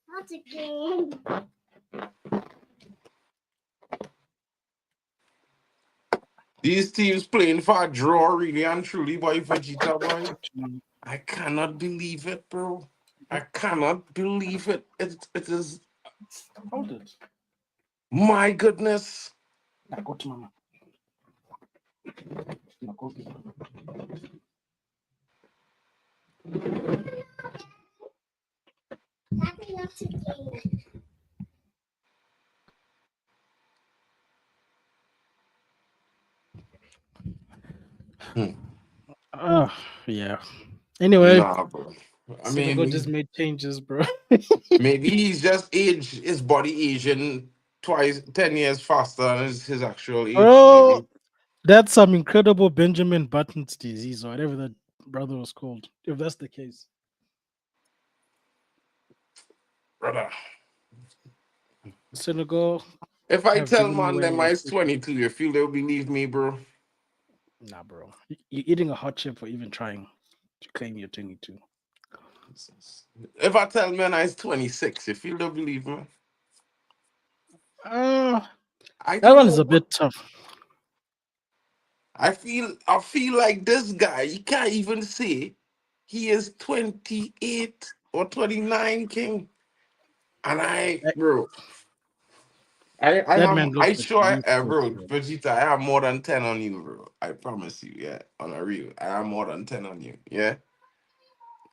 That's a game. These teams playing for a draw, really and truly, boy, Vegeta, boy. Mm. I cannot believe it, bro. I cannot believe it. It is, Hold it. my goodness. Now go to mama. Now go to That's a game. Yeah. Anyway, Nah, bro. I Senegal just mean, made changes, bro. maybe he's just his body aging twice, 10 years faster than his actual age, Bro, maybe. that's some incredible Benjamin Button's disease or whatever that brother was called. If that's the case. Brother. Senegal If I have tell given me man what I them was I'm expecting. 22, you feel they'll believe me, bro? Nah, bro. You're eating a hot chip for even trying to claim you're 22. If I tell man I'm 26, you feel they'll believe me? Uh, I that don't one is know, a bro. bit tough. I feel like this guy, he can't even say he is 28 or 29, King. And That, bro, I that man am looks I like sure at least bro, 30, bro. Vegeta, I have more than 10 on you, bro. I promise you, yeah. On a real. I have more than 10 on you. Yeah.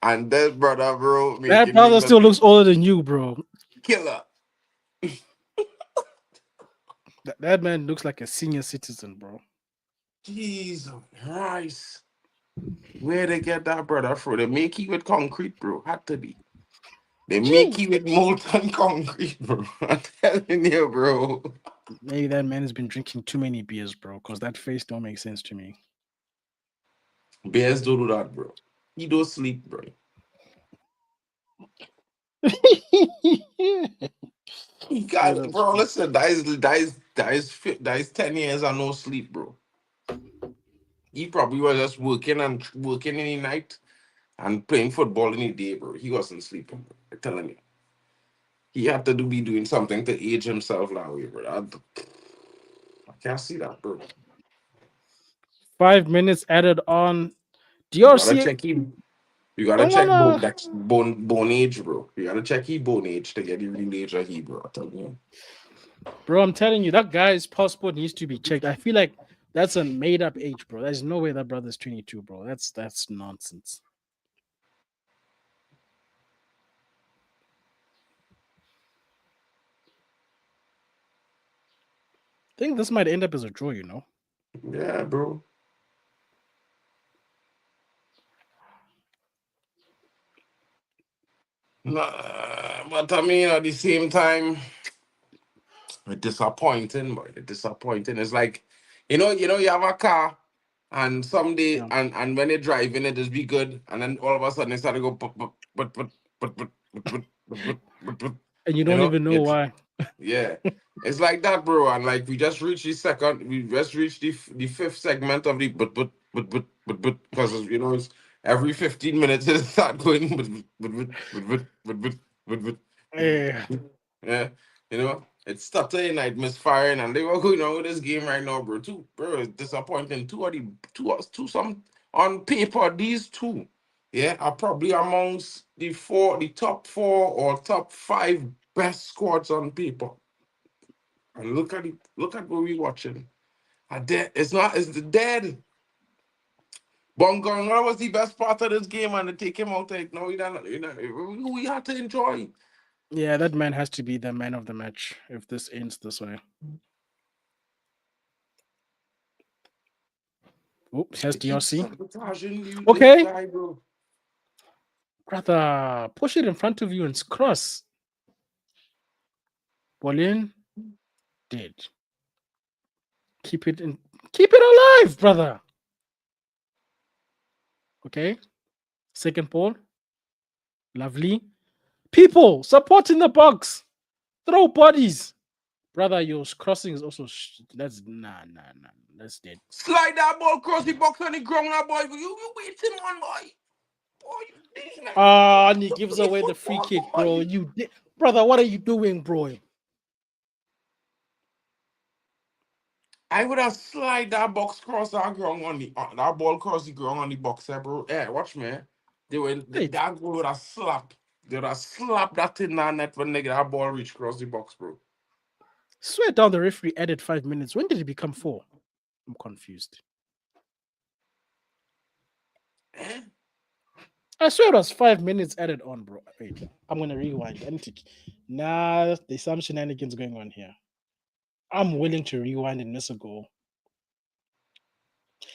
And this brother, bro, That making me brother look still looks older than you, bro. killer. That man looks like a senior citizen, bro. Jesus Christ. Where they get that brother from? They make you with concrete, bro. Had to be. They make Jeez. you with molten concrete, bro. I'm telling you, bro. Maybe that man has been drinking too many beers, bro, because that face don't make sense to me. Bears don't do that, bro. He don't sleep, bro. He Yeah, got, that's bro. true. Listen, that is 10 years and no sleep, bro. He probably was just working in the night and playing football in the day, bro. He wasn't sleeping, bro. I'm telling you. He had to be doing something to age himself that way, bro. I can't see that, bro. 5 minutes added on. You gotta DRC check him. You gotta don't check wanna, bone age, bro. You gotta check his bone age to get the real age of he, bro. I'm telling you. bro. I'm telling you, that guy's passport needs to be checked. I feel like that's a made up age, bro. There's no way that brother's 22, bro. That's nonsense. I think this might end up as a draw, you know. Yeah, bro. Nah, but I mean, at the same time, it's disappointing, boy. It's disappointing. It's like, you have a car, and someday, Yeah. and when you're driving, it just be good, and then all of a sudden it start to go, but, And you don't even know it, why. yeah, it's like that, bro. And like we just reached the fifth segment of the because it's every 15 minutes it start going Yeah. yeah, it's stuttering, like misfiring, and they were going on with this game right now, bro. Too, bro, it's disappointing. Two some on paper, these two, yeah, are probably amongst the top four or top five best squads on paper. And look at what we watching. It's the dead. Bongonga was the best part of this game, and to take him out, like, no, we had to enjoy. Yeah, that man has to be the man of the match if this ends this way. Oops, has They keep DRC. sabotaging you, Okay. this guy, bro. Brother, push it in front of you and cross. Ball in. Dead. Keep it alive, brother. Okay. Second ball. Lovely. People, support in the box. Throw bodies. Brother, your crossing is also that's nah. That's dead. Slide that ball across the box on the ground, now, boy. You waiting on, boy. And he gives away the free kick, bro. Brother, what are you doing, bro? I would have slide that box cross that ground on the that ball cross the ground on the box, bro. Yeah, watch me. That goal would have slapped. They would have slapped that in that net when that ball reach across the box, bro. Swear down, the referee added 5 minutes. When did it become 4? I'm confused. Eh? I swear it was 5 minutes added on, bro. Wait, I'm gonna rewind. Nah, there's some shenanigans going on here. I'm willing to rewind and miss a goal.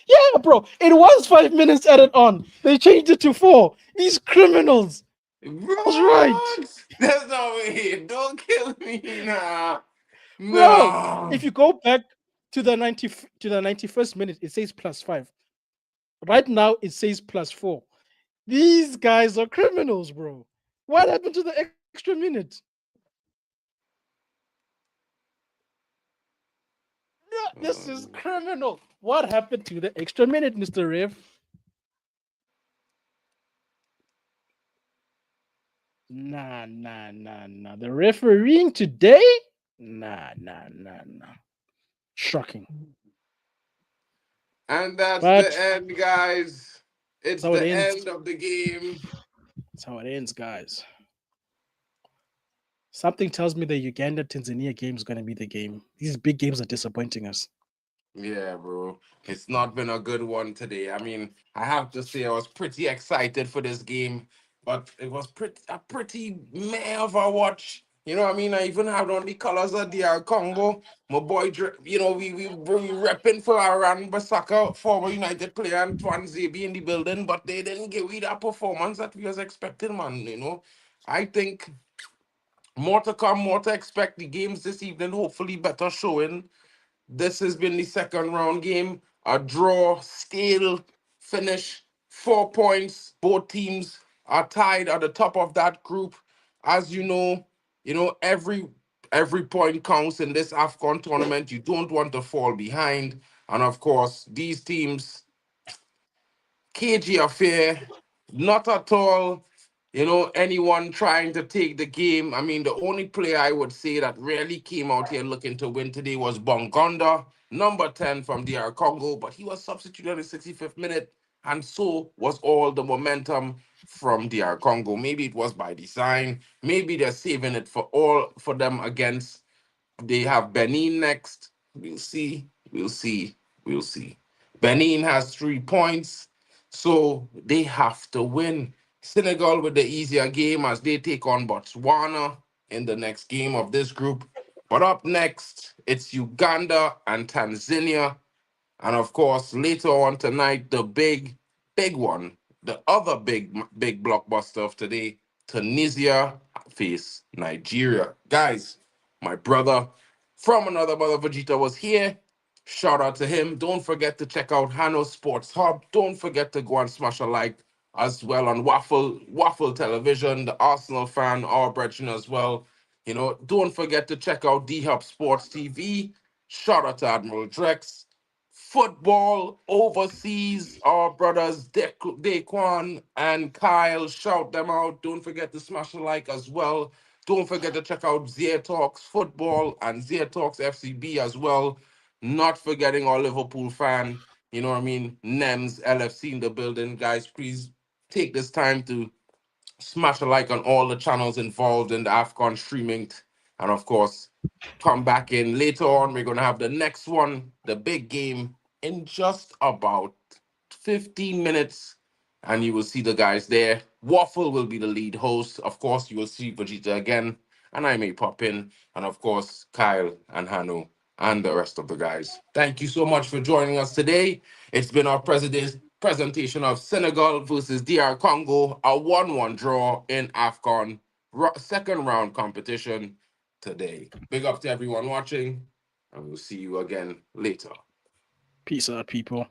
Yeah, bro, it was 5 minutes added on. They changed it to 4. These criminals. Bro, was right. That's no way. Don't kill me, nah. Bro, No. if you go back to the 91st minute, it says +5. Right now, it says +4. These guys are criminals, bro. What happened to the extra minute? This is criminal. What happened to the extra minute, Mr. Rev? Nah. The refereeing today? Nah. Shocking. And that's But the end, guys. It's that's how it the ends. end of the game. That's how it ends, guys. Something tells me the Uganda Tanzania game is going to be the game. These big games are disappointing us. Yeah, bro. It's not been a good one today. I mean, I have to say I was pretty excited for this game, but it was pretty meh of a watch. You know what I mean? I even had on the colors of DR Congo. My boy, we repping for Aran Basaka, former United player, and Twan Zebi in the building, but they didn't give me that performance that we was expecting, man. I think more to come, more to expect. The games this evening, hopefully better showing. This has been the second round game. A draw, still finish, 4 points. Both teams are tied at the top of that group. As every point counts in this AFCON tournament. You don't want to fall behind. And of course, these teams, cagey affair, not at all. Anyone trying to take the game. I mean, the only player I would say that really came out here looking to win today was Bongonda, number 10 from DR Congo, but he was substituted in the 65th minute, and so was all the momentum from DR Congo. Maybe it was by design. Maybe they're saving it for them against. They have Benin next. We'll see. We'll see. We'll see. Benin has 3 points, so they have to win. Senegal with the easier game as they take on Botswana in the next game of this group. But up next, it's Uganda and Tanzania. And of course, later on tonight, the big one, the other big blockbuster of today, Tunisia face Nigeria. Guys, my brother from another mother Vegeta was here. Shout out to him. Don't forget to check out Hano Sports Hub. Don't forget to go and smash a like as well on Waffle Television, the Arsenal fan, our brethren as well. Don't forget to check out D Hub Sports TV. Shout out to Admiral Drex. Football overseas, our brothers Daquan and Kyle, shout them out. Don't forget to smash a like as well. Don't forget to check out Zia Talks Football and Zia Talks FCB as well. Not forgetting our Liverpool fan, you know what I mean? Nems LFC in the building. Guys, please take this time to smash a like on all the channels involved in the AFCON streaming. And of course, come back in later on. We're going to have the next one, the big game, in just about 15 minutes. And you will see the guys there. Waffle will be the lead host. Of course, you will see Vegeta again. And I may pop in. And of course, Kyle and Hanu and the rest of the guys. Thank you so much for joining us today. It's been our presentation of Senegal versus DR Congo, a 1-1 draw in AFCON second round competition today. Big up to everyone watching, and we'll see you again later. Peace out, people.